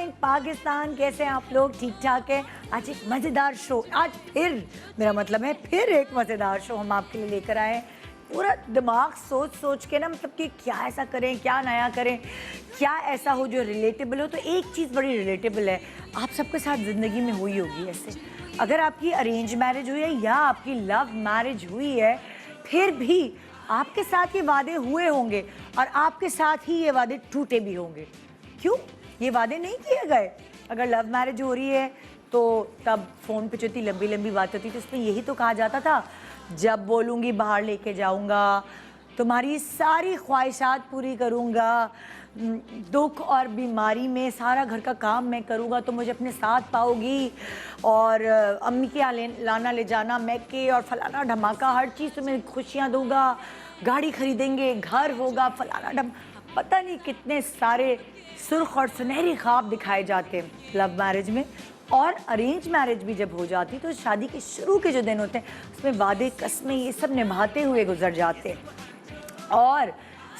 Morning Pakistan, कैसे हैं आप लोग? ठीक ठाक है। आज एक मज़ेदार शो, आज फिर मेरा मतलब है फिर एक मज़ेदार शो हम आपके लिए लेकर आए हैं। पूरा दिमाग सोच सोच के ना, मतलब कि क्या ऐसा करें, क्या नया करें, क्या ऐसा हो जो रिलेटेबल हो। तो एक चीज़ बड़ी रिलेटेबल है, आप सबके साथ ज़िंदगी में हुई होगी ऐसे। अगर आपकी अरेंज मैरिज हुई है या आपकी लव मैरिज हुई है, फिर भी आपके साथ ये वादे हुए होंगे और आपके साथ ही ये वादे टूटे भी होंगे। क्यों ये वादे नहीं किए गए? अगर लव मैरिज हो रही है तो तब फ़ोन पे जो इतनी लंबी लंबी बात होती थी उसमें यही तो कहा जाता था, जब बोलूँगी बाहर लेके जाऊँगा, तुम्हारी सारी ख्वाहिशात पूरी करूँगा, दुख और बीमारी में सारा घर का काम मैं करूँगा तो मुझे अपने साथ पाओगी, और अम्मी के यहाँ लाना ले जाना, मैके और फलाना धमाका, हर चीज़ तुम्हें खुशियाँ दूँगा, गाड़ी खरीदेंगे, घर होगा, फलाना पता नहीं कितने सारे सुर्ख और सुनहरी ख्वाब दिखाए जाते हैं लव मैरिज में। और अरेंज मैरिज भी जब हो जाती तो शादी के शुरू के जो दिन होते हैं उसमें वादे कस्में ये सब निभाते हुए गुजर जाते हैं और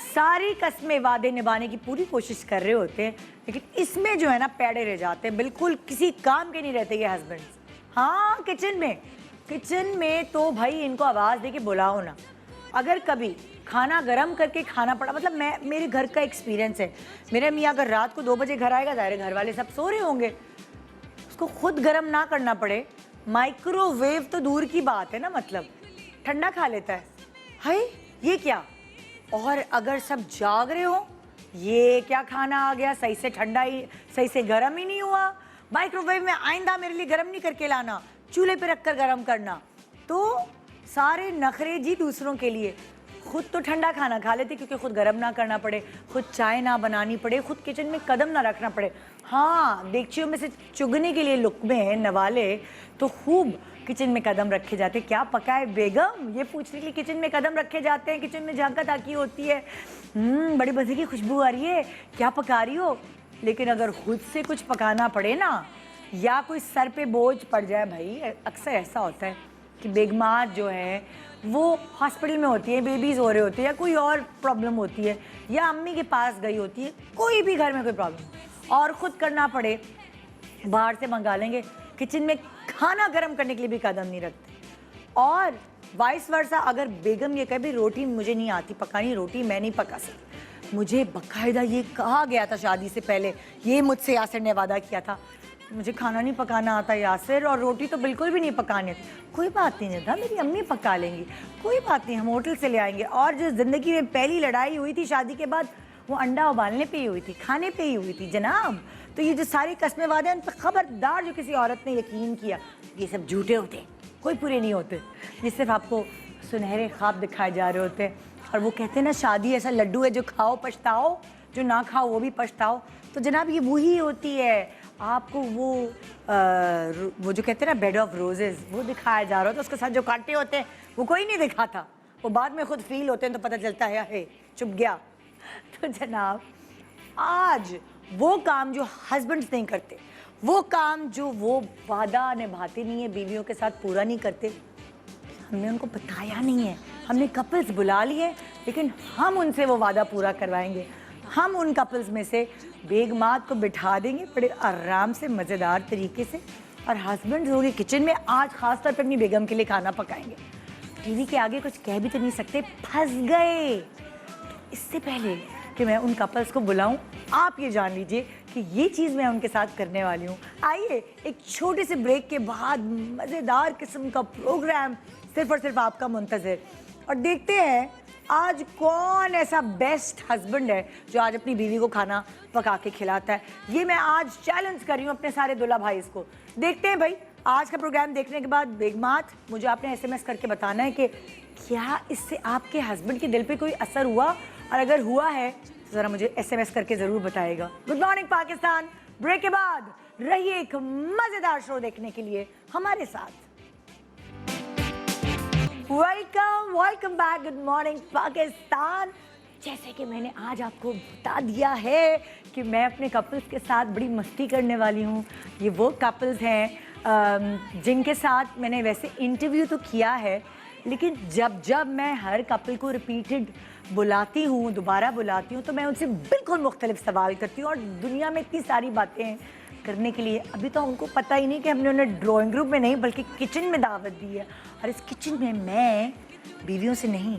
सारी कस्में वादे निभाने की पूरी कोशिश कर रहे होते हैं, लेकिन इसमें जो है ना पैड़े रह जाते हैं, बिल्कुल किसी काम के नहीं रहते ये हस्बैंड्स। हाँ, किचन में तो भाई इनको आवाज़ दे के बुलाओ ना। अगर कभी खाना गरम करके खाना पड़ा, मतलब मेरे घर का एक्सपीरियंस है, मेरे मियाँ अगर रात को 2 बजे घर आएगा, ज़ाहिर घर वाले सब सो रहे होंगे, उसको खुद गरम ना करना पड़े, माइक्रोवेव तो दूर की बात है ना, मतलब ठंडा खा लेता है। हाय ये क्या? और अगर सब जाग रहे हो, ये क्या खाना आ गया, सही से ठंडा ही, सही से गरम ही नहीं हुआ, माइक्रोवेव में आइंदा मेरे लिए गरम नहीं करके लाना, चूल्हे पे रख कर गरम करना। तो सारे नखरे जी दूसरों के लिए। खुद तो ठंडा खाना खा लेते क्योंकि खुद गरम ना करना पड़े, खुद चाय ना बनानी पड़े, खुद किचन में कदम ना रखना पड़े। हाँ, देगचियों में से चुगने के लिए लुक़मे नवाले तो खूब किचन में कदम रखे जाते। क्या पकाए बेगम, ये पूछने के लिए किचन में कदम रखे जाते हैं। किचन में झांका ताकी होती है, बड़ी मज़े की खुशबू आ रही है, क्या पका रही हो। लेकिन अगर खुद से कुछ पकाना पड़े ना, या कोई सर पे बोझ पड़ जाए, भाई अक्सर ऐसा होता है कि बेगमात जो है वो हॉस्पिटल में होती है, बेबीज़ हो रहे होते हैं, या कोई और प्रॉब्लम होती है, या अम्मी के पास गई होती है, कोई भी घर में कोई प्रॉब्लम और ख़ुद करना पड़े, बाहर से मंगा लेंगे। किचन में खाना गर्म करने के लिए भी कदम नहीं रखते। और वाइस वर्सा, अगर बेगम ये कहे भी रोटी मुझे नहीं आती पकानी, रोटी मैं नहीं पका सकती, मुझे बाकायदा ये कहा गया था शादी से पहले, ये मुझसे यासिर ने वादा किया था, मुझे खाना नहीं पकाना आता यासिर, और रोटी तो बिल्कुल भी नहीं पकानी। कोई बात नहीं था, मेरी अम्मी पका लेंगी, कोई बात नहीं, हम होटल से ले आएंगे। और जो ज़िंदगी में पहली लड़ाई हुई थी शादी के बाद, वो अंडा उबालने पे ही हुई थी, खाने पे ही हुई थी जनाब। तो ये जो सारी कस्में वादे हैं, उन पर खबरदार जो किसी औरत ने यकीन किया, ये सब झूठे होते हैं, कोई पूरे नहीं होते, ये सिर्फ आपको सुनहरे ख्वाब दिखाए जा रहे होते हैं। और वो कहते हैं ना, शादी ऐसा लड्डू है जो खाओ पछताओ, जो ना खाओ वो भी पछताओ। तो जनाब ये वही होती है, आपको वो जो कहते हैं ना बेड ऑफ रोजेस, वो दिखाया जा रहा होता है। उसके साथ जो कांटे होते हैं वो कोई नहीं दिखाता, वो बाद में खुद फील होते हैं तो पता चलता है हे चुप गया। तो जनाब आज वो काम जो हस्बैंड्स नहीं करते, वो काम जो वो वादा निभाते नहीं है, बीवियों के साथ पूरा नहीं करते, हमने उनको बताया नहीं है। हमने कपल्स बुला लिए, लेकिन हम उनसे वो वादा पूरा करवाएंगे। हम उन कपल्स में से बेगमात को बिठा देंगे बड़े आराम से, मज़ेदार तरीके से, और हस्बैंड होंगे किचन में, आज ख़ास तौर पर अपनी बेगम के लिए खाना पकाएंगे। टीवी के आगे कुछ कह भी तो नहीं सकते, फंस गए। इससे पहले कि मैं उन कपल्स को बुलाऊं, आप ये जान लीजिए कि ये चीज़ मैं उनके साथ करने वाली हूँ। आइए एक छोटे से ब्रेक के बाद मज़ेदार किस्म का प्रोग्राम सिर्फ और सिर्फ आपका मुंतज़िर, और देखते हैं आज कौन ऐसा बेस्ट हस्बैंड है जो आज अपनी बीवी को खाना पका के खिलाता है। ये मैं आज चैलेंज कर रही हूँ अपने सारे दुल्हा भाई को। देखते हैं भाई, आज का प्रोग्राम देखने के बाद बेगमात, मुझे आपने SMS करके बताना है कि क्या इससे आपके हस्बैंड के दिल पे कोई असर हुआ, और अगर हुआ है तो ज़रा मुझे SMS करके ज़रूर बताइएगा। गुड मॉर्निंग पाकिस्तान, ब्रेक के बाद रहिए एक मज़ेदार शो देखने के लिए हमारे साथ। Welcome back, good morning Pakistan. जैसे कि मैंने आज आपको बता दिया है कि मैं अपने कपल्स के साथ बड़ी मस्ती करने वाली हूँ। ये वो कपल्स हैं जिनके साथ मैंने वैसे इंटरव्यू तो किया है, लेकिन जब जब मैं हर कपल को रिपीटेड बुलाती हूँ, दोबारा बुलाती हूँ, तो मैं उनसे बिल्कुल मुख्तलिफ सवाल करती हूँ और दुनिया में इतनी सारी बातें हैं करने के लिए। अभी तो उनको पता ही नहीं कि हमने उन्हें ड्राइंग रूम में नहीं बल्कि किचन में दावत दी है, और इस किचन में मैं बीवियों से नहीं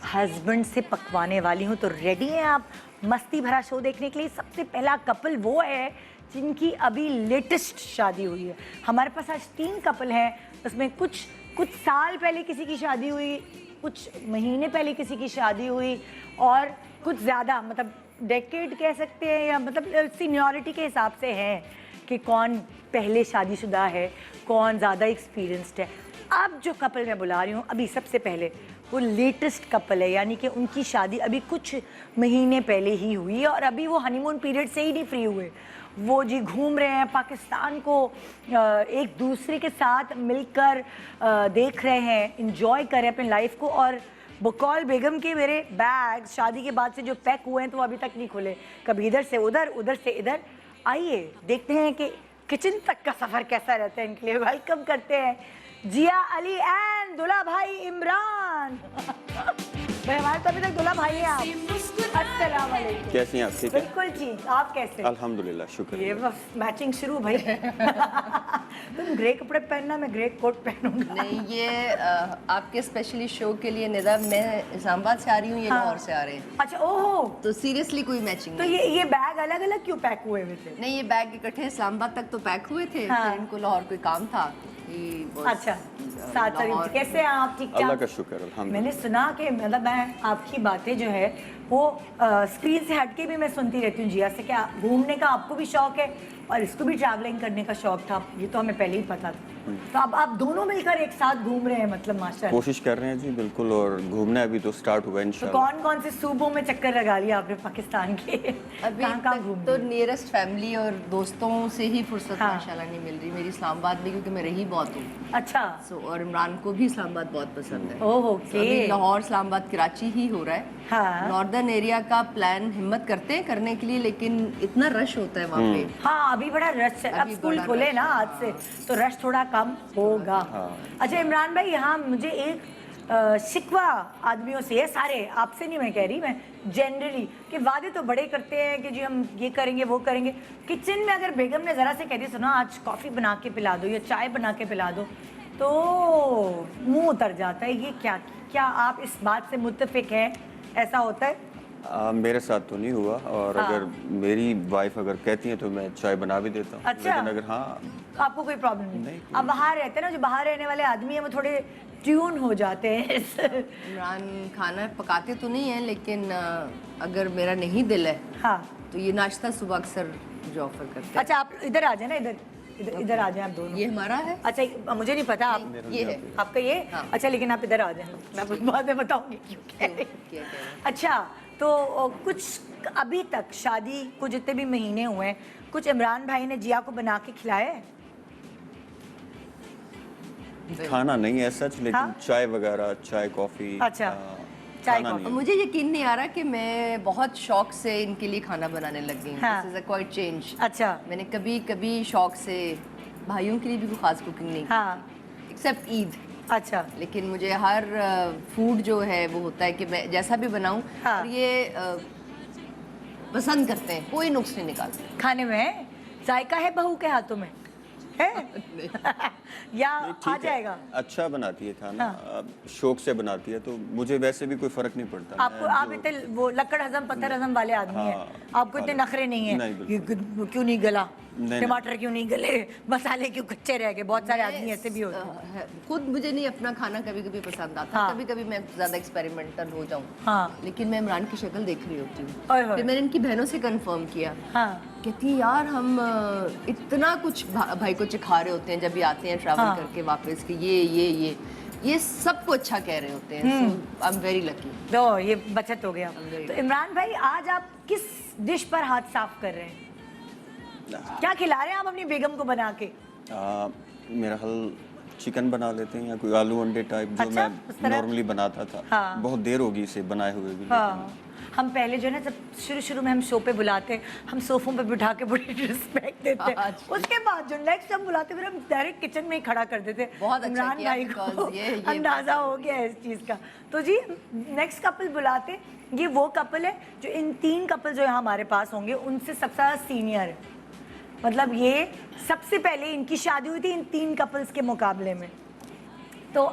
हस्बैंड से पकवाने वाली हूँ। तो रेडी हैं आप मस्ती भरा शो देखने के लिए? सबसे पहला कपल वो है जिनकी अभी लेटेस्ट शादी हुई है। हमारे पास आज 3 कपल हैं, उसमें कुछ साल पहले किसी की शादी हुई, कुछ महीने पहले किसी की शादी हुई, और कुछ ज़्यादा मतलब डेकेड कह सकते हैं, या मतलब सीनियरिटी के हिसाब से है कि कौन पहले शादीशुदा है, कौन ज़्यादा एक्सपीरियंस्ड है। अब जो कपल मैं बुला रही हूँ अभी सबसे पहले, वो लेटेस्ट कपल है, यानी कि उनकी शादी अभी कुछ महीने पहले ही हुई है और अभी वो हनीमून पीरियड से ही नहीं फ्री हुए। वो जी घूम रहे हैं पाकिस्तान को, एक दूसरे के साथ मिलकर देख रहे हैं, इंजॉय कर रहे हैं अपनी लाइफ को। और बकौल बेगम के मेरे बैग शादी के बाद से जो पैक हुए हैं तो वो अभी तक नहीं खुले, कभी इधर से उधर, उधर से इधर। आइए देखते हैं कि किचन तक का सफ़र कैसा रहता है इनके लिए। वेलकम करते हैं जिया अली एंड दुल्हा भाई इमरान। भाई हमारे तो अभी तक दुल्हा भाई हैं आप। अस्सलाम वालेकुम। कैसी हैं आप? ठीक है, बिल्कुल ठीक, आप कैसे? अल्हम्दुलिल्लाह, शुक्र। ये बस मैचिंग शुरू भाई। तुम ग्रे कपड़े पहनना, मैं ग्रे कोट पहनूंगा। नहीं, ये आपके स्पेशली शो के लिए निदा, मैं इस्लामाबाद से आ रही हूँ, ये लाहौर से आ रहे हैं। अच्छा, ओहो, तो सीरियसली कोई मैचिंग तो नहीं। ये बैग अलग अलग क्यों पैक हुए हुए थे? नहीं, ये बैग इकट्ठे इस्लामाबाद तक तो पैक हुए थे, हाँ। फिर इनको लाहौर कोई काम था। अच्छा, साथ साथ कैसे हैं आप? ठीक अल्लाह ठाक? का शुक्र, अल्हम्दुलिल्लाह। मैंने सुना कि मतलब मैं आपकी बातें जो है वो स्क्रीन से हटके भी मैं सुनती रहती हूँ जिया से, क्या घूमने का आपको भी शौक है और इसको भी ट्रैवलिंग करने का शौक था, ये तो हमें पहले ही पता था। तो अब आप दोनों मिलकर एक साथ घूम रहे हैं, मतलब माशाल्लाह। कोशिश कर रहे हैं जी, बिल्कुल, और घूमना अभी तो स्टार्ट हुआ तो इंशाल्लाह। कौन कौन से सूबों में चक्कर लगा लिया आपने पाकिस्तान के? अभी कहाँ तक घूम तो लिए? नियरेस्ट फैमिली और दोस्तों से ही फुर्सत हाँ। माशाल्लाह नहीं मिल रही मेरी इस्लामाबाद में, क्योंकि मैं रही बहुत हूँ। अच्छा, और इमरान को भी इस्लामाबाद बहुत पसंद है। ओह तो अभी ओके। लाहौर, इस्लामाबाद, कराची ही हो रहा है। हाँ नॉर्दर्न एरिया का प्लान हिम्मत करते हैं करने के लिए, लेकिन इतना रश होता है वहाँ पे। हाँ, अभी बड़ा रश है। अब अभी स्कूल बड़ा खुले रश ना है, आज से, तो रश थोड़ा कम होगा। अच्छा इमरान भाई, यहाँ मुझे एक शिकवा आदमियों से है, सारे, आपसे नहीं मैं कह रही, मैं जनरली, कि वादे तो बड़े करते हैं कि जी हम ये करेंगे वो करेंगे, किचन में अगर बेगम ने ज़रा से कह दी सुना आज कॉफ़ी बना के पिला दो या चाय बना के पिला दो, तो मुंह उतर जाता है। ये क्या आप इस बात से मुत्तफिक हैं? ऐसा होता है? मेरे साथ तो नहीं हुआ, और हाँ। अगर मेरी वाइफ अगर कहती है तो मैं चाय बना भी देता हूँ। अच्छा। लेकिन अगर हाँ, आपको कोई प्रॉब्लम नहीं? नहीं, अब बाहर रहते हैं ना, जो बाहर रहने वाले आदमी हैं वो थोड़े ट्यून हो जाते हैं इमरान खाना पकाते तो नहीं है, लेकिन अगर मेरा नहीं दिल है हाँ। तो ये नाश्ता सुबह अक्सर जो ऑफर करते हैं। अच्छा, आप इधर आ जाए ना, इधर आ जाए आप दोनों। ये हमारा है। अच्छा, मुझे नहीं पता आप, ये है। आपका ये? हाँ। अच्छा, लेकिन आप इधर आ जाए, मैं बाद में बताऊंगी क्यों कह रही हूँ। क्या कह रहे हैं? अच्छा, तो कुछ अभी तक शादी को जितने भी महीने हुए हैं, कुछ इमरान भाई ने जिया को बना के खिलाया है? खाना नहीं है सच, लेकिन हाँ? चाय वगैरह, चाय कॉफ़ी। अच्छा, चाय खाना कॉफ़ी। नहीं है। मुझे यकीन नहीं आ रहा कि मैं बहुत शौक से इनके लिए खाना बनाने लग गई हूँ। हाँ। This is a quite change. अच्छा, मैंने कभी शौक से भाइयों के लिए भी कोई खास कुकिंग नहीं की, हाँ, एक्सेप्ट ईद। अच्छा, लेकिन मुझे हर फूड जो है वो होता है कि मैं जैसा भी बनाऊं, हाँ। और ये पसंद करते हैं, कोई नुक्स नहीं निकालते। खाने में जायका है बहू के हाथों में है? या नहीं, आ ठीक है, जाएगा? अच्छा बनाती है खाना, हाँ। शौक से बनाती है, तो मुझे वैसे भी कोई फर्क नहीं पड़ता। आपको, मैं आप जो- इतने वो लकड़ हजम पत्थर हजम वाले आदमी हैं, हाँ, आपको इतने हाँ, नखरे नहीं नहीं, है, बिल्कुल। क्यों नहीं गला, नहीं, टमाटर क्यों नहीं गले, मसाले क्यों कच्चे रह गए? बहुत सारे आदमी ऐसे भी होते हैं। खुद मुझे नहीं अपना खाना कभी कभी पसंद आता, हाँ। कभी कभी मैं ज्यादा एक्सपेरिमेंटल हो जाऊं, हाँ, लेकिन मैं इमरान की शक्ल देख रही होती हूँ। ओए होए। फिर मैंने इनकी बहनों से कंफर्म किया, हाँ, कहती है, यार हम इतना कुछ भाई को चिखा रहे होते हैं जब भी आते हैं ट्रैवल हाँ। करके वापस, कि ये सबको अच्छा कह रहे होते हैं। सो आई एम वेरी लकी। दो ये बचत हो गया। Alhamdulillah। तो इमरान भाई, आज आप किस डिश पर हाथ साफ कर रहे हैं? क्या खिला रहे हैं आप अपनी बेगम को बना के? मेरा हाल चिकन बना लेते हैं या कोई आलू अंडे टाइप जो अच्छा, उस मैं तरह? नॉर्मली बनाता था। हाँ। बहुत देर होगी इसे बनाए हुए भी। हाँ, हम पहले जो है ना जब शुरू में हम शो पे बुलाते हम सोफों पे बिठा के बड़ी रिस्पेक्ट देते अच्छा। उसके बाद जो नेक्स्ट हम बुलाते फिर हम डायरेक्ट किचन में ही खड़ा कर देते बहुत अच्छा इमरान किया भाई because को ये अंदाजा हो गया है इस चीज़ का। तो जी नेक्स्ट कपल बुलाते, ये वो कपल है जो इन 3 कपल जो यहाँ हमारे पास होंगे उनसे सबसे ज़्यादा सीनियर है। मतलब ये सबसे पहले इनकी शादी हुई थी इन 3 कपल्स के मुकाबले में, तो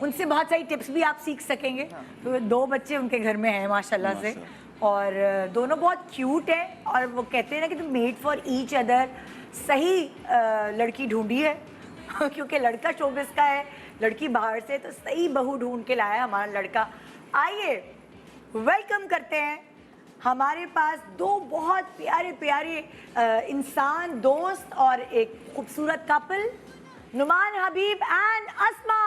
उनसे बहुत सारी टिप्स भी आप सीख सकेंगे। तो 2 बच्चे उनके घर में हैं माशाल्लाह से, और दोनों बहुत क्यूट हैं, और वो कहते हैं ना कि तुम मेड फॉर ईच अदर। सही लड़की ढूंढी है क्योंकि लड़का शोबिस का है, लड़की बाहर से, तो सही बहू ढूंढ के लाया है हमारा लड़का। आइए वेलकम करते हैं हमारे पास 2 बहुत प्यारे प्यारे इंसान, दोस्त और एक खूबसूरत कपल, नुमान हबीब एंड अस्मा।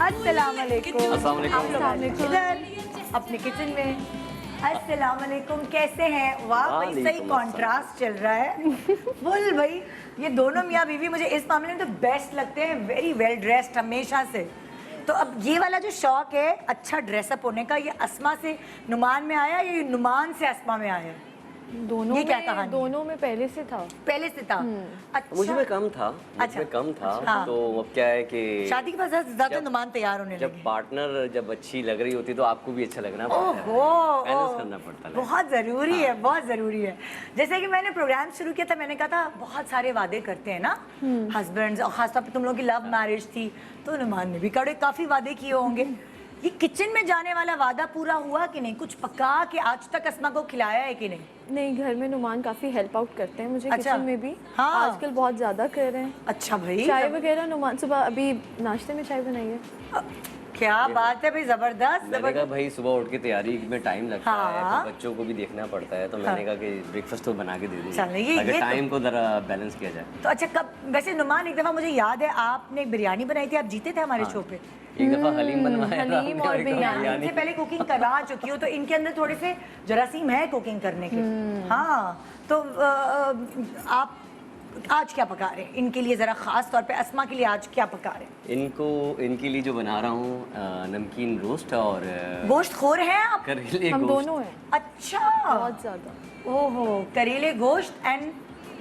अस्सलाम वालेकुम। अस्सलाम वालेकुम। आप लोग इधर अपने किचन में। अस्सलाम वालेकुम, कैसे हैं? वाह भाई, सही वालेकुम कॉन्ट्रास्ट चल रहा है फुल भाई। ये दोनों मियाँ बीवी मुझे इस मामले में तो बेस्ट लगते हैं, वेरी वेल ड्रेस्ड हमेशा से। तो अब ये वाला जो शौक है अच्छा ड्रेसअप होने का, ये अस्मा से नुमान में आया या ये नुमान से अस्मा में आया? दोनों ये क्या में कहानी है? दोनों में पहले से था। पहले से था? अच्छा, मुझ में कम था, अच्छा। मुझ में कम था। हाँ। तो अब क्या है कि शादी के बाद ज्यादा जब- नुमान तैयार होने जब लगे। पार्टनर जब अच्छी लग रही होती तो आपको भी अच्छा लगना पड़ता है, ओहो, बैलेंस करना पड़ता है। बहुत ज़रूरी है, बहुत ज़रूरी है। जैसे कि मैंने प्रोग्राम शुरू किया था, मैंने कहा था बहुत सारे वादे करते हैं ना हस्बैंड्स, और खासतौर पे तुम लोगों की लव मैरिज थी, तो नुमान ने भी काफ़ी वादे किए होंगे। ये किचन में जाने वाला वादा पूरा हुआ कि नहीं? कुछ पका के आज तक अस्मा को खिलाया है कि नहीं? नहीं, घर में नुमान काफी हेल्प आउट करते हैं मुझे अच्छा। किचन में भी। हाँ। आजकल बहुत ज्यादा कर रहे हैं। अच्छा भाई, चाय वगैरह नुमान सुबह अभी नाश्ते में चाय बनाई है। क्या बात है भाई, जबरदस्त मैंने कहा भाई सुबह उठ के तैयारी में टाइम लगता है, हाँ। तो बच्चों को भी देखना पड़ता है, तो मैंने कहा कि ब्रेकफास्ट तो बना के दे चलो, दूँ ये ताकि तो- टाइम को जरा बैलेंस किया जाए। तो अच्छा, कब वैसे नुमान, एक दफ़ा मुझे याद है आपने बिरयानी बनाई थी, आप जीते थे हमारे शो पे। एक दफा हलीम बनवाया था हलीम हमने, और एक दफा बिरयानी। इनसे पहले कुकिंग करवा चुकी हो, तो इनके अंदर थोड़े से जरासीम है कुकिंग करने के। हाँ, तो आप आज क्या पका रहे हैं इनके लिए? ज़रा ख़ास तौर पे अस्मा के लिए आज क्या पका रहे हैं? इनके लिए जो बना रहा हूँ नमकीन रोस्ट और गोश्त खोर हैं आप? करेले हम गोश्त। दोनों हैं, अच्छा, बहुत ज्यादा। ओहो, करेले गोश्त एंड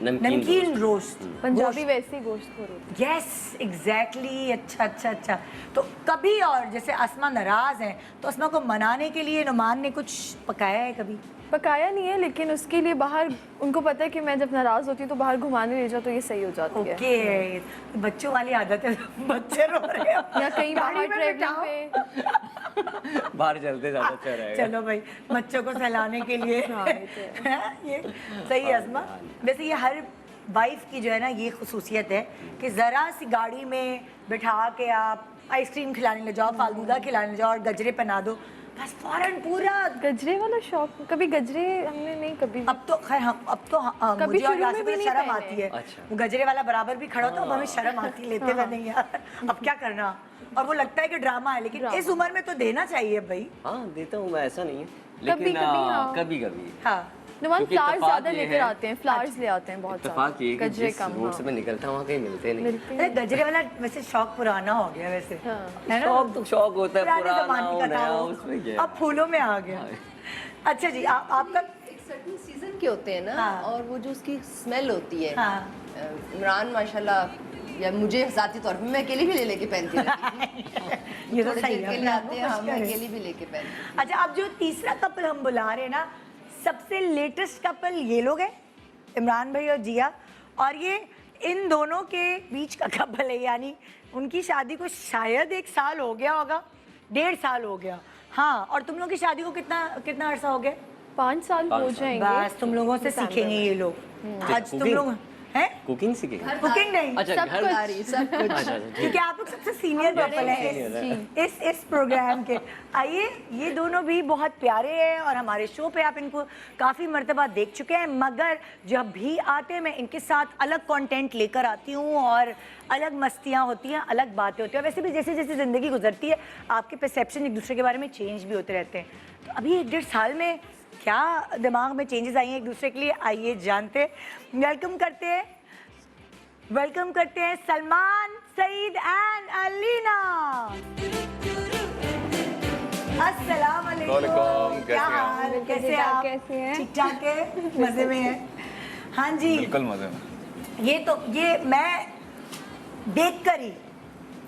नमकीन रोस्ट। पंजाबी वैसे ही गोश्त खोर होती यस एग्जैक्टली, अच्छा अच्छा अच्छा। तो कभी, और जैसे अस्मा नाराज़ हैं तो अस्मा को मनाने के लिए नुमान ने कुछ पकाया है कभी? है। पकाया नहीं है, लेकिन उसके लिए बाहर उनको पता है कि मैं जब नाराज होती हूँ तो बाहर घुमाने ले जाओ तो ये सही हो जाती है। ओके, बच्चों वाली आदत है, बच्चे रो रहे हैं या कहीं गाड़ी बाहर में ट्रैवलिंग बिठाओ। पे बाहर चलते ज्यादा अच्छा रहेगा। चलो भाई, बच्चों को सहलाने के लिए हाँ, ये तो ये सही है अस्मा। वैसे ये हर वाइफ की जो है ना ये खसूसियत है कि ज़रा सी गाड़ी में बिठा के आप आइसक्रीम खिलाने ले जाओ, फालूदा खिलाने ले जाओ और गजरे पहना दो, बस फौरन पूरा। गजरे वाला शौक, कभी गजरे हमने नहीं कभी। अब तो खैर हम, अब तो कभी मुझे और शुरू में यासिर भी को नहीं शर्म पहने। आती है। अच्छा। वो गजरे वाला बराबर भी खड़ा होता है, अब हमें शर्म आती, लेते हुए नहीं यार, अब क्या करना। और वो लगता है कि ड्रामा है, लेकिन इस उम्र में तो देना चाहिए भाई। हाँ देता हूँ मैं, ऐसा नहीं है, कभी-कभी, लेकिन हाँ। कभी कभी हाँ, नुमान क्योंकि फ्लावर्स इत्तेफाक ज्यादा ये लेकर है- आते हैं, फ्लावर्स ले आते हैं बहुत इत्तेफाक ये है कि गजरे जिस कम। रोड से मैं निकलता हूँ वहाँ कहीं मिलते नहीं। मिलते अरे गजरे वाला वैसे शौक पुराना हो गया वैसे, हाँ। है ना? शौक तो शौक होता है, पुराने पुराना ज़माने हो का नया था हो, वो। उसमें क्या है? अब फूलों में आ गया। अच्छा जी, आपका एक सर्टेन सीजन के होते हैं ना, हाँ। और वो जो उसकी स्मेल होती है। हाँ। इमरान माशाल्लाह, या मुझे ज़ाती तौर पे मैं अकेली भी ले लेके पहनती हूँ। ये तो थोड़े सही देर है, के लिए आते हैं, खुश हम करें। अकेली भी लेके पहनती हूँ। अच्छा, अब जो तीसरा कपल हम बुला रहे हैं ना, सबसे लेटेस्ट कपल ये लोग हैं, इमरान भाई और जिया, और ये इन दोनों के बीच का कपल है, यानी उनकी शादी को शायद 1 साल हो गया होगा, 1.5 साल हो गया। हाँ, और तुम लोग की शादी को कितना कितना अरसा हो गया? 5 साल हो जाएंगे। बस तुम लोगों से सीखेंगे ये लोग। आज तुम कुकिंग? लोग हैं कुकिंग सीखेंगे। कुकिंग नहीं, अच्छा सब घर कुछ। सारी सब कुछ। अच्छा अच्छा, क्योंकि आप लोग सबसे सीनियर कपल हैं इस प्रोग्राम के। आइए, ये दोनों भी बहुत प्यारे हैं और हमारे शो पे आप इनको काफ़ी मर्तबा देख चुके हैं, मगर जब भी आते हैं मैं इनके साथ अलग कंटेंट लेकर आती हूँ और अलग मस्तियाँ होती हैं, अलग बातें होती हैं। वैसे भी जैसे जैसे ज़िंदगी गुजरती है आपके परसेप्शन एक दूसरे के बारे में चेंज भी होते रहते हैं। तो अभी 1.5 साल में क्या दिमाग में चेंजेस आई हैं एक दूसरे के लिए, आइए जानते। वेलकम करते हैं वेलकम करते हैं सलमान, सईद एंड अलीना। अस्सलाम वालेकुम, वालेकुम, क्या कैसे हैं आप? हाल, कैसे ठीक-ठाक, आप? कैसे हैं? ठीक ठाक है, मजे में है। हाँ जी, बिल्कुल मजे में। ये मैं देखकर ही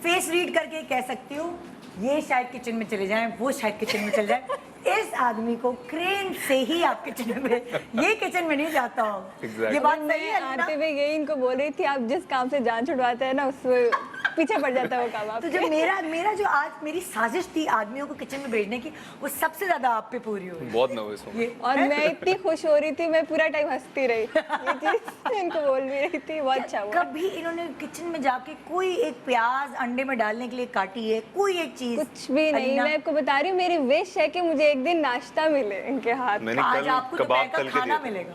फेस रीड करके कह सकती हूँ, ये शायद किचन में चले जाएं, वो शायद किचन में चले जाएं। इस आदमी को क्रेन से ही आप किचन में, ये किचन में नहीं जाता हो। Exactly. ये बात सही मैं है ना? आते हुए यही इनको बोल रही थी, आप जिस काम से जान छुड़वाते हैं ना उसमें पीछे पड़ जाता है वो काम तो आपके। जो मेरा जो आज मेरी साजिश थी आदमियों को किचन में भेजने की, वो सबसे ज्यादा आप पे पूरी हुई। बहुत नर्वस हूँ। ये और मैं इतनी खुश हो रही थी, मैं पूरा टाइम हंसती रही। ये चीज इनको बोल भी रही थी, बहुत अच्छा हुआ। कभी इन्होंने किचन में जाके कोई एक प्याज अंडे में डालने के लिए काटी है, कोई एक चीज? कुछ भी नहीं, अलीना, मैं आपको बता रही हूँ, मेरी विश है कि मुझे एक दिन नाश्ता मिले इनके हाथ। मैंने आज कल आपको कबाब दोपहर का तल के खाना दिए थे। मिलेगा।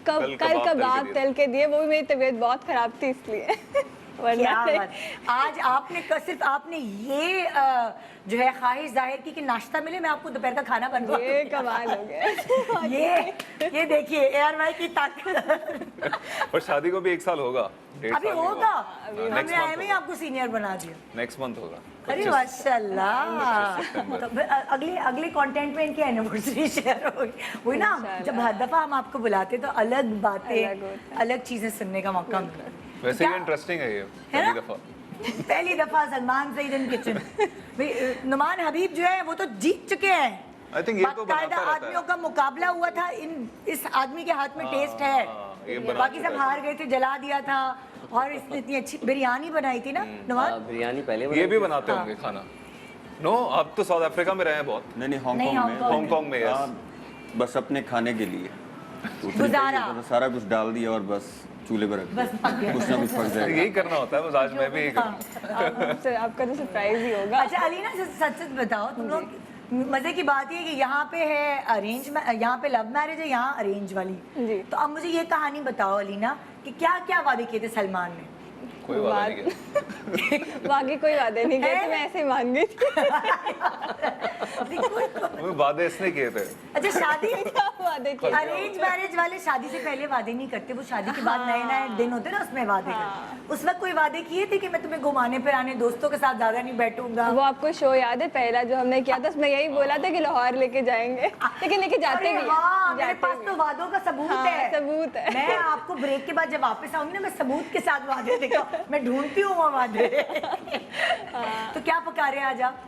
कल कल कबाब कबाब तल के दिए, वो भी मेरी तबीयत बहुत खराब थी इसलिए। वरना क्या नहीं। बात। आज आपने सिर्फ आपने ये जो है ख्वाहिश जाहिर की कि नाश्ता मिले, मैं आपको दोपहर का खाना बनवा ये कमाल हो गया। ये देखिए एयर वाई की ताकत। और शादी को भी 1 साल होगा। 1.5 अभी साल नहीं होगा, हुआ। हमने आए में ही आपको सीनियर बना दिया। नेक्स्ट मंथ होगा। अरे 25 माशाल्लाह। तो फिर अगले कंटेंट में इनकी एनिवर्सरी शेयर होगी। वही ना, जब हर दफा हम आपको बुलाते तो अलग बातें, अलग होता है। अलग चीजें सुनने का मौका मिलता है। वैसे ही क्या? इंटरेस्टिंग है ये है ना? पहली दफा। पहली दफा सलमान सईद इन किचन। भाई नुमान हबीब जो है वो तो जीत चुके हैं। I think ये तो बाकायदा बनाता रहता है। आदमियों का मुकाबला हुआ था, इस आदमी के हाथ में टेस्ट है। ये बना बाकी चुका सब है। हार गए थे, जला दिया था। और इसने इतनी अच्छी बिरयानी बनाई थी ना नुमान। बिरयानी पहले ये बनाई भी थी। बनाते होंगे खाना। नो, आप तो साउथ अफ्रीका में रहे हैं बहुत। नहीं नहीं, हांगकांग में हांगकांग हांगकांग में, yes। हाँ, बस अपने खाने के लिए गुजारा। तो सारा कुछ डाल दिया और बस चूल्हे पर रख बस पक गया। दिया। कुछ ना कुछ पक जाएगा। यही करना होता है, बस आज मैं भी यही करूँ। आपका तो सरप्राइज ही होगा। अच्छा अलीना, सच सच बताओ, तुम लोग, मजे की बात ये कि यहाँ पे है अरेंज, यहाँ पे लव मैरिज है, यहाँ अरेंज वाली। जी। तो अब मुझे ये कहानी बताओ अलीना कि क्या क्या वादे किए थे सलमान ने? कोई वादा नहीं किया। बाकी कोई वादे नहीं किए है? थे, मैं ऐसे ही मान गई थी। वो वादे इसने किए थे। अच्छा शादी, वादे किए। अरेंज मैरिज वाले शादी से पहले वादे नहीं करते, वो शादी के बाद नए नए दिन होते ना, उसमें वादे करते। उस वक्त कोई वादे किए थे कि मैं तुम्हें घुमाने फिराने दोस्तों के साथ ज्यादा नहीं बैठूंगा? वो आपको शो याद है पहला जो हमने किया था, उसमें यही बोला था कि लाहौर लेके जाएंगे, लेकिन लेके जाते अरे भी हाँ, हैं। मेरे जाते पास भी तो हैं। वादों का सबूत हाँ, है। सबूत है। मैं आपको ब्रेक के बाद जब वापस आऊंगी ना, मैं सबूत के साथ वादे देखा, मैं ढूंढती हूँ वो वादे। तो क्या पका रहे हैं आज आप?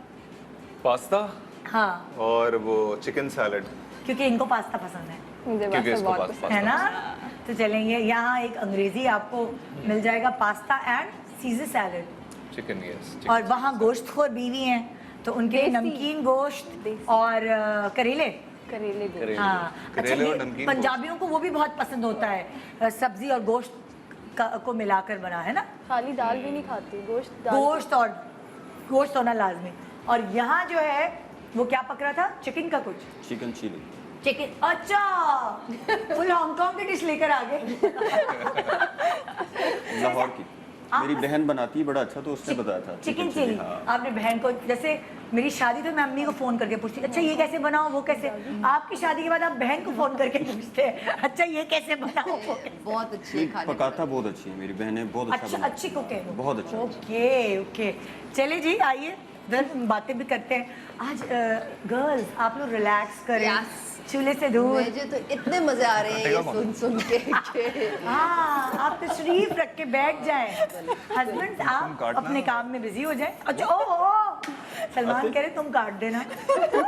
पास्ता हाँ, और वो चिकन सैलड, क्योंकि इनको पास्ता पसंद है, मुझे क्योंकि पास्ता इसको बहुत पास्ता पसंद है ना? तो चलेंगे, यहाँ एक अंग्रेजी आपको मिल जाएगा, pasta and seizure salad. Chicken, yes. और वहाँ गोश्तखोर बीवी हैं, तो उनके लिए देसी। नमकीन गोश्त और करेले। करेले भी। हाँ, अच्छा, करेले और ये नमकीन पंजाबियों को वो भी बहुत पसंद होता है, सब्जी और गोश्त को मिलाकर बना, है ना? खाली दाल भी नहीं खाती, गोश्त दाल। गोश्त होना लाजमी। और यहाँ जो है वो क्या पक रहा था, चिकन का कुछ, चिकन चिली। चिकन। अच्छा, फुल हांगकांग की डिश लेकर आ गए। लाहौर की मेरी बहन बनाती है बड़ा अच्छा, तो उसने बताया था चिकन चिली। हाँ। आपने बहन को, जैसे मेरी शादी तो मैं अम्मी को फोन करके पूछती, अच्छा ये कैसे बनाओ, वो कैसे। आपकी शादी के बाद आप बहन को फोन करके पूछते हैं, अच्छा ये कैसे बनाओ, वो कैसे। बहुत अच्छी है खाने पकाता बहुत अच्छी है, मेरी बहनें बहुत अच्छा अच्छा, बनाती अच्छी कुक है वो। बहुत अच्छा। ओके ओके, चलिए जी, आइए इधर हम बातें भी करते हैं। आज गर्ल्स आप लोग रिलैक्स करें, Yes. चूल्हे से दूर। मुझे तो इतने मजे आ रहे हैं ये सुन के कि हाँ, आप तशरीफ रख के बैठ जाएं। हस्बैंड आप काटना। अपने काम में बिजी हो जाएं। अच्छा ओ सलमान कह रहे तुम काट देना। खबर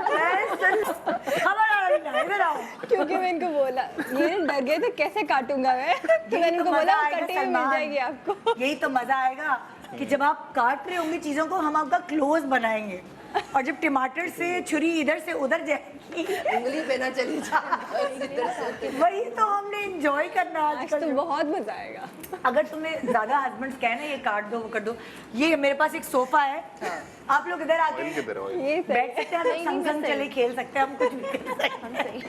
आ रही ना, इधर आओ। क्योंकि मैं इनको बोला, ये डर गए थे कैसे काटूंगा मैं, तो मैंने इनको बोला आएगा कटी हुई मिल सलमान। जाएगी आपको। यही तो मजा आएगा कि जब आप काट रहे होंगे चीजों को, हम आपका क्लोज बनाएंगे, और जब टमाटर से छुरी इधर से उधर जाएगी, उंगली पे ना चली जाए। वही तो हमने एंजॉय करना आज आजकल। तो बहुत मजा आएगा। अगर तुम्हें ज्यादा हस्बैंड्स कहना ये काट दो वो कर दो, ये मेरे पास एक सोफा है, आप लोग इधर आके ऑयल किधर है ऑयल? ये सही बैठ सकते हैं, हम नहीं, संग नहीं, संग बस चले सही। खेल सकते हैं, हम कुछ भी कर सकते हैं।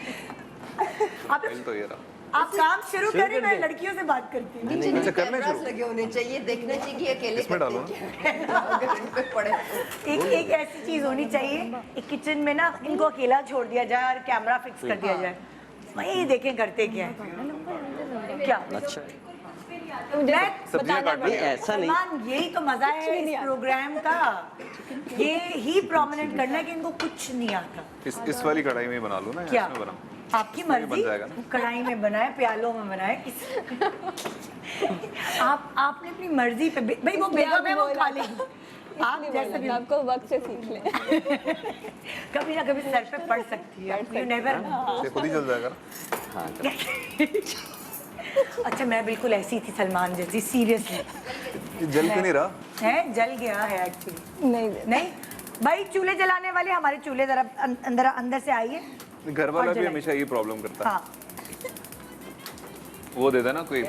आप ऑयल तो ये रहा। आप काम शुरू करें, मैं लड़कियों से बात करती हूँ। नीचे अच्छा, करने कैमरास शुरू। लगे होने चाहिए, देखना चाहिए कि अकेले इसमें डालो करते क्या है। अगर इन पे पड़े तो। एक ऐसी चीज होनी चाहिए, एक किचन में ना इनको अकेला छोड़ दिया जाए और कैमरा फिक्स कर दिया जाए, वही देखें करते क्या है। क्या अच्छा है। मैं सब्जियां काटना नहीं ऐसा नहीं, सलमान, यही तो मजा है इस प्रोग्राम का, ये ही प्रोमिनेंट करना है कि इनको कुछ नहीं आता। इस वाली कढ़ाई में ही बना लो ना, क्या इसमें बना। आपकी इसमें भी मर्जी, बन जाएगा ना। कढ़ाई में बनाए, प्यालों में बनाए, आपने अपनी मर्जी पे भाई, वो बेगम है, वो खा लेगी। आप जैसे भी आपको वक्त से सीख ले। कभी ना कभी सर पे पड़ सकती है, यू नेवर। ये खुद ही जल जाएगा ना। हाँ अच्छा, मैं बिल्कुल ऐसी थी सलमान जैसी, सीरियसली। ये जल क्यों नहीं रहा? है, जल गया है एक्चुअली। नहीं नहीं भाई, चूल्हे जलाने वाले हमारे चूल्हे जरा अंदर अंदर से आइए। घर वाला और भी जलाई। हमेशा ये प्रॉब्लम करता है। हाँ, वो दे देना कोई।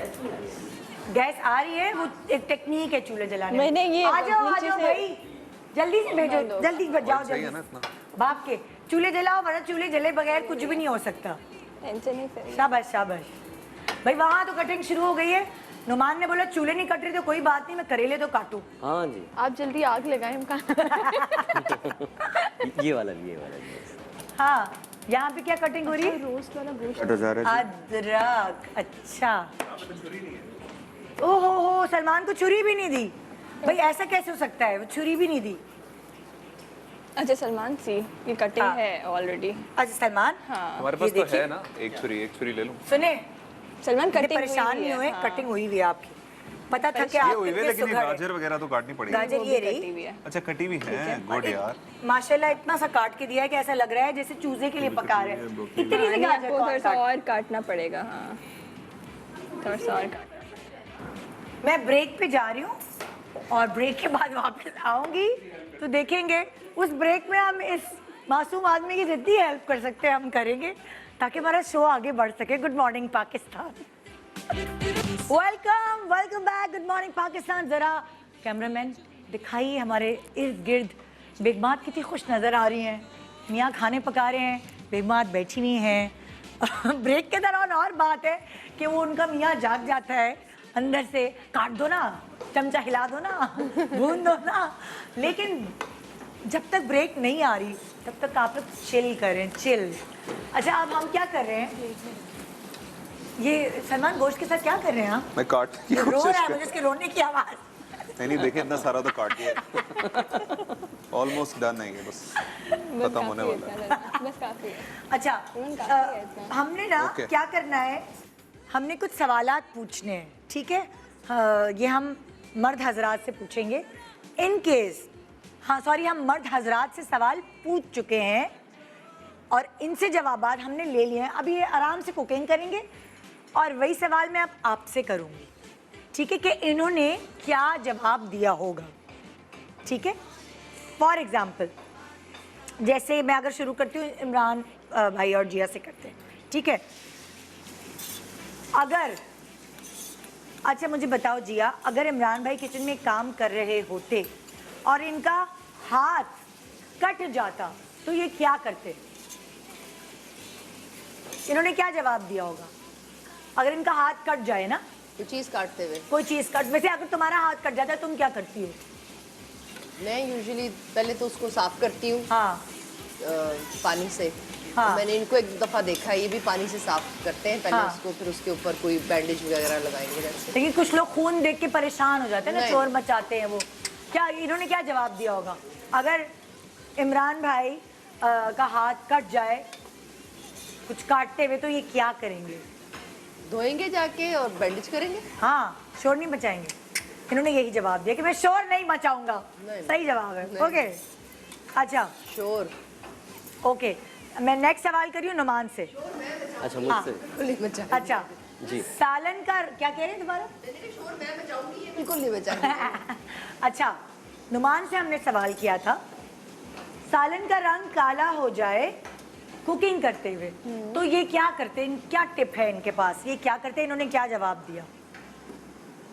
गैस आ रही है, वो एक टेक्निक है चूल्हे जलाने मैंने ये आ जाओ नीचे से- भाई, जल्दी से भेजो, जल्दी जाओ, सही है जल्दी ना इतना? भाग के चूल्हे जलाओ, वरना चूल्हे जले बगैर कुछ भी नहीं हो सकता। टेंशन नहीं फिर। शाबाश शाबाश भाई। वहाँ तो कटिंग शुरू हो गई है। नुमान ने बोला चूल्हे नहीं कट रहे तो कोई बात नहीं, मैं करेले तो काटूं। हाँ जी, आप जल्दी आग लगाएं, हम खाना ये वाला भी, ये वाला भी। हाँ, यहाँ पे क्या कटिंग हो रही है? रोस्ट वाला गोश्त। कट जा रहा है अदरक, अच्छा। ओहो हो, सलमान को छुरी भी नहीं दी भाई, ऐसा कैसे हो सकता है, वो छुरी भी नहीं दी। अच्छा सलमान सी, ये कटिंग हाँ। है ऑलरेडी। अच्छा सलमान, हाँ हमारे पास ये तो देखिए। है ना, एक छुरी ले लूं। सुने, सलमान मुझे कटिंग परेशान नहीं हुए, कटिंग हुई हुई है आपकी, पता था कि ये आप हुई है, कितने लेकिन ये सुघड़ हैं। गाजर वगैरह तो काटनी पड़ेगी। गाजर ये रही, हुई है। अच्छा, कटी भी है, गुड यार। माशाल्लाह इतना सा काट के दिया है कि ऐसा लग रहा है जैसे चूजे के लिए पका रहे हैं। इतनी सी नहीं, गाजर आपको थोड़ा सा काट। और काटना पड़ेगा। हाँ थोड़ा सा और काट। मैं ब्रेक पे जा रही हूँ और ब्रेक के बाद वापस आऊंगी तो देखेंगे उस ब्रेक में हम इस मासूम आदमी की जितनी हेल्प कर सकते हैं हम करेंगे, ताकि हमारा शो आगे बढ़ सके। Good morning Pakistan, welcome welcome back. Good morning Pakistan. जरा कैमरामैन दिखाइए हमारे इर्द गिर्द बेगमात कितनी खुश नज़र आ रही हैं। मियाँ खाने पका रहे हैं, बेगमात बैठी हुई हैं। ब्रेक के दौरान और बात है कि वो उनका मियाँ जाग जाता है अंदर से, काट दो ना, चमचा हिला दो ना, भून दो ना। लेकिन जब तक ब्रेक नहीं आ रही तब तक आप लोग चिल करें, चिल। अच्छा, अब हम क्या कर रहे हैं? ये सलमान गोश्त के साथ क्या कर रहे हैं आप? मैं काट की रो कोशिश रहा है, कर। मुझे इसके रोने की आवाज़। नहीं देखे, इतना सारा तो काट दिया। ऑलमोस्ट डन है ये, बस खत्म होने वाला है। बस काफी है। अच्छा, काफी है इतना। हमने ना Okay. क्या करना है, हमने कुछ सवालात पूछने हैं, ठीक है? ये हम मर्द हजरात से पूछेंगे। इन केस, हाँ सॉरी, हम मर्द हजरात से सवाल पूछ चुके हैं और इनसे जवाबात हमने ले लिए हैं। अभी ये आराम से कुकिंग करेंगे और वही सवाल मैं अब आपसे करूँगी, ठीक है, कि इन्होंने क्या जवाब दिया होगा, ठीक है? फॉर एग्ज़ाम्पल, जैसे मैं अगर शुरू करती हूँ, इमरान भाई और जिया से करते हैं, ठीक है? अगर, अच्छा मुझे बताओ जिया, अगर इमरान भाई किचन में काम कर रहे होते और इनका हाथ कट जाता तो ये क्या करते? इन्होंने क्या जवाब दिया होगा अगर इनका हाथ कट जाए ना? तो चीज़ काटते हुए कोई चीज़ कट, वैसे अगर तुम्हारा हाथ कट जाता है तुम क्या करती हो? मैं यूजुअली पहले तो उसको साफ करती हूँ हाँ पानी से। हाँ। तो मैंने इनको एक दफ़ा देखा है, ये भी पानी से साफ करते हैं पहले हाँ। उसको, फिर उसके ऊपर कोई बैंडेज वगैरह लगाएंगे जैसे। लेकिन कुछ लोग खून देख के परेशान हो जाते हैं ना, नहीं। शोर मचाते हैं वो। क्या इन्होंने क्या जवाब दिया होगा अगर इमरान भाई का हाथ कट जाए कुछ काटते हुए, तो ये क्या करेंगे? धोएंगे जाके और बैंडेज करेंगे। हाँ, शोर नहीं मचाएंगे। इन्होंने यही जवाब दिया कि मैं शोर नहीं मचाऊंगा। नहीं। सही जवाब है। नहीं। ओके, अच्छा शोर ओके, मैं नेक्स्ट सवाल कर रही हूँ नुमान से। अच्छा हाँ। मुझसे, नहीं बचा, अच्छा जी। सालन का क्या कह रहे हैं दोबारा? बिल्कुल नहीं बचा। अच्छा, नुमान से हमने सवाल किया था, सालन का रंग काला हो जाए कुकिंग करते हुए तो ये क्या करते हैं? क्या टिप है इनके पास? ये क्या करते हैं? इन्होंने क्या जवाब दिया?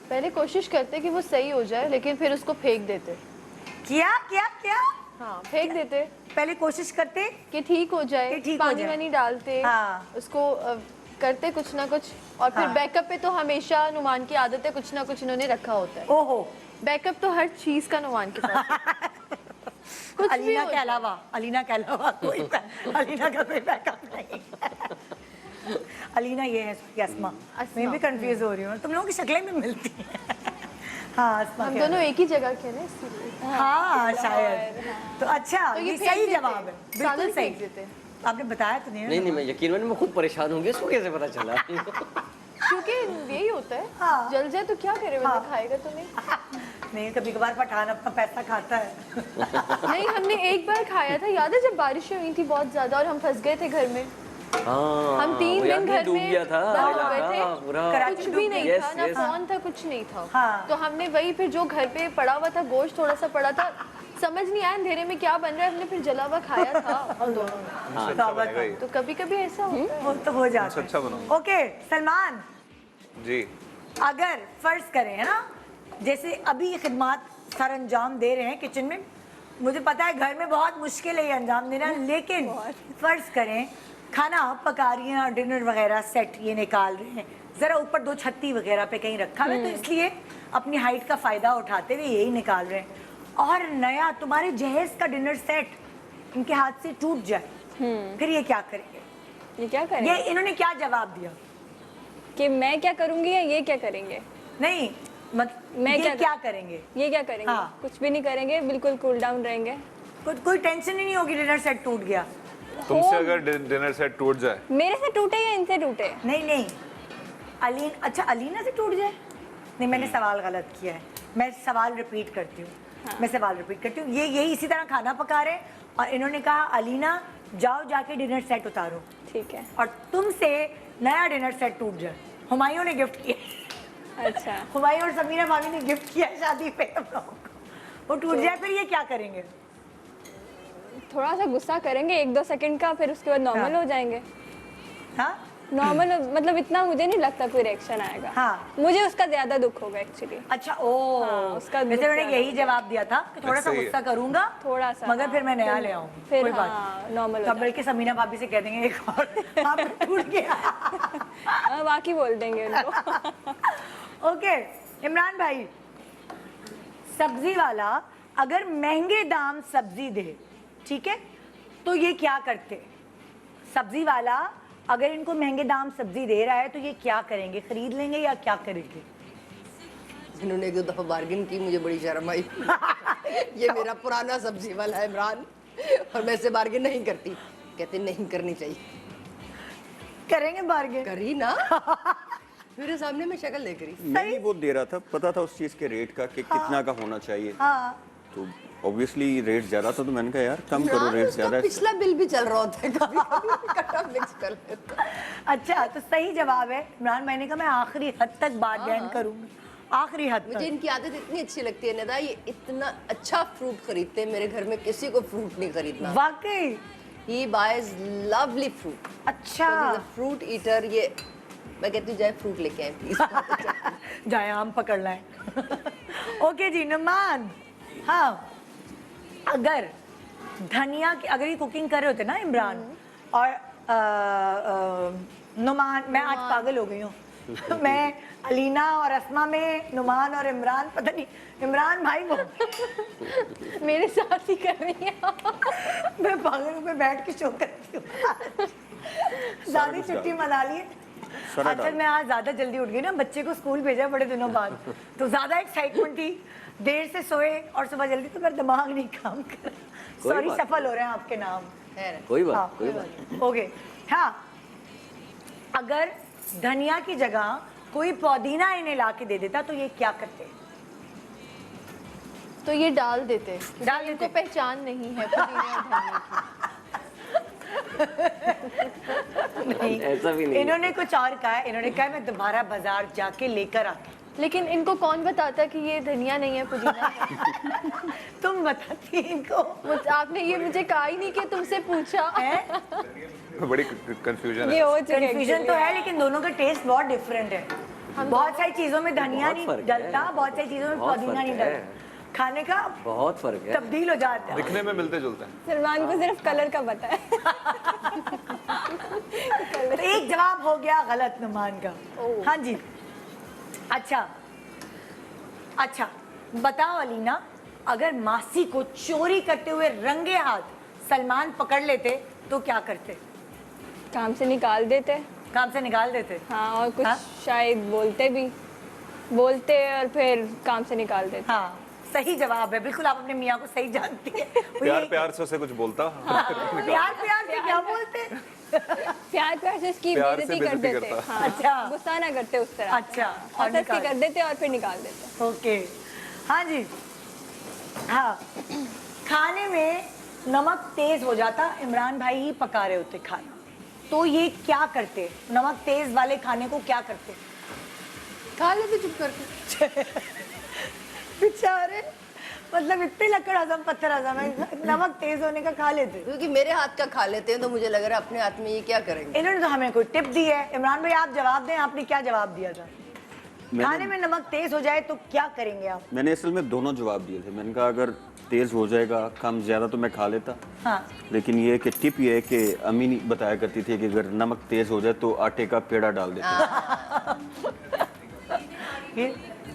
पहले कोशिश करते कि वो सही हो जाए, लेकिन फिर उसको फेंक देते। क्या क्या क्या? हाँ, फेंक देते पहले कोशिश करते कि ठीक हो जाए, कि ठीक हो पानी जाए। वानी डालते, हाँ। उसको करते कुछ ना कुछ। और फिर हाँ। बैकअप पे तो हमेशा नुमान की आदत है, कुछ ना कुछ इन्होंने रखा होता है। ओहो, बैकअप तो हर चीज का नुमान के पास है। कुछ भी अलीना हो के अलावा, अलीना के अलावा कोई अलीना का कोई बैकअप नहीं। अलीना ये है उसकी अस्मा। मैं भी कंफ्यूज हो रही हूँ, तुम लोगों की शक्लें भी मिलती हैं। हाँ अस्मा हम क्या दोनों है? एक ही जगह के ना इसीलिए। हाँ शायद। तो अच्छा तो ये फेंक सही देते, जवाब है, बिल्कुल सागर सही। फेंक देते। आपने बताया तो नहीं है नहीं ना? नहीं, मैं यकीन मानिए मैं खुद परेशान होंगी, इसको कैसे पता चला? क्योंकि यही होता है, हाँ। जल जाए तो क्या करे, बंदा खाएगा तो नहीं। नहीं कभी कभार पठान अपना पैसा खाता है। नहीं, हमने एक बार खाया था, याद है जब बारिशें हुई थी बहुत ज्यादा और हम फंस गए थे घर में। हाँ, हम 3 वो याद दिन नहीं, घर डूब में गया था बंद हो गए इलाका थे, पूरा। कुछ भी नहीं Yes, था, ना yes. फोन था, कुछ नहीं था। हाँ। तो हमने वही फिर जो घर पे पड़ा हुआ था, गोश्त थोड़ा सा पड़ा था, समझ नहीं आया अंधेरे में क्या बन रहा है, हमने फिर जला हुआ खाया था हम दोनों। उनसे अच्छा बनेगा ये। तो कभी कभी ऐसा होता है। वो तो हो जाता उनसे है। अच्छा बनाऊंगा। ओके सलमान, जी अगर फर्ज करें है ना, जैसे अभी ये खिदमत सर अंजाम दे रहे हैं किचन में, मुझे पता है घर में बहुत मुश्किल है ये अंजाम देना, लेकिन फर्ज करें खाना पका रही हैं और डिनर वगैरह सेट ये निकाल रहे हैं, ज़रा ऊपर 2 छत्ती वगैरह पे कहीं रखा हुआ है, तो इसलिए अपनी हाइट का फ़ायदा उठाते हुए यही निकाल रहे हैं, और नया तुम्हारे जहेज का डिनर सेट इनके हाथ से टूट जाए, फिर ये क्या करेंगे? ये क्या ये करेंगे? इन्होंने क्या जवाब दिया? कि मैं क्या करूंगी या ये क्या करेंगे? नहीं मैं ये क्या क्या करेंगे? ये क्या करेंगे? हाँ। कुछ भी नहीं करेंगे, बिल्कुल कूल डाउन रहेंगे। कोई टेंशन ही नहीं होगी डिनर सेट टूट गया? तुमसे अगर डिनर सेट टूट जाए मेरे से टूटे या इनसे टूटे? नहीं नहीं, अच्छा अलीना से टूट जाए? नहीं मैंने सवाल गलत किया है, मैं सवाल रिपीट करती हूँ। मैं सवाल रिपीट करती हूँ। ये यही इसी तरह खाना पका रहे हैं और इन्होंने कहा अलीना जाओ जाके डिनर सेट उतारो, ठीक है। और तुमसे नया डिनर सेट टूट जाए। हुमायूं ने गिफ्ट किया, अच्छा, हुमायूं और समीरा भाभी ने गिफ्ट किया शादी पे हम लोगों को, वो टूट जाए, फिर ये क्या करेंगे? थोड़ा सा गुस्सा करेंगे 1-2 सेकंड का, फिर उसके बाद नॉर्मल हाँ। हो जाएंगे। हाँ नॉर्मल मतलब इतना मुझे नहीं लगता कोई रिएक्शन आएगा। हाँ। मुझे उसका ज्यादा दुख होगा एक्चुअली। अच्छा ओ हाँ, उसका वैसे दुख उन्होंने ज्यादा यही जवाब दिया था कि थोड़ा सा सही है। गुस्सा करूंगा थोड़ा सा, मगर हाँ, फिर मैं नया फिर- ले आऊंगी, फिर कोई बात हाँ, नहीं। नॉर्मल हो तब बल्कि समीना भाभी से कह देंगे एक और हाँ टूट गया। हाँ, बाकी बोल देंगे उनको। ओके इमरान भाई, सब्जी वाला अगर महंगे दाम सब्जी दे, ठीक है, तो ये क्या करते? सब्जी वाला अगर इनको महंगे दाम सब्जी दे रहा है तो ये क्या करेंगे? खरीद लेंगे या क्या करेंगे? इन्होंने 1-2 दफा बार्गेन की, मुझे बड़ी शर्म आई। ये मेरा पुराना सब्जी वाला है इमरान, और मैं इससे बार्गेन नहीं करती, कहते नहीं करनी चाहिए। करेंगे बार्गेन? करी ना, मेरे सामने मैं शक्ल देख रही। मैं भी वो दे रहा था, पता था उस चीज़ के रेट का कि कितना का होना चाहिए, हाँ तो ऑब्वियसली रेट ज़्यादा था, तो मैंने कहा यार कम करो, इमरान, रेट उसका ज़्यादा है। पिछला बिल भी चल रहा होता है, कभी कभी कटा मिक्स कर लेता। अच्छा तो सही जवाब है इमरान भाई ने कहा मैं आखिरी हद तक बार्गेन करूंगी, आखिरी हद मुझे तक। इनकी आदत इतनी अच्छी लगती है निदा, ये इतना अच्छा फ्रूट खरीदते हैं, मेरे घर में किसी को फ्रूट नहीं खरीदना। वाकई? ही बायज लवली फ्रूट, अच्छा फ्रूट ईटर। ये मैं कहती हूँ जाए फ्रूट लेके आए प्लीज। जाए आम पकड़ लाए। ओके जी नुमान, हाँ अगर धनिया की, अगर ये कुकिंग कर रहे होते ना इमरान और नुमान, मैं आज पागल हो गई हूँ। मैं अलीना और अस्मा में, नुमान और इमरान, पता नहीं इमरान भाई वो मेरे साथ ही कर रही है। मैं पागल पे बैठ के शो करती हूँ। ज्यादा छुट्टी मना लिए। सारा अच्छा डाल। मैं आज ज्यादा जल्दी उठ गई ना, बच्चे को स्कूल भेजा बड़े दिनों बाद, तो ज्यादा एक्साइटमेंट थी, देर से सोए और सुबह जल्दी, तो मेरा दिमाग नहीं काम कर। सॉरी बात सफल हो रहे हैं आपके नाम। कोई हाँ, बात, कोई बात। ओके हाँ, अगर धनिया की जगह कोई पुदीना इन्हें ला के दे देता तो ये क्या करते? तो ये डाल देते, क्योंकि डाल इनको देते। पहचान नहीं है पुदीने और धनिया की। नहीं ऐसा भी नहीं। इन्होंने कुछ और कहा है, इन्होंने कहा मैं दोबारा बाजार जाके लेकर आता। लेकिन इनको कौन बताता कि ये धनिया नहीं है, पुदीना है? तुम बताती इनको आपने ये मुझे कहा ही नहीं कि तुमसे पूछा। है? बड़ी कंफ्यूजन ये है। हो चुका है कंफ्यूजन तो है, लेकिन दोनों का टेस्ट बहुत डिफरेंट है। बहुत सारी चीजों में धनिया बहुत नहीं फर्क डलता, है। बहुत सारी चीजों में बहुत पुदीना फर्क नहीं है। डलता, खाने का बहुत फर्क है। तब्दील हो जाता है। दिखने में मिलते जुलते हैं। सलमान को सिर्फ कलर का पता है। तो एक जवाब हो गया गलत नुमान का। हाँ जी, अच्छा बताओ अलीना, अगर मासी को चोरी करते हुए रंगे हाथ सलमान पकड़ लेते तो क्या करते? काम से निकाल देते। काम से निकाल देते? हाँ, और कुछ हाँ? शायद बोलते और फिर काम से निकाल देते। हाँ, सही जवाब है, बिल्कुल आप अपने मियाँ को सही जानती है। वो प्यार यही- प्यार से उसे कुछ बोलता प्यार प्यार से क्या बोलते? प्यार प्यार से उसकी प्यार से बेइज्जती कर बेइज्जती देते। करता। हाँ, अच्छा। गुस्सा ना करते उस तरह। अच्छा, और और हंस के निकाल- कर देते और फिर निकाल देते। ओके, हाँ जी, हाँ। खाने में नमक तेज हो जाता, इमरान भाई ही पका रहे होते खाना, तो ये क्या करते? नमक तेज वाले खाने को क्या करते? खा लेते चुप करके। बेचारे, मतलब इतने लकड़ हजम पत्थर हजम है, नमक तेज होने का खा लेते। क्योंकि मेरे हाथ का खा लेते हैं तो मुझे लग रहा है अपने हाथ में ये क्या करेंगे। इन्होंने तो हमें कोई टिप दी है। इमरान भाई आप जवाब दें, आपने क्या जवाब दिया था? खाने में नमक तेज हो जाए तो क्या करेंगे आप? मैंने असल में दोनों जवाब दिए थे। मैंने कहा अगर तेज हो जाएगा कम ज़्यादा तो मैं खा लेता, हाँ, लेकिन ये कि टिप ये है कि अम्मी बताया करती थी कि अगर नमक तेज हो जाए तो आटे का पेड़ा डाल देते।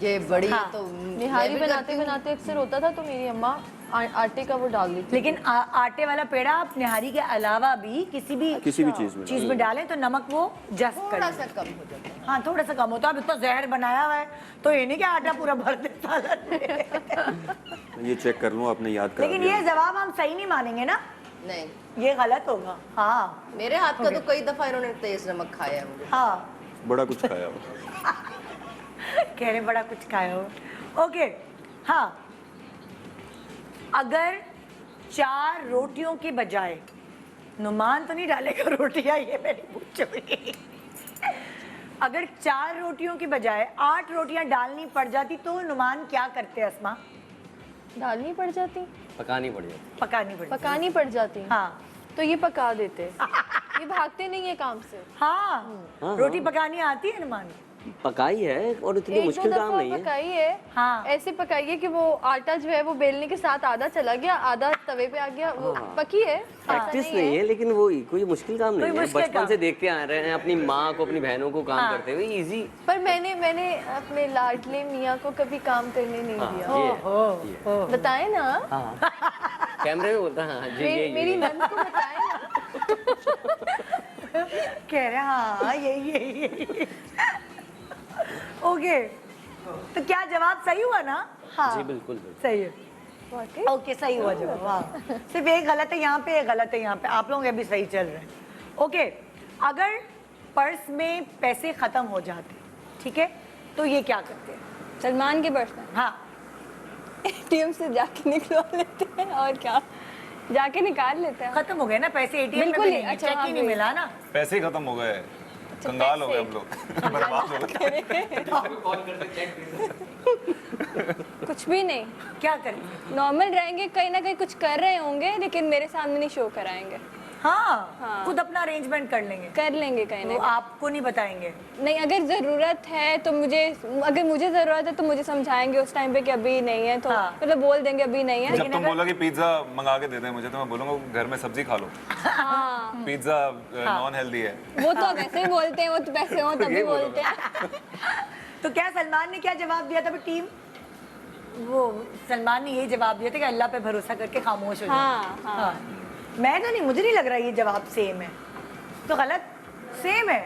ये बड़ी हाँ। तो निहारी मैं भी बनाते करती हूँ। बनाते अक्सर होता था तो मेरी अम्मा आटे का वो डाल देती। लेकिन आटे वाला पेड़ा आप निहारी के अलावा भी किसी भी चीज में डालें तो नमक वो जस्ट थोड़ा करे। सा कम हो जाता है। हाँ, थोड़ा सा कम होता है। अब इतना जहर बनाया हुआ है तो ये नहीं कि आटा पूरा भर देता है। ये चेक कर लूँ, आपने याद करा लेकिन दिया। ये जवाब हम सही नहीं मानेंगे ना, नहीं, ये गलत होगा। हाँ मेरे हाथ का तो कई दफा इन्होंने तेज नमक खाया है मुझे। हाँ, बड़ा कुछ खाया हो। कह रहे बड़ा कुछ खाया हो। ओके, हाँ, अगर 4 रोटियों के बजाय, नुमान तो नहीं डालेगा रोटियां, ये मैंने पूछी। अगर 4 रोटियों के बजाय 8 रोटियां डालनी पड़ जाती तो नुमान क्या करते अस्मा? डालनी पड़ जाती, पकानी पड़ जाती। पकानी पड़ती। पकानी पड़ जाती। हाँ तो ये पका देते। ये भागते नहीं है काम से। हाँ, रोटी पकानी आती है नुमान को? पकाई है और इतनी एक दो मुश्किल काम दफा नहीं है। पकाई है। हाँ। ऐसे पकाई है कि वो आटा जो है वो बेलने के साथ आधा चला गया, आधा तवे पे आ गया, वो पकी है। ऐसा प्रैक्टिस नहीं है, लेकिन वो कोई मुश्किल काम नहीं है। मुश्किल बचपन काम। से देखते आ रहे हैं अपनी माँ को, अपनी बहनों को काम करते हुए, इजी। पर मैंने अपने लाडले मियाँ को कभी काम करने नहीं दिया। बताए ना, कैमरे में बोलता हाँ जी ये मेरी नंद को बताए ना। कह रहे हाँ यही। ओके, तो क्या जवाब सही हुआ ना? हाँ जी बिल्कुल बिल्कुल। सही है। ओके, सही हुआ जवाब। हाँ, सिर्फ एक गलत है यहाँ पे, एक गलत है यहाँ पे। आप लोग अभी सही चल रहे हैं। ओके, अगर पर्स में पैसे खत्म हो जाते, ठीक है, तो ये क्या करते हैं? सलमान के पर्स में हाँ, एटीएम से जाके निकलवा लेते हैं और क्या, जाके निकाल लेते हैं। खत्म हो गए ना पैसे, एटीएम में बिल्कुल भी नहीं, नहीं, अच्छा, चेक हाँ, ही नहीं वही। मिला ना। पैसे ही खत्म हो गए, कंगाल हो गए हम लोग। बर्बाद हो गए। कुछ भी नहीं, क्या करेंगे? नॉर्मल रहेंगे, कहीं ना कहीं कुछ कर रहे होंगे लेकिन मेरे सामने नहीं शो कराएंगे। हाँ, खुद अपना अरेंजमेंट कर लेंगे, कर लेंगे कहीं वो ना आपको नहीं बताएंगे। नहीं। अगर जरूरत है तो अगर मुझे जरूरत है तो मुझे समझाएंगे उस टाइम पे कि अभी नहीं है, तो हाँ। मतलब बोल देंगे अभी नहीं है। जब तुम बोलो कि पिज्जा मंगा के दे दे मुझे, तो मैं बोलूंगा घर में सब्जी खा लो। हाँ, पिज्जा नॉन हेल्दी है। वो तो वैसे ही बोलते हैं, वो तो पैसे हो तभी बोलते हैं। तो क्या सलमान ने क्या जवाब दिया था टीम? वो सलमान ने यही जवाब दिया था कि अल्लाह पे भरोसा करके खामोश हो जाओ। हाँ, हाँ। मैं तो नहीं, मुझे नहीं लग रहा ये जवाब सेम है। तो गलत सेम है।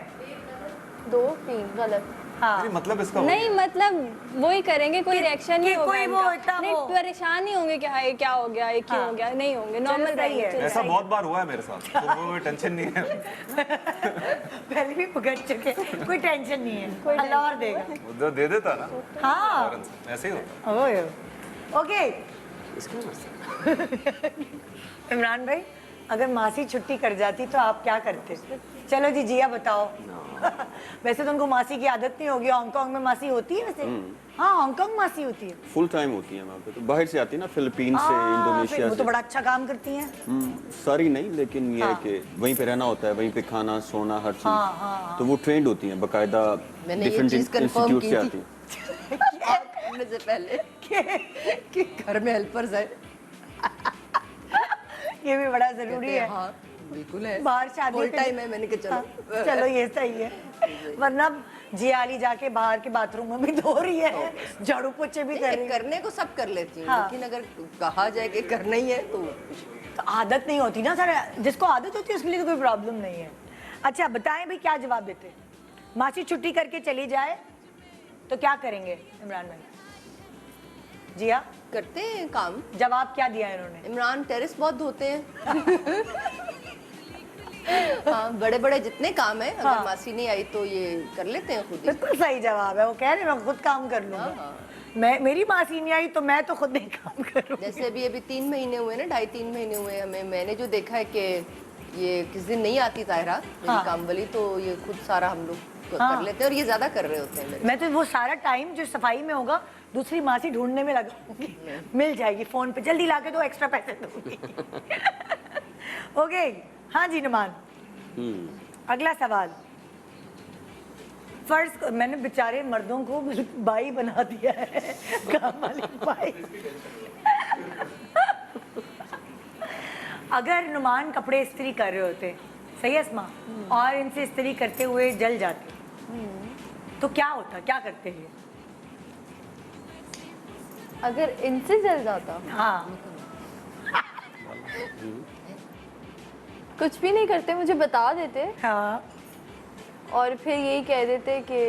2 3 गलत। हाँ, नहीं, मतलब इसका नहीं मतलब वही करेंगे, कोई रिएक्शन नहीं होगा कोई वो इनका। इतना नहीं, वो- परेशान नहीं होंगे कि हाँ ये क्या हो गया, ये क्यों हो गया, नहीं होंगे, नॉर्मल सही रहेंगे। है। चलो। ऐसा बहुत बार हुआ है मेरे साथ, तो वो टेंशन नहीं है। पहले भी भुगत चुके, कोई टेंशन नहीं है, अल्लाह और देगा। वो जो दे देता ना हाँ, फौरन से, ऐसे ही होता। ओए, ओके। इमरान भाई, अगर मासी छुट्टी कर जाती तो आप क्या करते? चलो जी, जिया बताओ। वैसे तो उनको मासी की आदत नहीं होगी, हांगकांग में मासी होती है वैसे? हाँ, हांगकांग मासी होती है। फुल टाइम होती है वहाँ पे, तो बाहर से आती है ना, फिलीपीन से, फिर इंडोनेशिया वो से। तो बड़ा अच्छा काम करती हैं। सारी नहीं, लेकिन ये है कि वहीं पे रहना होता है, वहीं पे खाना सोना हर चीज। तो वो ट्रेंड होती हैं बाकायदा, मैंने ये डिफरेंट चीज़ confirm इंस्टीट्यूट की से थी। आती हैं। करने से पहले कि घर में हेल्पर्स है। ये भी बड़ा जरूरी है। हाँ बिल्कुल है, बाहर शादी फुल पे- टाइम है। मैंने कहा चलो चलो ये सही है, वरना जियाली जाके बाहर के बाथरूम में भी धो रही है, झाड़ू पोछे भी कर रही नहीं, है। करने को सब कर लेती हूँ, हाँ। लेकिन अगर कहा जाए कि करना ही है तो तो आदत नहीं होती ना सर, जिसको आदत होती है उसके लिए तो कोई प्रॉब्लम नहीं है। अच्छा बताएं भाई, क्या जवाब देते? मासी छुट्टी करके चली जाए तो क्या करेंगे इमरान भाई? जी हाँ, करते हैं काम। जवाब क्या दिया इन्होंने? इमरान टेरेस बहुत धोते हैं। हाँ, बड़े बड़े जितने काम है, अगर हाँ। मासी नहीं आई तो ये कर लेते हैं खुद ही। बिल्कुल सही जवाब है, वो कह रहे हैं मैं खुद काम कर लूंगा। हाँ। मैं, मेरी मासी नहीं आई तो मैं तो खुद नहीं काम करूंगी। जैसे अभी 3 महीने हुए ना, 2.5-3 महीने हुए हमें। मैंने जो देखा है कि ये किस दिन नहीं आती ताहिरा मेरी हाँ। काम वाली, तो ये खुद सारा हम लोग हाँ। कर लेते हैं, और ये ज्यादा कर रहे होते हैं मेरे। मैं तो वो सारा टाइम जो सफाई में होगा दूसरी मासी ढूंढने में लगाऊंगी, मिल जाएगी फोन पे, जल्दी लाके दो, एक्स्ट्रा पैसे दूंगी। ओके, हाँ जी नुमान, अगला सवाल। फर्ज मैंने बेचारे मर्दों को बाई बना दिया है, काम वाली बाई। अगर नुमान कपड़े इस्त्री कर रहे होते, सही है अस्मा, और इनसे इस्त्री करते हुए जल जाते, तो क्या होता, क्या करते हैं? अगर इनसे जल जाता, हाँ, कुछ भी नहीं करते, मुझे बता देते हाँ, और फिर यही कह देते कि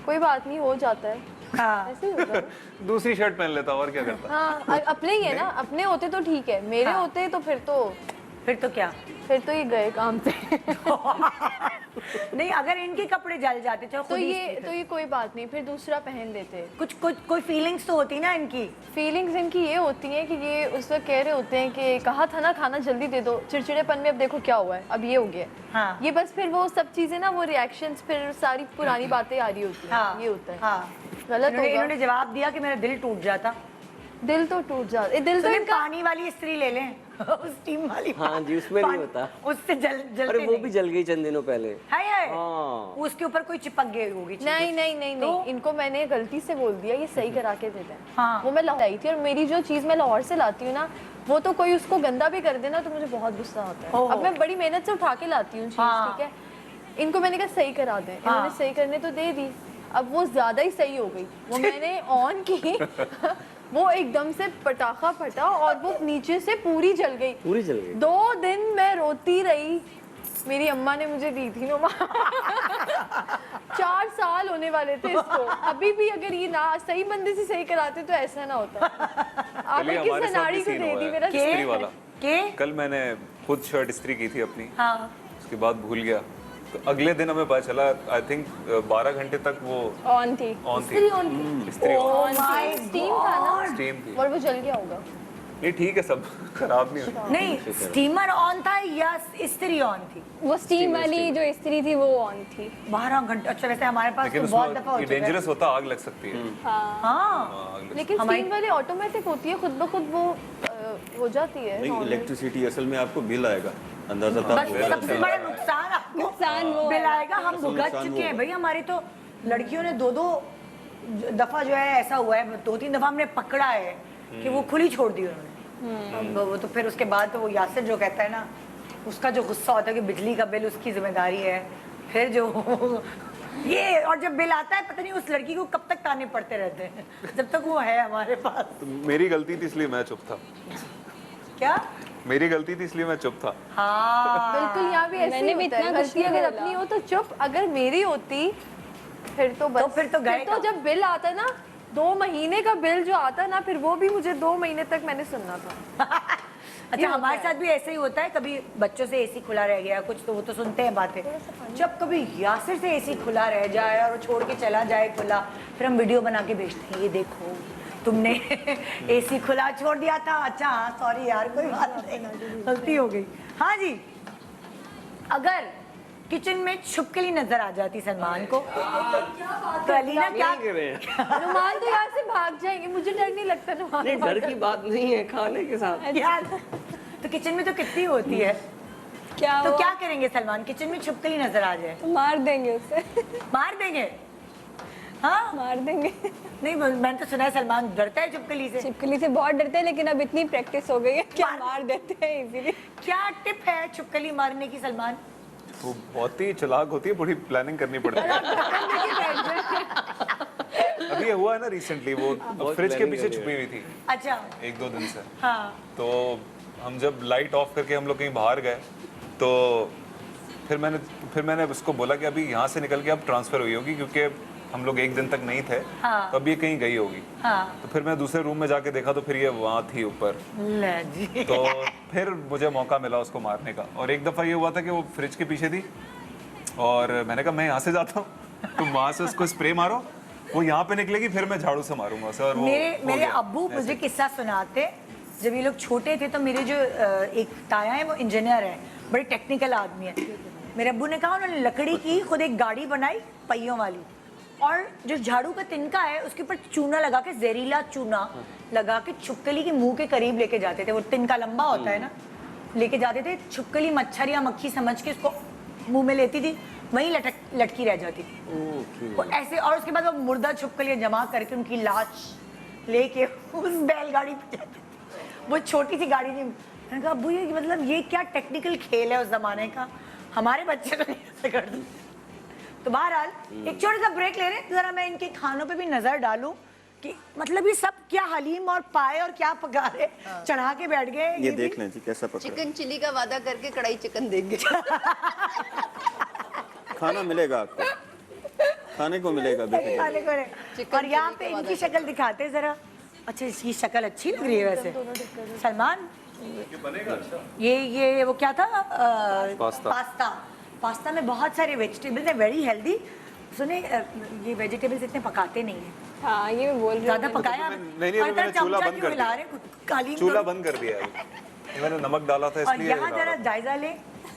कोई बात नहीं, हो जाता है, हाँ। ऐसे ही होता है। दूसरी शर्ट पहन लेता और क्या करता। हाँ, अपने ही है ना, अपने होते तो ठीक है, मेरे हाँ। होते तो फिर तो क्या? फिर तो ये गए काम से। नहीं, अगर इनके कपड़े जल जाते चलो तो खुद ही ये इस्त्री तो ये कोई बात नहीं, फिर दूसरा पहन लेते। कुछ कोई फीलिंग्स तो होती ना इनकी। फीलिंग्स इनकी ये होती हैं कि ये उस वक्त कह रहे होते हैं कि कहा था ना खाना जल्दी दे दो, चिड़चिड़ेपन में अब देखो क्या हुआ है, अब ये हो गया। हाँ। ये बस फिर वो सब चीजें ना, वो रिएक्शंस, फिर सारी पुरानी बातें आ रही होती हैं। हाँ, ये होता है। हाँ। गलत इन्होंने होगा। इन्होंने जवाब दिया कि मेरा दिल टूट जाता। दिल तो टूट जाता, दिल तो सुनिए, इनका पानी वाली इस्त्री ले लें, स्टीम वाली। हाँ जी, उसमें नहीं होता। उससे जलते अरे वो नहीं। भी जल गई चंद दिनों पहले। है हाँ। उसके ऊपर कोई चिपक गई होगी चीज़। नहीं नहीं नहीं तो? नहीं, इनको मैंने गलती से बोल दिया, ये सही करा के देते हैं। हाँ। वो मैं लाहौर आई थी, और मेरी जो चीज़ मैं लाहौर से लाती हूँ ना, वो तो कोई उसको गंदा भी कर देना तो मुझे बहुत गुस्सा होता है। ओहो। अब मैं बड़ी मेहनत से उठा के लाती हूँ चीज़, हाँ। ठीक है। इनको मैंने कहा सही करा दें, हाँ। इन्होंने सही करने तो दे दी, अब वो ज़्यादा ही सही हो गई। वो मैंने ऑन की, वो एकदम से पटाखा फटा और वो नीचे से पूरी जल गई। पूरी जल गई। 2 दिन मैं रोती रही। मेरी अम्मा ने मुझे दी थी ना 4 साल होने वाले थे इसको। अभी भी अगर ये ना सही बंदे से सही कराते तो ऐसा ना होता। आगे की हमारे साथ सनाड़ी भी को सीन दे हुआ दी है। मेरा इस्त्री वाला। के कल मैंने खुद शर्ट इस्त्री की थी अपनी, हाँ, उसके बाद भूल गया, तो अगले दिन हमें पता चला, आई थिंक 12 घंटे तक वो ऑन थी। ऑन थी। इस्त्री ऑन थी। इस्त्री ऑन my स्टीम था ना, स्टीम थी। और वो जल गया होगा। नहीं ठीक है, सब खराब नहीं हुआ। नहीं, स्टीमर ऑन था या इस्त्री ऑन थी? वो स्टीम वाली जो इस्त्री थी वो ऑन थी। 12 घंटे। अच्छा, वैसे हमारे पास लेकिन तो बहुत दफा हो उसमें चुका है। डेंजरस होता, आग लग सकती है। हाँ। हाँ, आग लग लेकिन हमारी- स्टीम वाली ऑटोमेटिक होती है, खुद ब खुद वो हो जाती है। नहीं, इलेक्ट्रिसिटी असल में आपको बिल आएगा, अंदाजा था। बस सबसे बड़ा नुकसान आपको नुकसान वो बिल आएगा। हम भुगत नुकसान चुके वो हैं भाई, हमारी तो लड़कियों ने 2-2 दफा जो है ऐसा हुआ है, 2-3 दफा हमने पकड़ा है कि वो खुली छोड़ दी उन्होंने। अब वो तो फिर उसके बाद तो वो यासिर जो कहता है ना, उसका जो गुस्सा होता है कि बिजली का बिल उसकी जिम्मेदारी है, फिर जो ये, और जब बिल आता है पता नहीं उस लड़की को कब तक ताने पड़ते रहते हैं जब तक वो है हमारे पास। तो मेरी गलती थी इसलिए मैं चुप था। क्या? मेरी गलती थी इसलिए मैं चुप था। हाँ, बिल्कुल, यहाँ भी ऐसे मैंने ही भी होता है। इतना कुछ गलती नहीं अगर बोला। अपनी हो तो चुप, अगर मेरी होती फिर तो बस। फिर तो गए तो कब? जब बिल आता ना, 2 महीने का बिल जो आता ना, फिर वो भी मुझे 2 महीने तक मैंने सुनना था। अच्छा, हमारे साथ भी ऐसे ही होता है, कभी बच्चों से एसी खुला रह गया कुछ, तो वो तो सुनते हैं बातें। जब कभी यासिर से एसी खुला रह जाए और वो छोड़ के चला जाए खुला, फिर हम वीडियो बना के भेजते हैं, ये देखो तुमने एसी खुला छोड़ दिया था। अच्छा हाँ, सॉरी यार, कोई बात नहीं, गलती हो गई। हाँ जी, अगर किचन में छुपकली नजर आ जाती सलमान को तो अलीना क्या? नुमान तो यहाँ से भाग जाएंगे, मुझे डर नहीं लगता नुमान। नहीं, डर की बात नहीं है, खाने के साथ। यार, तो किचन में तो कितनी होती है, क्या तो वो क्या करेंगे सलमान? किचन में छुपकली नजर आ जाए तो मार देंगे उसे। मार देंगे? हाँ, मार देंगे। नहीं, मैंने तो सुना है सलमान डरता है छुपकली से। छिपकली से बहुत डरते हैं, लेकिन अब इतनी प्रैक्टिस हो गई है क्या मार देते हैं इजीली। क्या टिप है छुपकली मारने की सलमान? वो बहुत ही चालाक होती है, बड़ी प्लानिंग करनी पड़ती है। अभी ये हुआ है ना रिसेंटली, वो फ्रिज के planning पीछे करनी छुपी हुई थी अच्छा, 1-2 दिन से। हाँ, तो हम जब लाइट ऑफ करके हम लोग कहीं बाहर गए, तो फिर मैंने उसको बोला कि अभी यहाँ से निकल के अब ट्रांसफ़र हुई होगी, क्योंकि हम लोग एक दिन तक नहीं थे, हाँ। तो अब ये कहीं गई होगी। हाँ। तो फिर मैं दूसरे रूम में जाके देखा तो फिर ये वहाँ थी ऊपर। ले जी। तो फिर मुझे मौका मिला उसको मारने का। और एक दफ़ा ये हुआ था कि वो फ्रिज के पीछे थी और मैंने कहा मैं यहाँ से जाता हूँ, तुम वहाँ से उसको स्प्रे मारो, वो यहाँ पे निकलेगी, फिर मैं झाड़ू से मारूंगा उसे। और वो हो मेरे गया। अब्बू मुझे किस्सा सुनाते, जब ये लोग छोटे थे तो मेरे जो एक ताया है वो इंजीनियर है, बड़े टेक्निकल आदमी है। मेरे अब्बू ने कहा उन्होंने लकड़ी की खुद एक गाड़ी बनाई पहियों वाली, और जो झाड़ू का तिनका है उसके ऊपर चूना लगा के, जहरीला चूना लगा के छुपकली के मुंह के करीब लेके जाते थे। वो तिनका लंबा होता है ना, लेके जाते थे, छुपकली मच्छर या मक्खी समझ के उसको मुंह में लेती थी, वहीं लटकी रह जाती थी वो ऐसे। और उसके बाद वो मुर्दा छुपकलियाँ जमा करके उनकी लाश लेके उस बैलगाड़ी पे जाते थे। वो छोटी सी गाड़ी थी। मैंने कहा अब्बू ये मतलब ये क्या टेक्निकल खेल है उस जमाने का, हमारे बच्चे तो नहीं ऐसे करते। तो बहरहाल एक छोटा सा ब्रेक ले रहे हैं, जरा मैं इनके खानों पे भी नजर डालूं कि मतलब ये सब क्या हलीम और पाए और क्या पका रहे, चढ़ा के बैठ गए। ये भी- देख लें जी कैसा पकड़ा। चिकन चिली का वादा करके कढ़ाई चिकन देंगे। खाना मिलेगा आपको, खाने को मिलेगा बेफिक्र। खाने को रहे। चिकन और यहाँ चिली पे का इनकी शक्ल दिखाते हैं जरा। अच्छा इसकी शक्ल अच्छी लग रही है वैसे। सलमान ये वो क्या था, पास्ता। पास्ता में बहुत सारे वेजिटेबल्स हैं, वेरी हेल्दी। सुने ये वेजिटेबल्स इतने पकाते नहीं है, हाँ ये मैं बोल रही ज्यादा हूँ। पकाया नहीं, और अभी मैंने इतना चूल्हा चमचा बंद क्यों कर हिला दिया। रहे हैं? कालीन चूल्हा तो- बंद कर दिया है। मैंने नमक डाला था और इसलिए यहाँ डाला जरा था। जायजा ले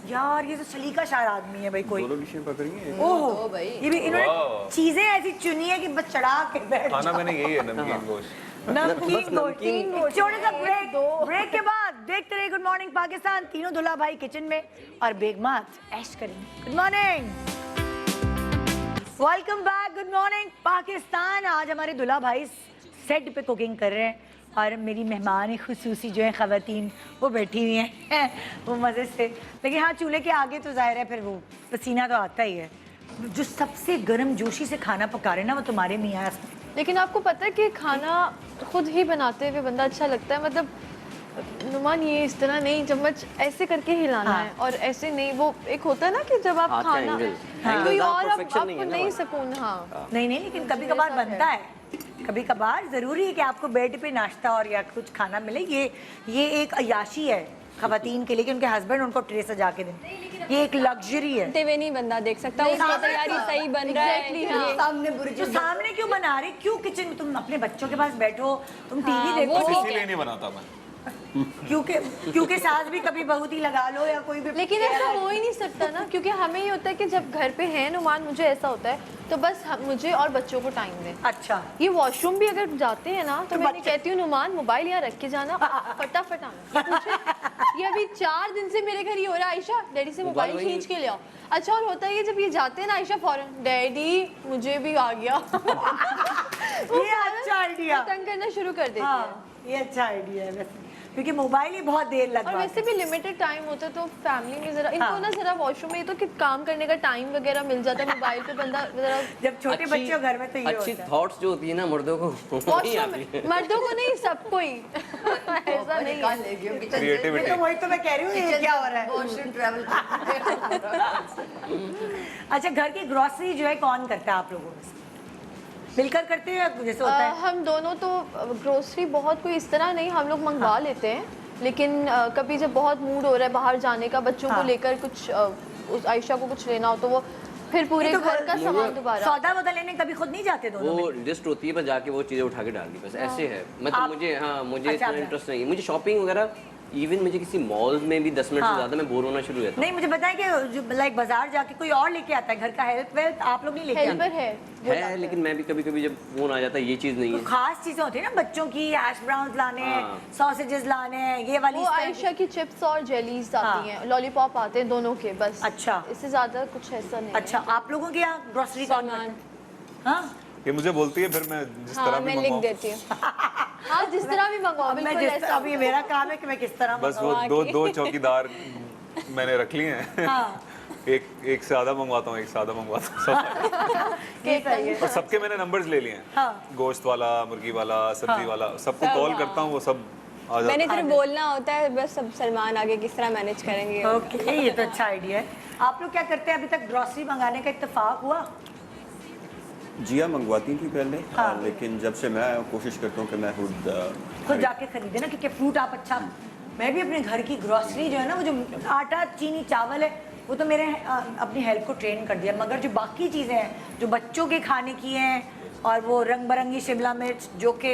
यार, ये तो सलीका शार आदमी है भाई कोई। दोनों डिशें पक रही हैं। ओहो दो भाई। ये भी इन्होंने वाह। चीजें ऐसी चुनी है कि बस चढ़ा के बैठ खाना जाओ। मैंने यही है, नमकीन गोश्त। नमकीन गोश्त। छोटे सा ब्रेक के बाद देखते रहिए गुड मॉर्निंग पाकिस्तान। तीनों दुल्हा भाई किचन में और बेगमात ऐश करेंगे। Good morning, welcome back, good morning Pakistan. आज हमारे दुल्हा भाई सेट पे कुकिंग कर रहे हैं और मेरी मेहमान खुसूसी जो है ख़वातीन वो बैठी हुई हैं वो मज़े से। लेकिन हाँ चूल्हे के आगे तो जाहिर है फिर वो पसीना तो आता ही है। जो सबसे गर्म जोशी से खाना पका रहे हैं ना वो तुम्हारे मियाँ हैं। लेकिन आपको पता है कि खाना खुद ही बनाते हुए बंदा अच्छा लगता है। मतलब नुमान ये इस तरह नहीं, चम्मच ऐसे करके हिलाना हाँ। है और ऐसे नहीं। वो एक होता है ना कि जब आप हाथ का खाना एंगल। कोई एंगल और perfection नहीं आपको है ना नहीं बस। सुकून। हाँ नहीं नहीं, लेकिन कभी कभार ऐसा है। बनता है, कभी कभार ज़रूरी है कि आपको बेड पे नाश्ता और या कुछ खाना मिले। ये एक अयाशी है ख़वातीन के लिए कि उनके हस्बैंड उनको ट्रे सजा के दें। ये एक लग्जरी है। ते हुए नहीं बंदा देख सकता, उसकी तैयारी सही बन रहा है। Exactly, हाँ। सामने बुरी जो सामने क्यों बना रहे, क्यों किचन में? तुम अपने बच्चों के पास बैठो, तुम टीवी हाँ, देखो। वो ठीक इसीलिए नहीं बनाता मैं। क्योंकि सास भी कभी बहुत ही लगा लो या कोई भी। लेकिन ऐसा हो ही नहीं सकता ना, क्योंकि हमें ये होता है कि जब घर पे है नुमान, मुझे ऐसा होता है तो बस मुझे और बच्चों को टाइम दें। अच्छा ये वॉशरूम भी अगर जाते हैं ना तो मैं बच्चे- कहती हूँ नुमान मोबाइल यहाँ रख के जाना, फटाफट आना। ये पूछे, ये अभी 4 दिन से मेरे घर ही हो रहा है, आयशा डैडी से मोबाइल मोबाइल खींच के ले आओ। अच्छा और होता है कि जब ये जाते हैं ना आयशा फौरन डैडी मुझे भी आ गया। वो ये अच्छा आइडिया। तंग करना शुरू कर देती है। हाँ ये अच्छा आइडिया है वैसे, क्योंकि मोबाइल ही बहुत देर और लगता वैसे भी लिमिटेड टाइम होता है तो फैमिली में जरा इनको ना जरा वॉशरूम में ये तो कि काम करने का टाइम वगैरह मिल जाता है, मोबाइल पे बंदा जरा जब छोटे बच्चे हो घर में तो ये अच्छी होता है। थॉट्स जो होती है ना मर्दों को वो नहीं वॉशरूम आती में मर्दों को नहीं सबको ही ऐसा नहीं निकाल है। लेगी हम किचन से। क्रिएटिविटी। तो वही तो मैं कह रही हूँ ये क्या हो रहा है। Washroom travel. अच्छा घर की ग्रोसरी जो है कौन करता है आप लोगों में से? मिलकर करते हैं या जैसे होता है? हम दोनों तो ग्रोसरी बहुत कोई इस तरह नहीं, हम लोग मंगवा लेते हैं। लेकिन कभी जब बहुत मूड हो रहा है बाहर जाने का, बच्चों को लेकर कुछ उस आयशा को कुछ लेना हो तो वो फिर पूरे ये तो घर का सामान दोबारा। सौदा वोदा लेने कभी खुद नहीं जाते दोनों वो में? लिस्ट होती है, बस जाके वो चीज़ें उठा के डाल दी बस ऐसे है। मतलब आप- मुझे हाँ मुझे अच्छा, इतना आप- इंटरेस्ट नहीं है। मुझे शॉपिंग वगैरह इवन मुझे किसी मॉल में भी 10 मिनट हाँ। से ज़्यादा मैं बोर होना शुरू रहता नहीं मुझे बताएं कि जो लाइक बाजार जाके कोई और लेके आता है घर का हेल्प वेल्प, आप लोग नहीं लेके हेल्पर आते? है है। लेकिन मैं भी कभी कभी जब फोन आ जाता है ये चीज़ नहीं तो है। खास चीजें होती है ना बच्चों की, हैश ब्राउन्स लाने हैं, हाँ। सॉसेजेस लाने हैं, ये वाली वो इस तरह आयशा की चिप्स और जेलीज हाँ। आती हैं, लॉलीपॉप आते हैं दोनों के बस। अच्छा। इससे ज्यादा कुछ ऐसा नहीं की। अच्छा आप लोगों के यहाँ ग्रोसरी कौन सामान। करता है? हाँ ये मुझे बोलती है, फिर मैं जिस हाँ तरह भी मैं लिख मंगवाऊं, देती हूँ। हाँ जिस तरह भी मंगवाओ अब मैं बिल्कुल जिस ऐसा। अब ये मेरा काम है कि मैं किस तरह बस वो मंगवाऊं। दो चौकीदार मैंने रख लिए हैं। हाँ एक से आधा मंगवाता हूँ, एक से आधा मंगवाता हूँ सब। ये सही है। और सबके मैंने नंबर्स ले लिए हैं। हाँ। गोश्त वाला, मुर्गी वाला, सब्जी वाला, सबको कॉल करता हूँ, वो सब आ मैंने जाता सिर्फ बोलना होता है, बस सब सलमान आगे किस तरह मैनेज करेंगे। ओके, ये तो अच्छा आइडिया है। आप लोग क्या करते हैं? अभी तक ग्रोसरी मंगाने का इत्तेफाक हुआ? जिया मंगवाती थी पहले, हाँ। लेकिन जब से मैं कोशिश करता हूँ कि मैं खुद जाके खरीदे ना, क्योंकि फ्रूट आप अच्छा, मैं भी अपने घर की ग्रोसरी जो है ना, वो जो आटा चीनी चावल है, वो तो मेरे अपनी हेल्थ को ट्रेन कर दिया, मगर जो बाकी चीज़ें हैं जो बच्चों के खाने की हैं और वो रंग बिरंगी शिमला मिर्च जो कि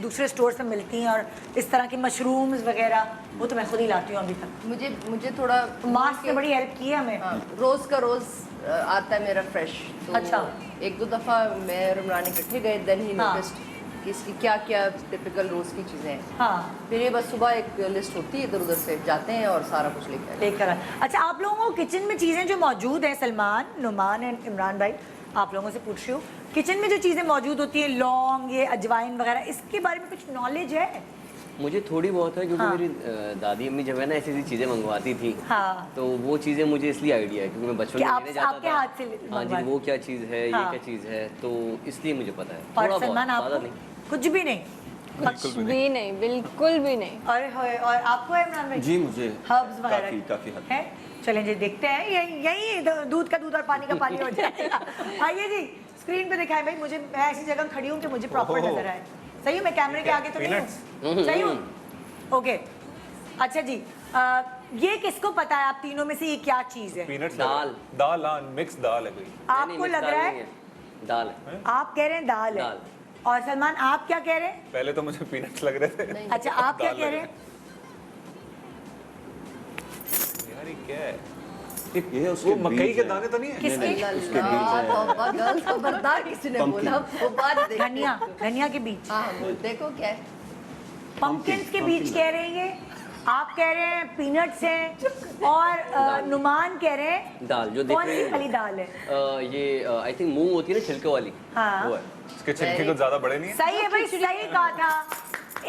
दूसरे स्टोर से मिलती हैं और इस तरह की मशरूम्स वगैरह, वो तो मैं खुद ही लाती हूँ अभी तक। मुझे थोड़ा मास्क ने बड़ी हेल्प की है हमें। हाँ, रोज का रोज आता है मेरा फ्रेश। तो अच्छा। एक दो दफ़ा मैं और इमरान इकट्ठे गए, देन ही हाँ। नोटिस्ड कि इसकी क्या क्या टिपिकल रोज की चीज़ें हैं। हाँ, फिर ये बस सुबह एक लिस्ट होती है, इधर उधर से जाते हैं और सारा कुछ लेकर आते हैं। लेकर आए। अच्छा, आप लोगों को किचन में चीज़ें जो मौजूद हैं, सलमान, नुमान एंड इमरान भाई, आप लोगों से पूछ रही हूँ, किचन में जो चीज़ें मौजूद होती हैं, लौंग, ये अजवाइन वगैरह, इसके बारे में कुछ नॉलेज है? मुझे थोड़ी बहुत है, क्योंकि हाँ। मेरी दादी अम्मी जब है ना ऐसी ऐसी चीज़ें मंगवाती थी, हाँ। तो वो चीज़ें मुझे इसलिए आइडिया है क्योंकि मैं बचपन कि में आप- लेने जाता आपके था। हाथ से हाँ जी, मंगवाती। वो क्या चीज़ है, हाँ। ये क्या चीज़ है, तो इसलिए मुझे पता है और थोड़ा बहुत, सलमान, ज़्यादा आपको नहीं। कुछ भी नहीं? कुछ भी नहीं, बिल्कुल भी नहीं। और आपको है इमरान भाई? जी मुझे हर्ब्स काफ़ी वगैरह काफ़ी हद है? चलें जी, देखते हैं, यही दूध का दूध और पानी का पानी हो जाएगा। आइए जी, स्क्रीन पे दिखाएं भाई मुझे, मैं ऐसी जगह खड़ी हूँ कि मुझे प्रॉपर ओहो। नजर आए। सही हूँ मैं? कैमरे के आगे तो नहीं हूँ? सही हूँ? ओके, अच्छा जी, ये किसको पता है आप तीनों में से ये क्या चीज़ है? पीनट्स दाल। दाल, हाँ, मिक्स दाल है कोई। आपको लग रहा है? दाल है। आप कह रहे हैं दाल है, दाल। और सलमान आप क्या कह रहे हैं? पहले तो मुझे पीनट्स लग रहे थे। अच्छा, आप क्या दाल कह लग रहे हैं? यार ये क्या है? ये उसके वो मकई बीज के हैं। दाने तो नहीं है? किसके? उसके बीज हैं। गर्ल खबरदार, किसी ने Pumpkin। बोला वो बात देखो। धनिया के बीज, हाँ हाँ, देखो क्या है। पंपकिन्स के बीज कह रहे हैं ये, आप कह रहे हैं पीनट्स हैं, और नुमान कह रहे हैं दाल जो देख कौन रही सी है वाली दाल है? ये आई थिंक मूंग होती है ना छिलके वाली, हाँ। वो है। इसके छिलके कुछ ज्यादा बड़े नहीं है? सही है भाई, सही कहा था।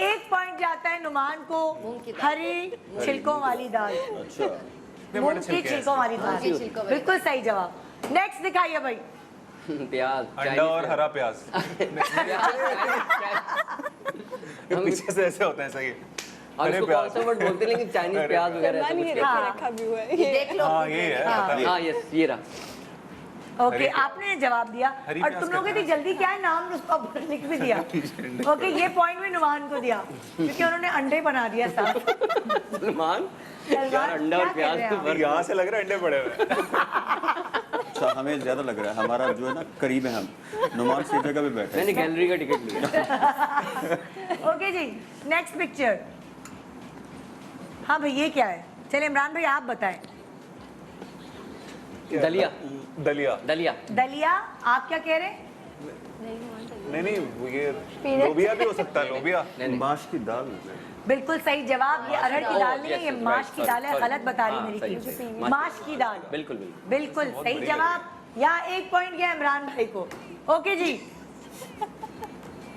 1 पॉइंट जाता है नुमान को। मूंग की दाल। हरी छिलकों वाली दाल, अच्छा, इतने मूंग बड़े की छिलके हैं छिलकों वाली मूंग की दाल, छिलकों वाली बिल्कुल सही जवाब। नेक्स्ट दिखाइए भाई। प्याज, अंडा और हरा प्याज। ये हम पीछे से ऐसे होते हैं, सही है। हम हरे इसको प्याज। कौन सा वर्ड बोलते हैं, लेकिन चाइनीज हरे प्याज वगैरह ऐसा सलमान कुछ ये हाँ। रखा भी हुआ है ये ये। देख लो। हाँ ये है, हाँ। पता है। हाँ यस, ये रहा। ओके, हरी प्याज। आपने जवाब दिया हरी और प्याज तुम लोग का इतनी जल्दी क्या है, नाम उसको लिख भी दिया। ओके, ये पॉइंट भी नुमान को दिया क्योंकि उन्होंने अंडे बना दिया साथ। सलमान सलमान, यार अंडा क्या और कर प्याज रहे हैं तो आप? वर्क यहाँ से लग रहा है अंडे पड़े हुए हैं। अच्छा हमें ज़्यादा लग रहा है, हमारा जो है ना करीब है हम, नुमान सी जगह पे बैठे मैंने हैं। गैलरी का टिकट लिया। ओके जी, नेक्स्ट पिक्चर। हाँ भाई, ये क्या है? चलिए इमरान भाई आप बताएं। दलिया। दलिया। दलिया। दलिया, आप क्या कह रहे हैं? नहीं वो ये लोबिया भी हो सकता है, लोबिया। माश की दाल। बिल्कुल सही जवाब। ये अरहर की दाल नहीं है, ये yes, माश right, की दाल है। sorry, गलत बता रही हाँ, मेरी सही, टीम। सही। माश की दाल, बिल्कुल बिल्कुल। बिल्कुल सही बड़ी जवाब। यहाँ 1 पॉइंट गया इमरान भाई को। ओके जी,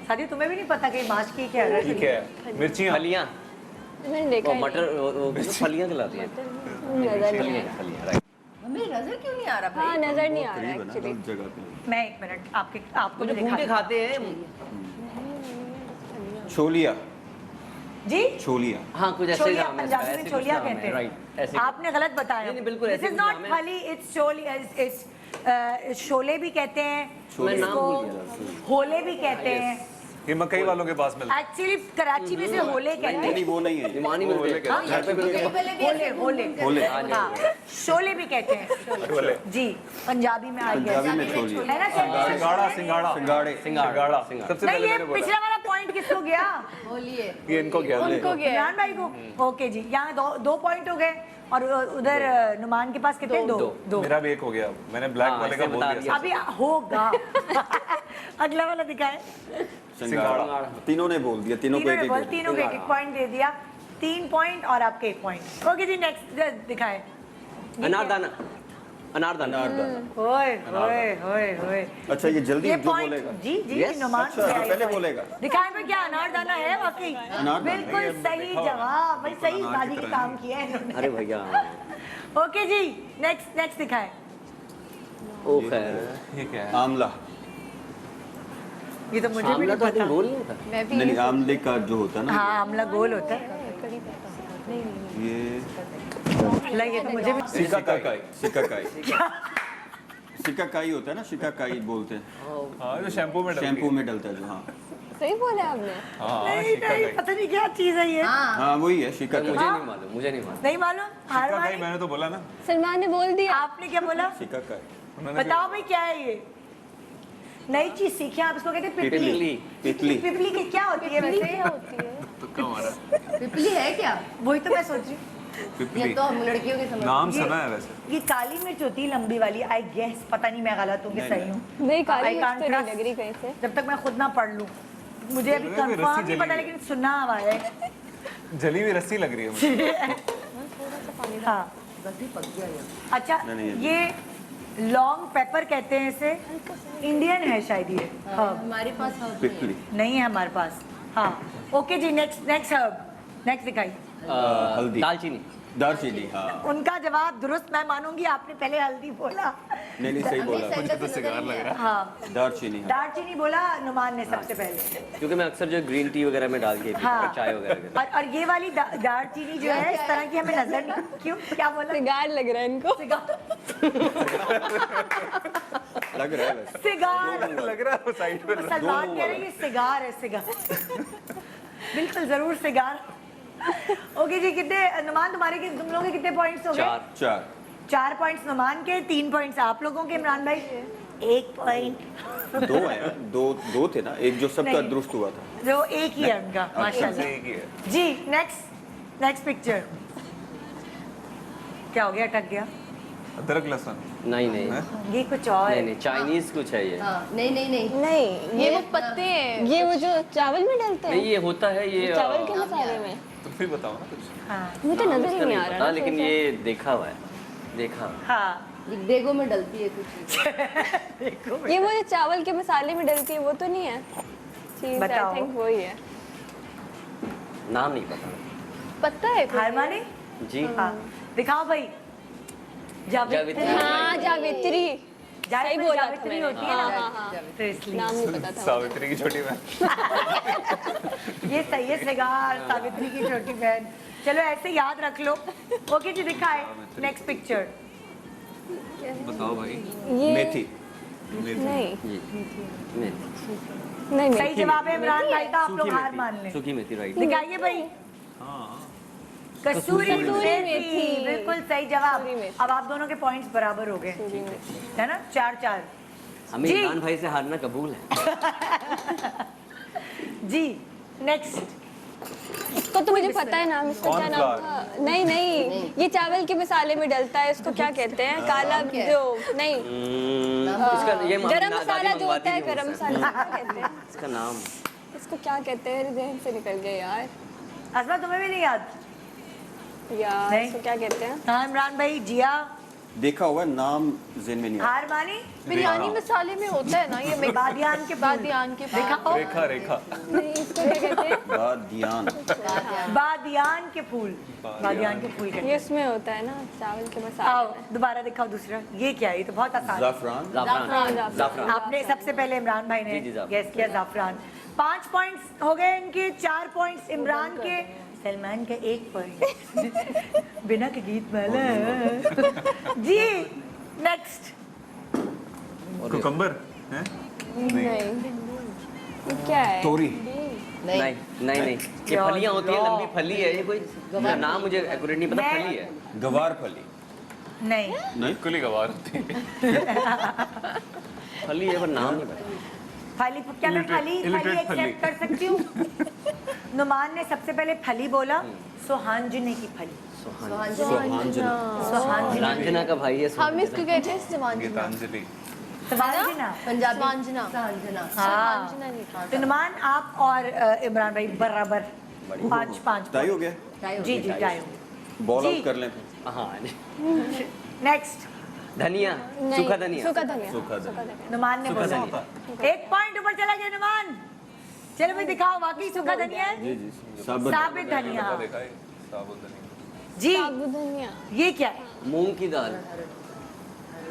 साथी तुम्हें भी नहीं पता कि माश की क्या है? ठीक है, मिर्चियाँ। फलियाँ, मैंने देखा वो ही मटर, वो फलियाँ खिलाती हैं। नहीं। नजर नहीं फलियाँ, आया। फलियाँ, right। मम्मी नजर क्यों नहीं आ रहा हाँ, भाई? नजर नहीं आ रहा करीब है ना, एक्चुअली। गलत जगह पे। मैं 1 मिनट आपको वो भी जो भूनते दिखा खाते हैं, छोलिया। जी। छोलिया। हाँ कुछ ऐसे छोलिया, नाम है, पंजाबी ऐसे में कुछ छोलिया नाम है, कहते right, हैं। ऐसे। आपने गलत बताया। नहीं, नहीं, बिल्कुल दिस ऐसे इज कुछ नॉट नाम है। फली, इट्स छोलिया, इट्स शोले भी कहते हैं, मैं नाम इसको भूल गया। होले भी कहते हैं। ये मकई वालों के पास मिलता है। एक्चुअली कराची में से होले कहते नहीं हैं। नहीं वो नहीं है। निमानी वो मिलते बोले हैं। क्या? घर पे मिलते हैं। पहले भी होले ऐसे होले होले। हाँ, शोले भी कहते हैं। बोले। जी, पंजाबी में आई पंजाबी है में छोलिया। है ना सर? सिंगाड़ा, सिंगाड़ा। सिंगाड़े। सिंगाड़ा। सिंगाड़ा। सबसे नहीं, पहले ये मैंने बोला। पिछला वाला पॉइंट किसको गया? होली है। ये इनको क्या है? उनको क्या है? इमरान भाई को। ओके जी, यहाँ 2 पॉइंट हो गए और उधर नुमान के पास कितने? दो। मेरा भी 1 हो गया। मैंने ब्लैक हाँ, वाले का ऐसे बोल बता दिया। अभी होगा। अगला वाला दिखाए। सिंगाड़ा। तीनों ने बोल दिया, तीनों को तीनों एक ने एक बोल, दे दिया। तीनों को 1 पॉइंट दे दिया। 3 पॉइंट और आपके 1 पॉइंट। ओके जी, नेक्स्ट दिखाए। अनारदाना। अनारदाना। अनारदाना। ओए ओए ओए ओए। अच्छा ये जल्दी ये जो पॉइंट बोलेगा। जी जी Yes, नुमान अच्छा, को क्या पहले है? बोलेगा। दिखाए में क्या अनारदाना है वाकई? अनारदाना। बिल्कुल ये सही देखा होगा। जवाब भाई, सही अनार की दादी की तरह काम किया है इन्होंने। अरे भैया, ओके जी, नेक्स्ट दिखाए। ओ खैर। ये क्या है? आमला। ये तो मुझे भी आमला नहीं तो पता। गोल नहीं था। मैं भी नहीं आमले का जो होता है ना हाँ आमला गोल होता है। ये लगे तो मुझे भी शिकाकाई शिकाकाई शिकाकाई होता है ना, शिकाकाई बोलते हैं, हाँ जो शैम्पू में शैम्पू में डलता है जो। हाँ सही बोला आपने। नहीं नहीं पता नहीं क्या चीज है ये। हाँ वही है मुझे शिकाकाई। नहीं मालूम, मुझे नहीं मालूम। नहीं मालूम। हार मानी? मैंने तो बोला ना, सलमान ने बोल दिया। आपने क्या बोला? शिकाकाई उन्होंने बताओ भाई क्या है ये? नई चीज सीखी आप, इसको कहते हैं पिपली। पिपली। पिपली। पिपली की क्या होती है वैसे? क्या होती है? तुक्का मारा। पिपली है क्या? वही तो मैं सोच रही हूँ। ये पिपली तो हम लड़कियों के समझ। नाम ये- सुना है वैसे। ये काली मिर्च होती है लंबी वाली, आई गेस, पता नहीं मैं गलत हूँ कि सही हूँ। नहीं काली I मिर्च can't तो नहीं trust। लग रही कहीं से। जब तक मैं खुद ना पढ़ लूँ, मुझे अभी लग रहा है कि कंफर्म रस्सी नहीं पता, जली लेकिन सुना हुआ है। जली हुई रस्सी लग रही है मुझे। हाँ गलती पक गया ये। अच्छा, नहीं, ये लॉन्ग पेपर कहते हैं इसे, इंडियन है शायद ये। हाँ हमारे पास हर्ब नहीं पिपली नहीं है हमारे पास। हाँ ओके जी, नेक्स्ट नेक्स्ट हर्ब, नेक्स्ट दिखाई। हल्दी दालचीनी। दालचीनी। हाँ उनका जवाब दुरुस्त मैं मानूंगी, आपने पहले हल्दी बोला। नहीं सही है। बोला, मुझे तो सिगार लग रहा है। हाँ दालचीनी। हाँ दालचीनी बोला नुमान ने सबसे पहले। क्योंकि मैं अक्सर जो ग्रीन टी वगैरह में डाल के पीता हूँ, हाँ चाय वगैरह के साथ। और ये वाली दालचीनी जो है इस तरह की हमें नजर नहीं, क्यों क्या बोला? सिगार लग रहा है इनको। लग रहा है वैसे। सिगार। लग रहा है वो साइड पे। सलमान कह रहे हैं ये सिगार है, सिगार। बिल्कुल जरूर सिगार। ओके जी, कितने नुमान तुम्हारे के, तुम लोगों के कितने पॉइंट्स हो गए? 4। 4 पॉइंट्स नुमान के, 3 पॉइंट्स आप लोगों के। इमरान भाई 1 पॉइंट। दो है यार, दो थे ना, एक जो सबका नहीं। दुरुस्त हुआ था। जो एक ही है उनका, माशाल्लाह। एक ही है। जी नेक्स्ट पिक्चर। क्या हो गया, अटक गया? अदरक लहसुन। नहीं नहीं ये कुछ और नहीं है। नहीं, चाइनीज कुछ है ये। हाँ नहीं नहीं नहीं। नहीं ये वो पत्ते हैं। ये वो जो चावल में डालते नहीं हैं, ये होता है ये चावल के मसाले में। तुम भी बताओ ना कुछ। हाँ मुझे नाम नजर इसका ही नहीं आ पता, रहा ना, लेकिन सोचा। ये देखा हुआ है, देखा। हाँ ये देगो में डलती है कुछ चीज़ें। ये वो जो चावल के मसाले में डलती है वो तो नहीं है चीज? बताओ। आई थिंक वही है। नाम नहीं पता। पत्ता है कोई? हार माने? जी। हाँ दिखाओ भाई। जावित्री। हाँ जावित्री। सही बोला था जावित्री मैंने। होती है हाँ, ना, हाँ, हाँ। तो इसलिए नाम नहीं पता था। सावित्री की छोटी बहन। ये सही है, सिगार, सावित्री की छोटी बहन। चलो ऐसे याद रख लो। ओके जी, दिखाए नेक्स्ट पिक्चर। बताओ भाई। ये मेथी। नहीं जी नहीं, नहीं सही नहीं जवाब है इमरान भाई का, आप सूखी लोग हार मान मेथी, लें। सूखी मेथी राइट। दिखाइए भाई। कसूरी कसूरी मेथी, मेथी। बिल्कुल सही जवाब। कसूरी मेथी। अब आप दोनों के पॉइंट्स बराबर हो गए, है ना? 4-4। हमें जी। इमरान भाई से हारना कबूल है। जी नेक्स्ट। इसको तो मुझे पता है नाम, इसका क्या नाम था? नहीं नहीं, ये चावल के मसाले में डलता है, इसको क्या कहते हैं? काला जो नहीं, इसका ये गरम मसाला जो होता है, गरम मसाला क्या कहते हैं? इसका नाम इसको क्या कहते हैं? जहन से निकल गया यार। असमा तुम्हें भी नहीं याद? यार नहीं। इसको क्या कहते हैं? हाँ इमरान भाई, जिया देखा हुआ है, नाम जेन में नहीं आता। हार मानी? बिरयानी मसाले में होता है ना ये बादियान के बादियान के दिखाओ। रेखा रेखा। नहीं, इसको क्या कहते हैं? बादियान। बादियान के फूल, बादियान के फूल कहते ये उसमें होता है ना चावल के हैं। मसाले आओ में। दोबारा दिखाओ दूसरा। ये क्या है? ये तो बहुत आसान है। जाफरान। जाफरान। जाफरान। आपने सबसे पहले इमरान भाई ने जी, जाफरान। गेस किया जाफरान। 5 पॉइंट्स हो गए इनके, 4 पॉइंट्स इमरान के, सलमान का 1 पॉइंट। बिना के गीत वाला। जी नेक्स्ट। कुकम्बर है? नहीं ये क्या है? तोरी। नहीं नहीं नहीं, ये फलियां होती है, लंबी फली है ये, कोई इसका नाम मुझे एक्यूरेट नहीं पता। मैं- फली है, गवार फली। नहीं नहीं बिल्कुल ही गवार होती है। फली है पर नाम नहीं पता। फली, क्या मैं फली Illiterate फली। एक्सेप्ट कर सकती हूँ? नुमान ने सबसे पहले फली बोला, सोहांजने की फली। सोहांजना। सोहांजना, लांछना का भाई है हम इसको कहते हैं सिवांजना। गीतांजलि। सोहांजना। पंजाबी स्वांजना। सांजना। हाँ स्वांजना नहीं। तो नुमान आप और इमरान भाई बराबर 5-5। टाई हो गया। जी जी टाई हो। बॉल जी। आउट कर लें फिर। हाँ। नेक्स्ट धनिया, नहीं, सूखा धनिया। सूखा धनिया। सूखा धनिया। नुमान ने सूखा बोला। धनिया। 1 पॉइंट ऊपर चला गया नुमान। चलो भाई दिखाओ, वाकई सूखा धनिया है? जी जी साबित। साबित धनिया। देखा है साबुत धनिया। जी साबुत धनिया। ये क्या है? मूंग की दाल।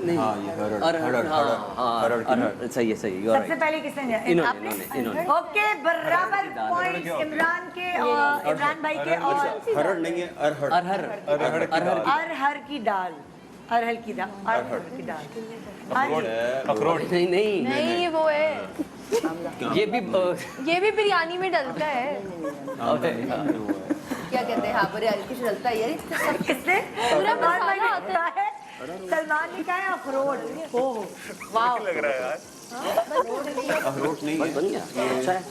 नहीं हाँ, ये हरड़, अरहर, हरड़, हाँ, हरड़, हाँ, हरड़ की अरहर, सही है सही है सबसे पहले किसने दिया? इन्होंने, आपने? इन्होंने। ओके, बराबर पॉइंट्स इमरान के और इमरान भाई के और हरड़ नहीं है, अरहड़। अरहर अरहर की दाल। अरहर की दाल, अरहर की दाल, अरहर की दाल। हाँ जी। अखरोट। नहीं नहीं नहीं ये वो है, ये भी ये भी बिरयानी में डलता है। क्या कहते हैं, हाँ बिरयानी कुछ डलता है यार। किसने? सलमान भाई ने कहा है, सलमान ने कहा है अखरोट। ओह वाह, लग रहा है यार। अखरोट नहीं है। बन गया अच्छा है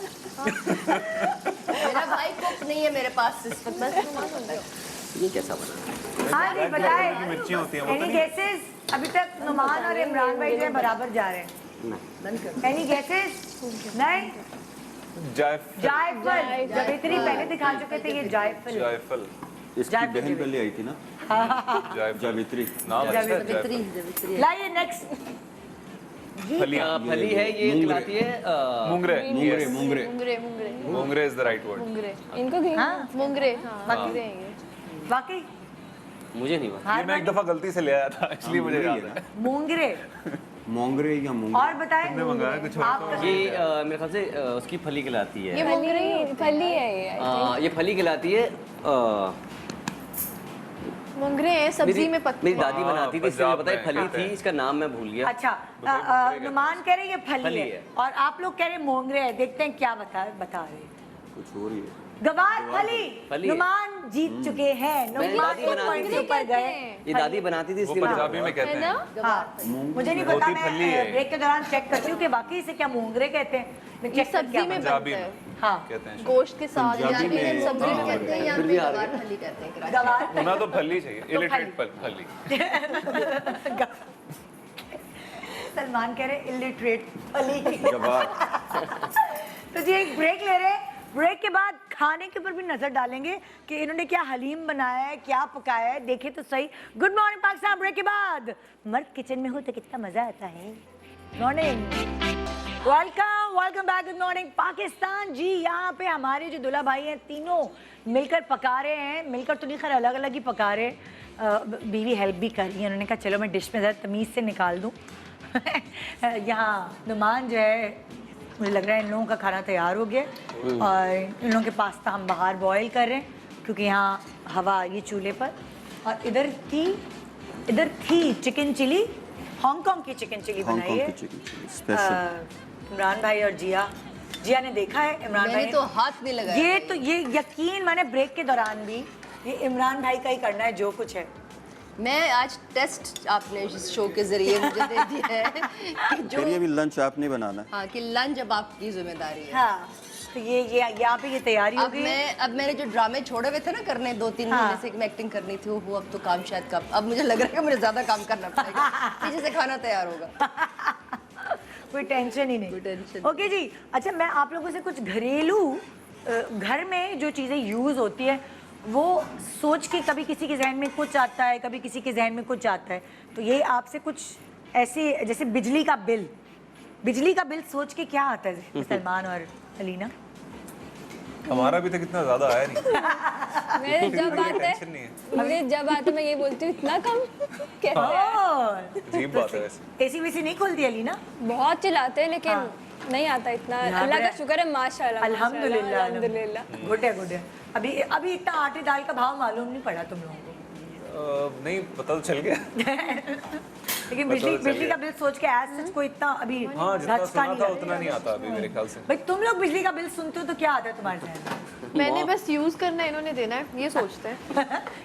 मेरा भाई कुक नहीं है मेरे पास इस वक्त, बस ये कैसा बना हाँ जी बताए। मिर्ची होती है वो तो एनी नहीं। गेसेस? अभी तक नुमान और इमरान भाई जो है बराबर जा रहे हैं। Any guesses? नहीं। जायफल। जायफल, जावित्री पहले दिखा चुके थे, ये जायफल। जायफल। इसकी बहन पहले आई थी ना, जायफल। जावित्री। नाम अच्छा है जावित्री। जायफल। जवित्री लाइए नेक्स्ट। फलियां। फली है ये मूंगरे। खिलाती है Mungre Mungre. Mungre Mungre Mungre Mungre is the right word. Mungre इनको भी हाँ मुंगरे, हाँ मुंगरे हैं ये। वाकई मुझे नहीं पता ये मैं एक दफा गलती से ले आया था, इसलिए मुझे याद है। मूंगरे। मोंगरे या मुंगरे। और बताएं मंगाया कुछ और आपका। ये मेरे ख्याल से उसकी फली खिलाती ये है मुंगरे फली है ये ये फली खिलाती है मुंगरे हैं, सब्जी में पकते मेरी हैं। दादी बनाती थी इसलिए मुझे पंजाब पता है में फली कहते थी हैं। इसका नाम मैं भूल गया अच्छा, नुमान कह रहे हैं ये फली फली है है। और आप लोग कह रहे हैं मोंगरे है। देखते हैं क्या बता रहे हैं। कुछ और ही है। गवार फली। फली है। नुमान जीत चुके हैं। मेरी नुमान दादी एक बनाती पॉइंट थी। से ऊपर गए। ये दादी बनाती थी वो इसलिए मुझे पंजाबी पता में कहते है ना? हैं। हाँ, मुझे नहीं पता, होती फली मैं है। ब्रेक के दौरान चेक करती हूँ कि वाकई से क्या मोंगरे कहते हैं। मैं ये चेक करके सब्जी में आपको- पंजाबी बनता में है, हाँ कहते हैं। गोश्त के साथ पंजाबी या में- फिर सब्जी में कहते हैं, यहाँ फिर पे भी आ गवार गया। फली कहते हैं कराची। गवार होना तो फली चाहिए, इलिटरेट फली। सलमान कह रहे इलिटरेट फली। गवार। तो जी एक ब्रेक ले रहे हैं। ब्रेक के बाद खाने के ऊपर भी नजर डालेंगे कि इन्होंने क्या हलीम बनाया है, क्या पकाया है, देखे तो सही। Good morning Pakistan. ब्रेक के बाद मर्द किचन में हो तो कितना मजा आता है। Morning, welcome welcome back. Good morning Pakistan. जी यहाँ पे हमारे जो दूल्हा भाई हैं तीनों मिलकर पका रहे हैं। मिलकर तो नहीं, खैर अलग अलग ही पका रहे हैं। बीवी हेल्प भी कर रही है। उन्होंने कहा चलो मैं डिश में ज़रा तमीज़ से निकाल दूँ। यहाँ नुमान जो है, मुझे लग रहा है इन लोगों का खाना तैयार हो गया और इन लोगों के पास्ता हम बाहर बॉईल कर रहे हैं क्योंकि यहाँ हवा ये चूल्हे पर। और इधर थी चिकन चिली, हांगकांग की चिकन चिली बनाई हांगकांग है की चिकन चिली स्पेशल। इमरान भाई और जिया ने देखा है। इमरान भाई मैंने तो हाथ नहीं लगाया। ये तो ये यकीन, मैंने ब्रेक के दौरान भी ये इमरान भाई का ही करना है जो कुछ है। मैं आज टेस्ट आपने इस शो के जरिए मुझे दे दिया है कि जो फिर ये भी लंच आपने बनाना है। हाँ कि लंच अब आपकी जिम्मेदारी है। हाँ तो ये यहाँ पे ये तैयारी हो अब गई है। अब मैंने जो ड्रामे छोड़े हुए थे ना करने 2-3 हाँ। महीने से मैं एक्टिंग करनी थी, वो अब तो काम शायद कब, अब मुझे लग रहा है कि मुझे ज्यादा काम करना पड़ेगा। पीछे से खाना तैयार होगा। कोई टेंशन ही नहीं। कोई टेंशन ओके जी। अच्छा, मैं आप लोगों से कुछ घरेलू घर में जो चीज़ें यूज़ होती है वो सोच के, कभी किसी के जहन में कुछ आता है, कभी किसी के जहन में कुछ आता है, तो ये आपसे कुछ ऐसे, जैसे बिजली का बिल सोच के क्या आता है सलमान और अलीना? हमारा भी तो कितना ज्यादा आया नहीं। मेरे जब आते टेंशन नहीं है। मुझे जब आते मैं ये बोलती हूँ इतना कम कैसे? अजीब बात है वैसे। एसी वेसी नहीं खोलती अलीना? बहुत चिल्लाते हैं लेकिन नहीं आता इतना। यहाँ अल्लाह पे- का शुक्र है, माशाल्लाह अल्हम्दुलिल्लाह। अल्हम्दुलिल्लाह। गुड है गुड है। अभी इतना आटे दाल का भाव मालूम नहीं पड़ा तुम लोगों को। नहीं पता तो चल गया। लेकिन पता तो चल बिजली गया। का बिल सोच के एज सच कोई इतना अभी हाँ जितना झटका सुना नहीं था लगा। उतना नहीं आता अभी मेरे ख्याल से। भाई तुम लोग बिजली का बिल सुनते हो तो क्या आता है तुम्हारे जहन में? मैंने बस यूज करना है, इन्होंने देना है, ये सोचते हैं।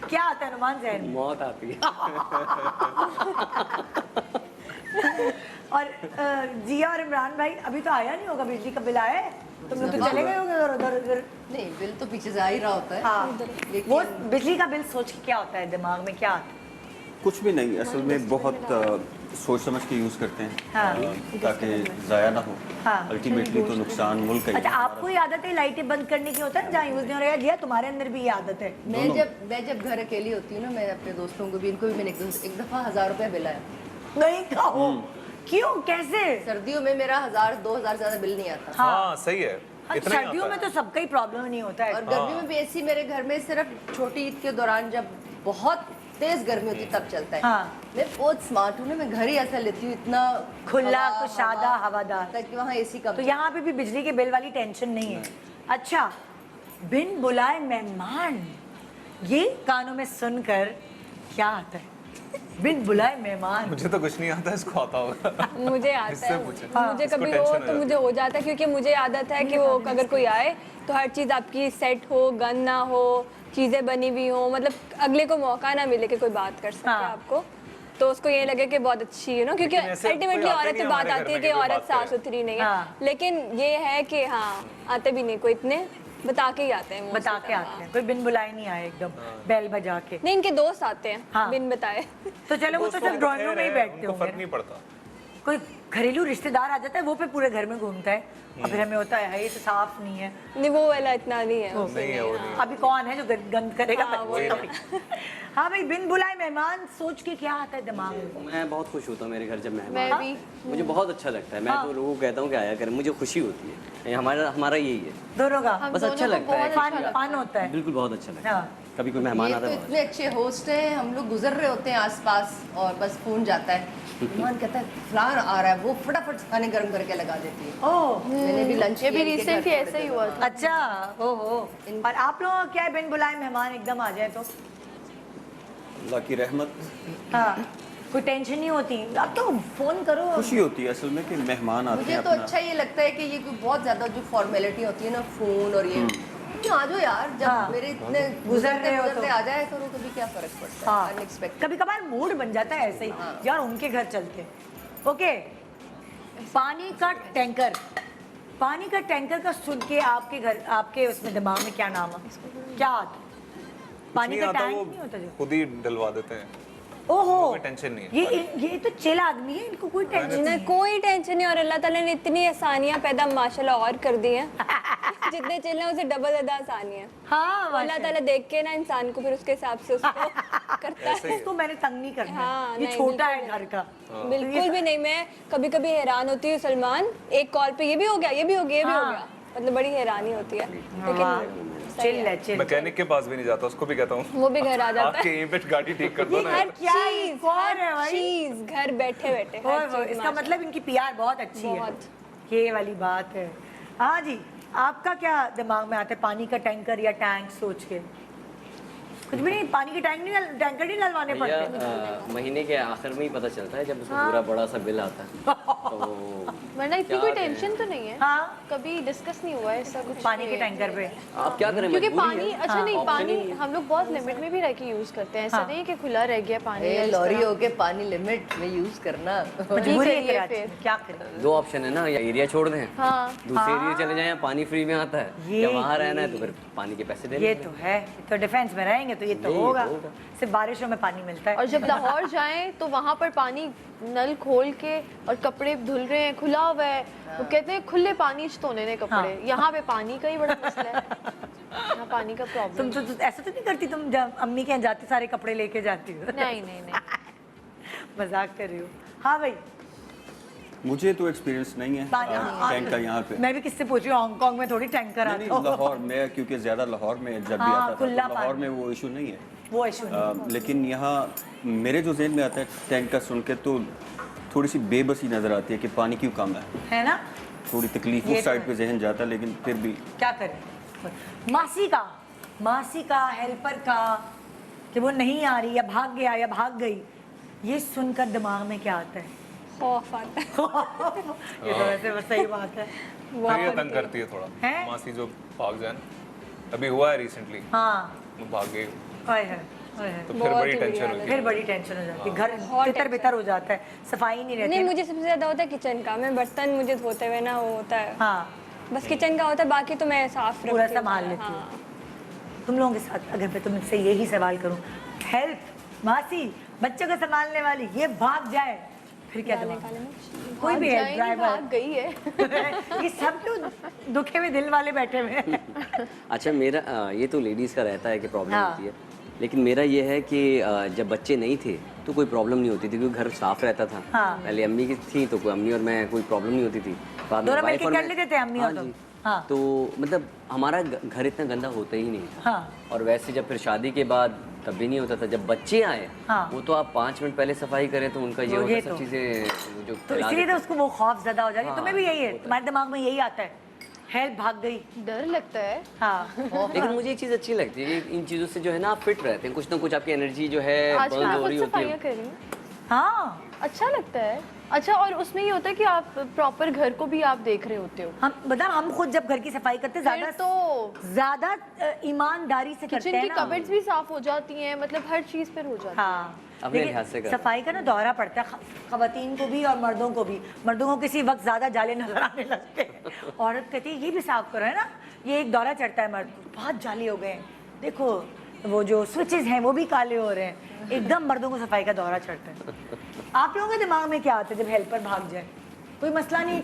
क्या आता है नुमान जहन में? मौत आती है और जिया और इमरान भाई अभी तो आया नहीं होगा बिजली का बिल, आया है? तुम लोग तो चले गए होंगे उधर। नहीं, बिल तो पीछे से आ ही रहा होता है। हाँ, लेकिन- वो बिजली का बिल सोच के क्या होता है दिमाग में, क्या आता है? कुछ भी नहीं, असल में बहुत सोच समझ के यूज़ करते हैं हाँ। ताकि ज़ाया ना हो। हाँ। अल्टीमेटली तो नुकसान मुल्क का ही अच्छा, है हमारा। आपको ये आदत है लाइटें बंद करने की, होता है जहाँ यूज नहीं हो रहा है? जिया तुम्हारे अंदर भी ये आदत है? मैं जब घर अकेली होती हूँ ना, मैं अपने दोस्तों को भी, इनको भी मैंने एक दफा 1000 रुपया बिल आया। नहीं कहो, क्यों, कैसे? सर्दियों में मेरा 1000-2000 ज्यादा बिल नहीं आता। हाँ सही है, इतना ही सर्दियों आता में है। तो सबका ही प्रॉब्लम नहीं होता है। और गर्मी में भी ऐसी, मेरे घर में सिर्फ छोटी ईद के दौरान जब बहुत तेज गर्मी होती है तब चलता है। हाँ। मैं बहुत स्मार्ट हूँ ना, मैं घर ही ऐसा लेती हूँ इतना खुला हवा, कुशादा हवा, हवादार, ताकि वहाँ एसी का तो यहाँ पे भी बिजली के बिल वाली टेंशन नहीं है। अच्छा, बिन बुलाए मेहमान, ये कानों में सुनकर क्या आता है? बिन बुलाए मेहमान। मुझे तो कुछ नहीं आता, इसको आता होगा। मुझे आता इससे है, पूछे। मुझे इसको कभी टेंशन हो हो तो जाती मुझे है। हो जाता है, क्योंकि मुझे आदत है कि वो अगर कोई आए तो हर चीज़ आपकी सेट हो, गंद ना हो, चीज़ें बनी हुई हो, मतलब अगले को मौका ना मिले कि कोई बात कर सके हाँ। आपको, तो उसको ये लगे कि बहुत अच्छी है ना, क्योंकि लेकिन ऐसे अल्टीमेटली कोई आते औरत नहीं से है बात हमारे घर आती है में कि कि कोई औरत बात करे। साफ सुथरी नहीं है, हाँ। लेकिन ये है कि हाँ आते भी नहीं कोई, इतने बता के ही आते हैं mostly बता के सब, आते हाँ। हैं, कोई बिन बुलाए नहीं आए एकदम बेल बजा के। नहीं, इनके दोस्त आते हैं हाँ। बिन बताए। तो चलो, वो तो सिर्फ ड्राइंग रूम में ही बैठते उनको फर्क होंगे। नहीं पड़ता। कोई घरेलू रिश्तेदार आ जाता है, वो पे पूरे घर में घूमता है, और फिर हमें होता है ये तो साफ नहीं है। नहीं, वो वाला इतना नहीं है, उससे नहीं है, वो नहीं है। अभी कौन है जो गंद करेगा? हाँ, वही बच्चे। हाँ भाई, बिन बुलाए मेहमान सोच के क्या आता है दिमाग में? मैं बहुत खुश होता हूँ मेरे घर जब मैं मेहमान भी। मुझे बहुत अच्छा लगता है। मैं तो लोगों को कहता हूँ कि आया करें, मुझे खुशी होती है। ये हमारा यही है, दोनों का हम बस दोनों अच्छा को लगता है। बहुत अच्छा फन लगता है। फन होता है। बिल्कुल बहुत अच्छा लगता है। हाँ। कभी कोई मेहमान ये आता तो है इतने अच्छे होस्ट हैं, हम लोग गुजर रहे होते हैं आसपास और बस फोन जाता है, मेहमान कहता है फलान आ रहा है, वो फटाफट खाने गर्म करके लगा देती है। ओह, मैंने भी लंच ये भी रिसेंटली ऐसा ही हुआ था। अच्छा, ओहो। और आप लोगों का क्या है, बिन बुलाए मेहमान एकदम आ जाए तो? अल्लाह की रहमत, हाँ, कोई टेंशन नहीं होती, अब तो फोन करो। खुशी होती है असल में कि मेहमान आते मुझे हैं तो अपना। अच्छा ये लगता है कि ये कोई बहुत ज्यादा जो फॉर्मेलिटी होती है ना, फोन और ये आ जाओ यार, जब हाँ। मेरे इतने गुजर रहे हो तो। गुजरते आ जाए करो, कभी क्या फर्क पड़ता है, हाँ, अनएक्सपेक्टेड। कभी कभार मूड बन जाता है ऐसे ही, यार उनके घर चलते हैं। ओके, पानी का टैंकर, पानी का टैंकर का सुन के आपके घर, आपके उसमें दिमाग में क्या नाम है, क्या आता है? पानी नहीं का आता, टैंक वो नहीं होता जो? खुद ही डलवा देते हैं। ओहो, कोई टेंशन नहीं है। ये तो चिल आदमी है, इनको कोई टेंशन नहीं, नहीं। कोई टेंशन नहीं, और अल्लाह ताला ने इतनी आसानियां पैदा माशाल्लाह और कर दी हैं, जितने चिल्ले हैं उसे डबल ज़्यादा आसानी है। हाँ, तो अल्लाह ताला देख के ना इंसान को फिर उसके हिसाब से उसको करता है। इसको मैंने तंग नहीं करना, हाँ, ये नहीं, छोटा है बिल्कुल घर का। बिल्कुल भी नहीं। मैं कभी कभी हैरान होती हूँ सलमान, एक कॉल पे ये भी हो गया, ये भी हो गया, ये भी हो हाँ। गया, मतलब बड़ी हैरानी होती है। लेकिन सही चिल है। है, चिल। मैकेनिक के पास भी नहीं जाता, उसको भी कहता हूँ वो भी घर आ जाता आपके है। यहीं पे गाड़ी ठीक कर दो ये ना। घर क्या है, चीज, कौन है भाई? चीज घर बैठे बैठे ओए हर वो, चीज इसका मतलब इनकी पीआर बहुत अच्छी है, बहुत। ये वाली बात है। हाँ जी, आपका क्या दिमाग में आता है पानी का टैंकर या टैंक सोच के? कुछ भी नहीं, पानी के टैंकर नहीं डलवाने भैया पड़ते? महीने के आखिर में ही पता चलता है जब उसमें पूरा बड़ा सा बिल आता है। तो वरना इतनी क्या कोई करें? टेंशन तो नहीं है, हाँ, कभी डिस्कस नहीं हुआ है ऐसा कुछ पानी के टैंकर पे। आप क्या करें, क्योंकि मजबूरी पानी है। अच्छा नहीं, ऑप्शन पानी ही नहीं है। हम लोग बहुत लिमिट में भी रह के यूज करते हैं, ऐसा हाँ। नहीं है कि खुला रह गया पानी या ये इस लॉरी तरह। होके पानी लिमिट में यूज करना। मजबूरी है करिए कराची फिर। में, क्या करें? दो ऑप्शन है ना, या एरिया छोड़ दें, हाँ दूसरे एरिया चले जाएं, पानी फ्री में आता है, ये- या वहाँ रहना है तो फिर पानी के पैसे दे ये तो है, तो डिफेंस में रहेंगे तो ये तो यही होगा, होगा। सिर्फ बारिशों में पानी मिलता है। और जब लाहौर जाएं तो वहाँ पर पानी नल खोल के और कपड़े धुल रहे हैं, खुला हुआ है, वो कहते हैं खुले पानी से धोने ने कपड़े। हाँ। यहाँ पे पानी का ही बड़ा मसला है, यहाँ पानी का प्रॉब्लम। तुम तो ऐसा तो नहीं करती, तुम जब अम्मी के यहाँ जाती सारे कपड़े लेके जाती हो? नहीं नहीं नहीं, मजाक कर रही हो। हाँ भाई, मुझे तो एक्सपीरियंस नहीं है टैंक का यहाँ पे। मैं भी किससे पूछ रही हूँ, हांगकांग में थोड़ी टैंकर नहीं, आता हो। लाहौर में, क्योंकि ज़्यादा लाहौर में जब भी हाँ, आता था खुला तो लाहौर पानी। में वो इशू नहीं है। वो इशू नहीं लेकिन यहाँ मेरे जो जहन में आता है टैंक का सुन के, तो थोड़ी सी बेबसी नज़र आती है कि पानी क्यों कम है। है ना, थोड़ी तकलीफ ये उस तो साइड है। पे जहन जाता है, लेकिन फिर भी क्या करें। मासी का हेल्पर का कि वो नहीं आ रही या भाग गया या भाग गई, ये सुनकर दिमाग में क्या आता है? खौफ आता है। ये तो वैसे बस सही बात है। फिर ये तंग करती है थोड़ा, हैं? मासी जो भाग जाए ना। अभी हुआ है रिसेंटली, हाँ, वो भाग गई ओए है, ओए है। तो फिर बहुत बड़ी ही बुरी टेंशन हालत होती फिर है। बड़ी टेंशन हो जाती है, घर बहुत तितर टेंशन। बितर हो जाता है, सफाई नहीं रहती। नहीं, मुझे सबसे ज्यादा होता है किचन का, मैं बर्तन मुझे धोते हुए ना वो होता है, हाँ, बस किचन का होता है, बाकी तो मैं साफ रखती पूरा हूँ। संभाल लेती हूँ। हाँ। तुम लोगों के साथ अगर मैं तुमसे यही सवाल करूं, हेल्प मासी बच्चों को संभालने वाली ये भाग जाए, फिर क्या गाने दिमाग? गाने में। कोई भी भाग है जाएंगी, ड्राइवर भाग गई है। ये सब तो दुखे में दिल वाले बैठे हुए हैं। अच्छा मेरा ये तो लेडीज़ का रहता है कि प्रॉब्लम हाँ। होती है, लेकिन मेरा ये है कि जब बच्चे नहीं थे तो कोई प्रॉब्लम नहीं होती थी, क्योंकि घर साफ रहता था। हाँ। पहले अम्मी की थी तो कोई अम्मी और मैं कोई प्रॉब्लम नहीं होती थी, बाद में दोनों वाइफ मिलके और कर मैं- लेते थे अम्मी और हाँ तुम। जी। हाँ। तो मतलब हमारा घर इतना गंदा होता ही नहीं था। हाँ, और वैसे जब फिर शादी के बाद तब भी नहीं होता था। जब बच्चे आए हाँ। वो तो आप 5 मिनट पहले सफाई करें तो उनका ये तो होता ये है सब तो। चीज़ें जो तो फैला इसलिए तो देते उसको वो खौफ ज्यादा हो जाती है। हाँ, तुम्हें भी यही है, होता है। तुम्हारे दिमाग में यही आता है, हेल्प भाग गई। डर लगता है। हाँ हैं। लेकिन मुझे एक चीज़ अच्छी लगती है कि इन चीज़ों से जो है ना आप फिट रहते हैं, कुछ ना कुछ आपकी एनर्जी जो है आजकल बर्न मैं हो खुद रही होती सफाइयाँ है। कर रही हूँ, हाँ अच्छा लगता है। अच्छा, और उसमें ये होता है कि आप प्रॉपर घर को भी आप देख रहे होते हो। हम मतलब हम खुद जब घर की सफाई करते फिर ज्यादा तो ज्यादा ईमानदारी से करते किचन हैं की ना। कबर्ड्स भी साफ हो जाती हैं, मतलब हर चीज पर हो जाती है। हाँ अपने लेकिन लिहाज से करते हैं। सफाई का ना दौरा पड़ता है खवातीन को भी और मर्दों को भी। मर्दों को किसी वक्त ज्यादा जाले नजर आने लगते हैं, औरत कहती है ये भी साफ करो, है ना। ये एक दौरा चढ़ता है मर्द को, बहुत जाले हो गए हैं, देखो वो जो स्विचेस हैं वो भी काले हो रहे हैं, एकदम मर्दों को सफाई का दौरा चढ़ता है। आप लोगों के दिमाग में क्या आता है जब हेल्पर भाग जाए? कोई मसला नहीं,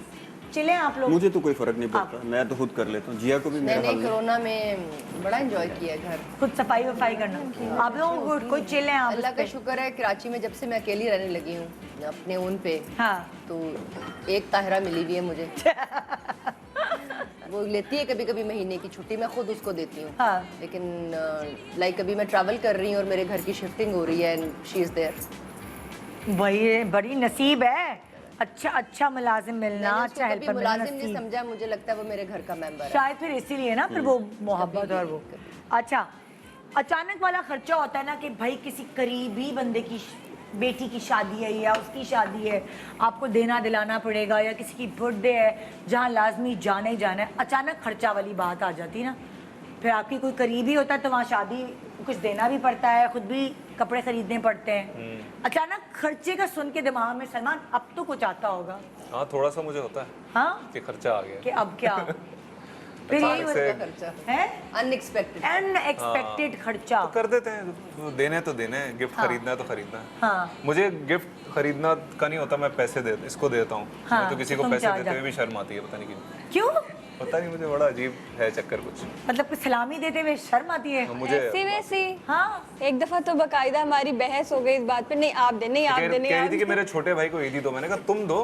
चिल्ले आप लोग। मुझे तो कोई फर्क नहीं पड़ता, मैं तो खुद कर लेता हूँ। जिया को भी मेरा मैंने हाल नहीं। कोरोना में बड़ा एंजॉय किया घर। खुद सफाई वफाई करना आप लोगों को कोई चिल्ले आप अल्लाह उस का पे? शुक्र है, कराची में जब से मैं अकेली रहने लगी हूँ अपने ओन पे, हाँ तो एक ताहिरा मिली हुई है मुझे। वो लेती है कभी कभी महीने की छुट्टी, मैं खुद उसको देती हूँ। हाँ। लेकिन लाइक अभी मैं ट्रैवल कर रही हूँ और मेरे घर की शिफ्टिंग हो रही है एंड शी इज़ देयर। वही बड़ी नसीब है, अच्छा मुलाजिम मिलना, मैंने अच्छा उसको कभी हेल्पर मिलना मुलाजिम नहीं नसीब। समझा, मुझे लगता है वो मेरे घर का मेंबर है। शायद फिर इसीलिए ना फिर वो मोहब्बत और वो। अच्छा, अचानक वाला खर्चा होता है ना कि भाई किसी करीबी बंदे की बेटी की शादी है या उसकी शादी है, आपको देना दिलाना पड़ेगा, या किसी की बर्थडे है जहाँ लाजमी जाना ही जाना है। अचानक खर्चा वाली बात आ जाती है ना, फिर आपकी कोई करीबी होता है तो वहाँ शादी कुछ देना भी पड़ता है, खुद भी कपड़े खरीदने पड़ते हैं। अचानक खर्चे का सुन के दिमाग में सलमान अब तो कुछ आता होगा। हाँ, थोड़ा सा मुझे होता है हाँ कि खर्चा आ गया। कि अब क्या फिर यही अचानक से होता खर्चा है, अनएक्सपेक्टेड। अनएक्सपेक्टेड खर्चा। तो कर देते हैं, तो देने तो देने हैं, गिफ्ट खरीदना है तो खरीदना है। हाँ मुझे गिफ्ट खरीदना का नहीं होता, मैं पैसे दे इसको देता हूँ। हाँ, मैं तो किसी को तुम पैसे क्या देते हुए जा- भी शर्म आती है, पता नहीं क्यों। क्यों? पता नहीं, मुझे बड़ा अजीब है चक्कर कुछ। मतलब कुछ सलामी देते हुए शर्म आती है? मुझे ऐसी वैसी। हाँ एक दफा तो बकायदा हमारी बहस हो गई इस बात पे, नहीं आप दे, नहीं आप कह दे, नहीं कह आप रही थी कि मेरे छोटे भाई को ईदी दो, मैंने कहा तुम दो,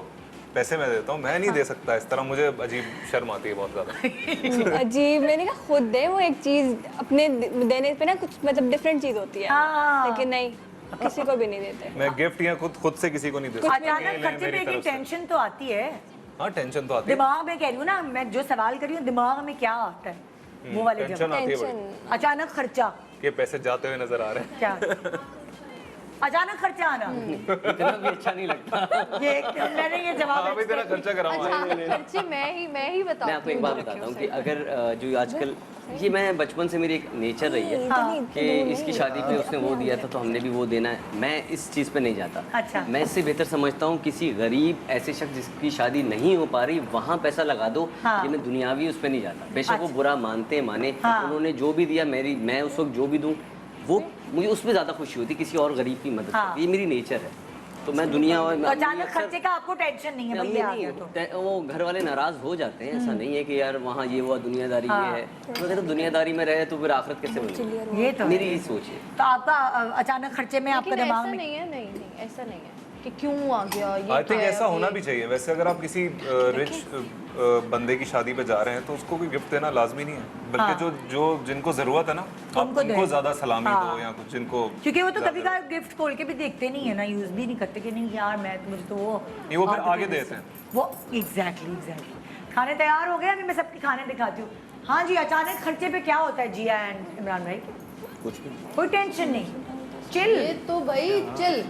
पैसे मैं देता हूँ, मैं नहीं दे सकता इस तरह, मुझे अजीब शर्म आती है बहुत ज्यादा। अजीब, मैंने कहा खुद दे, वो एक चीज अपने देने पे ना कुछ मतलब डिफरेंट चीज होती है, हाँ। लेकिन नहीं किसी को भी नहीं देते। मैं गिफ्ट या खुद से किसी को नहीं दे सकता। अचानक ये ले खर्चे मेरी पे की तरफ से। टेंशन तो आती है हाँ, टेंशन तो आती है, दिमाग में। कह रही हूँ ना मैं, जो सवाल कर रही हूँ दिमाग में क्या आता है वो वाले टेंशन जवाब। आती है बड़ी टेंशन। अचानक खर्चा कि पैसे जाते हुए नजर आ रहे हैं। क्या? अचानक खर्चा आना, इतना भी अच्छा नहीं लगता। ये मैंने ये जवाब हाँ, अभी तेरा expect- खर्चा कराऊँ। अच्छा, खर्चे मैं ही बताती मैं आपको एक बात बताता हूँ कि अगर जो आजकल ये मैं बचपन से मेरी एक नेचर रही है हाँ। कि इसकी शादी पे उसने वो दिया था तो हमने भी वो देना है, मैं इस चीज़ पे नहीं जाता। अच्छा। मैं इससे बेहतर समझता हूँ किसी गरीब ऐसे शख्स जिसकी शादी नहीं हो पा रही वहाँ पैसा लगा दो। हाँ। ये मैं दुनियावी उस पर नहीं जाता, बेशक वो अच्छा। बुरा मानते माने, हाँ। उन्होंने जो भी दिया मैं उस वक्त जो भी दूँ वो मुझे उसमें ज़्यादा खुशी होती किसी और गरीब की मदद हाँ। करके। ये मेरी नेचर है, तो मैं दुनिया तो अचानक खर्चे का आपको टेंशन नहीं है भाई, ये आ गया तो। वो घर वाले नाराज हो जाते हैं, ऐसा नहीं है कि यार वहाँ ये हुआ दुनियादारी हाँ। ये है, तो अगर दुनियादारी में रहे तो फिर आखिरत कैसे बनेगी? ये तो है। मेरी यही सोच है। तो आपका अचानक खर्चे में आपका लेकिन दिमाग ऐसा में नहीं है, नहीं ऐसा नहीं है कि क्यों आ गया ये आई क्या थिंक है, ऐसा होना ये- भी चाहिए। वैसे अगर आप किसी रिच बंदे की शादी पे जा रहे हैं तो उसको कोई गिफ्ट देना लाजमी नहीं है, बल्कि जो जिनको जरूरत है ना आप उनको उनको दें। ज्यादा सलामी हाँ। दो, या कुछ जिनको, क्योंकि वो तो ज्यादा- कभी का गिफ्ट खोल के भी देखते नहीं है ना, यूज भी नहीं करते कि नहीं यार मैं मुझे तो वो नहीं, वो फिर आगे आगे दे देते हैं। वो एग्जैक्टली। खाने तैयार हो गए, अभी मैं सबके खाने दिखाती हूँ। हाँ जी, अचानक खर्चे पे क्या होता है जिया एंड इमरान भाई? कुछ भी कोई टेंशन नहीं, चिल। ये तो भाई चिल।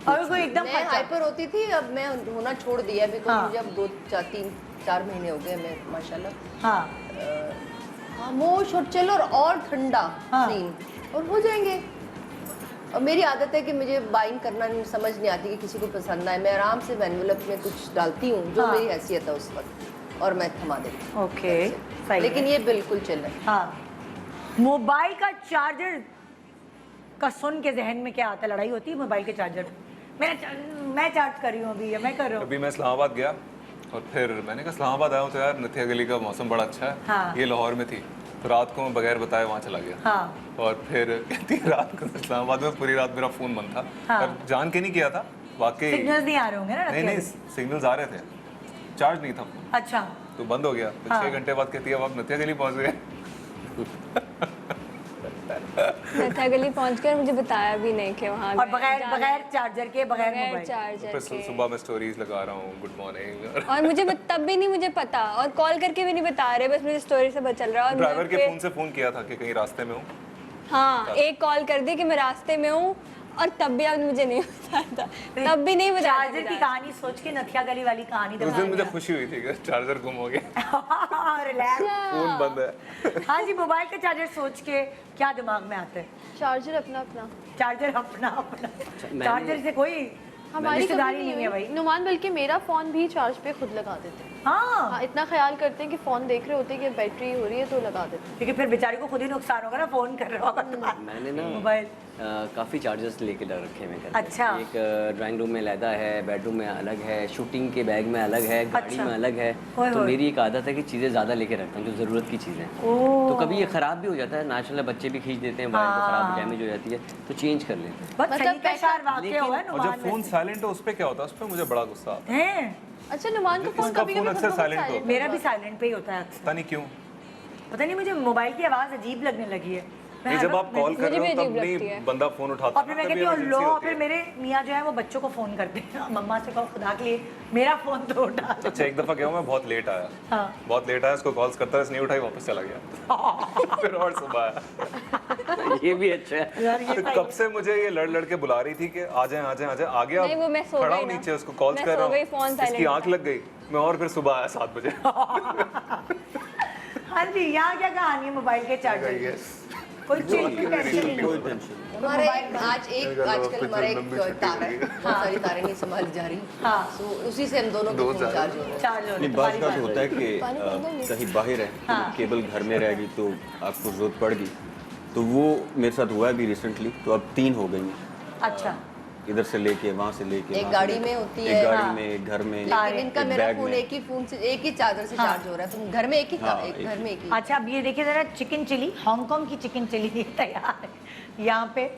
और कोई एकदम मैं खर्चा। हाइपर होती थी, अब मैं होना छोड़ दिया बिकॉज हाँ। मुझे अब 2-4 महीने हो गए मैं माशाल्लाह हाँ खामोश और चिल और ठंडा हाँ। सीन, और हो जाएंगे। और मेरी आदत है कि मुझे बाइंग करना समझ नहीं आती कि किसी को पसंद आए, मैं आराम से एनवेलप में कुछ डालती हूँ जो हाँ। मेरी हैसियत है उस वक्त, और मैं थमा देती हूँ। ओके सही है। लेकिन ये बिल्कुल चिल है। हाँ, मोबाइल का चार्जर का सुन के जहन में क्या आता है? लड़ाई होती है मोबाइल के चार्जर पे? मैं चार्ज कर रही हूँ अभी, मैं कर रहा हूँ। अभी मैं इस्लामाबाद गया और फिर मैंने कहा इस्लामाबाद आया हूँ तो यार नथिया गली का मौसम बड़ा अच्छा है। हाँ। ये लाहौर में थी, तो रात को मैं बगैर बताए वहाँ चला गया। हाँ और फिर कहती है, रात को इस्लामाबाद में पूरी रात मेरा फ़ोन बंद था। हाँ। पर जान के नहीं किया था वाकई। सिग्नल्स नहीं आ रहे होंगे ना नहीं रतिया नहीं, में? सिग्नल्स आ रहे थे, चार्ज नहीं था फोन, अच्छा तो बंद हो गया। फिर हाँ। 6 घंटे बाद कहती है अब आप नथिया गली पहुँच गए। नत्था गली पहुंचकर मुझे बताया भी नहीं कि वहाँ और गए। बगैर चार्जर के बगैर बगैर मोबाइल। चार्जर फिर के। सुबह मैं स्टोरीज लगा रहा हूँ, गुड मॉर्निंग। और मुझे तब भी नहीं मुझे पता, और कॉल करके भी नहीं बता रहे, बस मुझे स्टोरी से पता चल रहा है। और ड्राइवर के फिर- फोन से फोन किया था कि कहीं रास्ते में हूँ। हाँ, एक कॉल कर दी कि मैं रास्ते में हूँ, और तब भी अब मुझे नहीं बताया था, तब भी नहीं बताया था चार्जर की कहानी सोच के नथिया गली वाली कहानी उस दिन मुझे खुशी हुई थी कि चार्जर गुम हो गया, रिलैक्स। फोन बंद है। हाँ जी, मोबाइल का चार्जर सोच के क्या दिमाग में आता है? चार्जर अपना अपना चार्जर अपना अपना, मैंने- चार्जर से कोई हमारी रिश्तेदारी कभी नहीं है भाई। नुमान बल्कि मेरा फोन भी चार्ज पे खुद लगा देते हैं। हाँ, हाँ, इतना ख्याल करते हैं कि फोन देख रहे होते हैं कि बैटरी हो रही है तो लगा देते हैं। क्योंकि फिर बेचारे को खुद ही नुकसान होगा ना, फोन कर रहा होगा मैंने ना मोबाइल। काफ़ी चार्जर्स लेके रखे हैं मैं घर पे। अच्छा। एक ड्राइंग रूम में अलग है, बेडरूम में अलग है, शूटिंग के बैग में अलग है, गाड़ी अच्छा। में अलग है। ओए तो होए। मेरी एक आदत है कि चीज़ें ज़्यादा लेके रखता हूँ, जो ज़रूरत की चीज़ें। ओह। तो कभी ये ख़राब भी हो जाता है, नेचुरल बच्चे भी खींच देते हैं मोबाइल को, ख़राब डैमेज हो जाती है, तो चेंज कर लेते हैं। बहुत मतलब सलीकाशार वाक्य हुआ है और नुमान जब फोन साइलेंट हो उस पर क्या होता है, उस पर मुझे बड़ा गुस्सा आता है। हैं। अच्छा, नुमान का फोन इसका कभी फोन कभी अक्सर silent होता है। मेरा भी साइलेंट पे ही होता है अक्सर। पता नहीं क्यों। पता नहीं, मुझे मोबाइल की आवाज़ अजीब लगने लगी है। मैं नहीं, हर जब आप वक्त- कॉल कर मुझे रहे भी हो तब अजीब लगती नहीं है। बंदा फोन उठाता, और फिर मैं तभी कहती हूँ emergency लो, और होती फिर है। मेरे मियाँ जो है वो बच्चों को फ़ोन करते हैं, मम्मा से कहो खुदा के लिए मेरा फ़ोन तो उठा दो। अच्छा, एक दफा क्या हुआ, मैं बहुत लेट आया। हाँ। बहुत लेट आया, उसको कॉल्स करता है, इसने नहीं उठाई, वापस चला गया। फिर और सुबह आया। ये भी अच्छा है। यार ये तो कब से मुझे ये लड़ लड़ के बुला रही थी कि आ जाए आ जाए आ जाए, आ गया। नहीं, वो मैं सो खड़ा गई हूँ ना। नीचे, उसको कॉल्स मैं कर सो रहा गई, हूँ, फोन इसकी silent आंख था। लग गई। मैं और फिर सुबह आया 7 बजे। हाँ जी, यहाँ क्या कहानी है मोबाइल के चार्जर की? कोई चीज़ की टेंशन नहीं। कोई टेंशन नहीं। हमारे आजकल हमारा एक तार है, बहुत सारी तारें नहीं संभाली जा रही। हाँ। तो उसी से हम दोनों के फोन चार्ज हो रहे हैं। चार्ज हो रही नहीं, है, बात तुम्हारी का बात। होता है कि कहीं बाहर है, हाँ। केबल घर में रह गई तो आपको जरूरत पड़ गई, तो वो मेरे साथ हुआ है अभी रिसेंटली, तो अब 3 हो गई हैं। अच्छा, इधर से लेके वहाँ से लेके एक वहाँ से गाड़ी लेके। में होती एक है, गाड़ी हाँ। में, एक घर में, लेकिन इनका एक मेरा बैग फोन में। एक ही चार्जर से चार्ज हो रहा है। तो घर में एक ही हाँ, एक एक घर में एक ही। अच्छा, अब ये देखिए ज़रा, चिकन चिली, हांगकांग की चिकन चिली तैयार है यहाँ पे।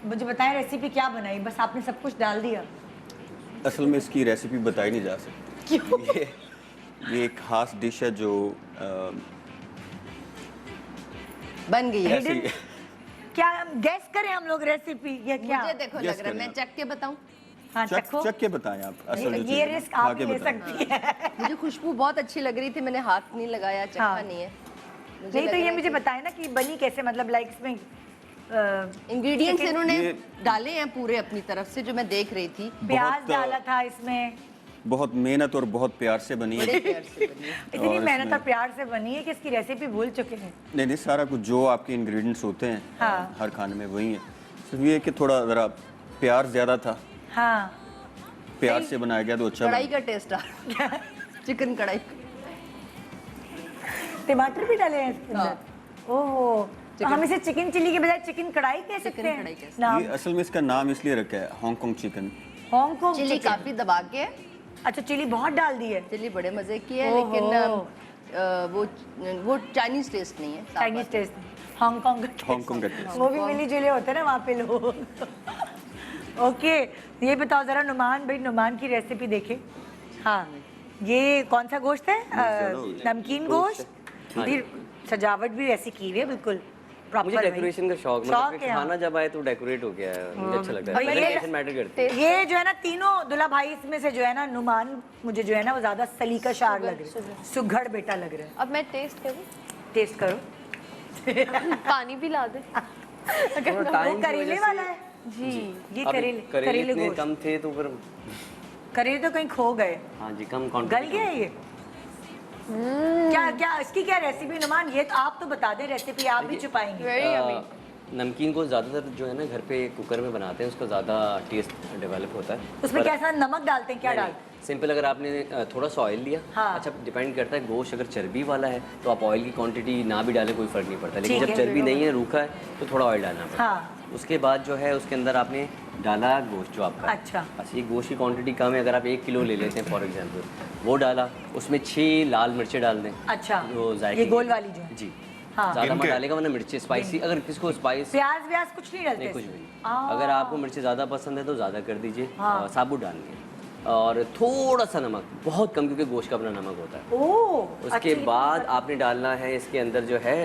मुझे बताएं रेसिपी क्या बनाई? बस आपने सब कुछ डाल दिया? असल में इसकी रेसिपी बताई नहीं जा सकती। क्यों? ये एक खास डिश है जो बन गई है। ऐसे ही क्या गैस करें हम लोग रेसिपी? ये क्या? मुझे देखो Yes, लग रहा है, मैं करें। चक के बताऊं। हाँ, चक चखो। चक के बताएं आप। असल जो ये चीज़ है, रिस्क खा आप के ले बताएं। सकती है। मुझे खुशबू बहुत अच्छी लग रही थी, मैंने हाथ नहीं लगाया, चखा हाँ। नहीं है। नहीं तो ये मुझे बताएं ना कि बनी कैसे, मतलब लाइक इसमें इंग्रेडिएंट्स chicken- इन्होंने ये- डाले हैं पूरे अपनी तरफ से, जो मैं देख रही थी। प्याज बहुत, डाला था इसमें। बहुत मेहनत और बहुत प्यार से बनी है। बड़े प्यार से बनी है। इतनी और मेहनत इसमें- और प्यार से बनी है कि इसकी रेसिपी भूल चुके हैं। नहीं नहीं, सारा कुछ जो आपके इंग्रेडिएंट्स होते हैं हाँ। हर खाने में वही है। सिर्फ ये है कि थोड़ा ज़रा प्यार ज़्यादा था, हाँ, प्यार से बनाया गया तो अच्छा कढ़ाई बना। का टेस्ट आ चिकन कढ़ाई। टमाटर भी डाले हैं इसके अंदर। ओह, तो हम इसे चिकन चिली के बजाय चिकन कढ़ाई कह सकते चिकन कढ़ाई कह हैं सकते नाम? ये असल में इसका नाम इसलिए रखा है Hong Kong chicken. Hong Kong chilli chicken. काफी दबा के, अच्छा, चिली बहुत डाल दी है। चिली बड़े मजे की है, ओहो। लेकिन वो चाइनीज टेस्ट नहीं है, साफ चाइनीज बात है। टेस्ट, हांगकांग का taste। हांगकांग का टेस्ट। वो भी मिली जुले होते हैं ना वहाँ पे लोग। ओके, ये बताओ जरा नुमान भाई, नुमान की रेसिपी देखें। हाँ, ये कौन सा गोश्त है? ज़्यादा हो गया। नमकीन गोश्त। हाँ। फिर सजावट भी ऐसी की हुई है बिल्कुल प्रॉपर। मुझे डेकोरेशन का शौक, शौक मतलब कि है, हाँ। खाना जब आए तो डेकोरेट हो गया है, मुझे अच्छा लगता और है। ये- डेकोरेशन मैटर करती है। ये जो है ना तीनों दुल्हा भाई इसमें से जो है ना, नुमान मुझे जो है ना वो ज्यादा सलीकाशार लग रहे हैं, सुघड़ बेटा लग रहा है। अब मैं टेस्ट करूँ? टेस्ट करो। पानी भी ला दे। थोड़ा वो टाइम की करेले वजह से- वाला है जी। ये अभी करेले करेले करेले इतने गोश्त। कम थे तो फिर करेले तो कहीं खो गए, हाँ जी, कम गल क्वांटिटी। गया है ये। क्या क्या इसकी क्या रेसिपी नुमान? ये तो आप तो बता दें रेसिपी, आप भी छुपाएंगे। Very yummy. नमकीन को ज़्यादातर जो है ना घर पे कुकर में बनाते हैं, उसका ज़्यादा टेस्ट डेवलप होता है। उसमें पर- कैसा नमक डालते हैं, क्या नहीं, डालते हैं? सिंपल, अगर आपने थोड़ा सा ऑयल लिया, हाँ। अच्छा डिपेंड करता है, गोश्त अगर चर्बी वाला है तो आप ऑयल की क्वांटिटी ना भी डालें, कोई फ़र्क नहीं पड़ता। लेकिन ठीक जब है, चर्बी नहीं है, रूखा है, तो थोड़ा ऑयल डालना पड़ता है। हाँ। उसके बाद जो है उसके अंदर आपने डाला गोश्त जो आपका है। अच्छा। बस ये गोश्त की क्वांटिटी कम है, अगर आप 1 किलो ले लेते हैं फॉर एग्जाम्पल, वो डाला, उसमें 6 लाल मिर्चें डाल दें। अच्छा, जो जायके ये गोल के- वाली जो है। जी, हाँ। ज़्यादा मत इनके? डालेगा वरना मिर्ची स्पाइसी, अगर किसको स्पाइस प्याज व्याज कुछ नहीं डालते नहीं, कुछ इसमें? भी नहीं। अगर आपको मिर्ची ज़्यादा पसंद है तो ज़्यादा कर दीजिए, हाँ। साबुत डालेंगे। और थोड़ा सा नमक, बहुत कम, क्योंकि गोश्त का अपना नमक होता है। ओह उसके बाद आपने डालना है इसके अंदर जो है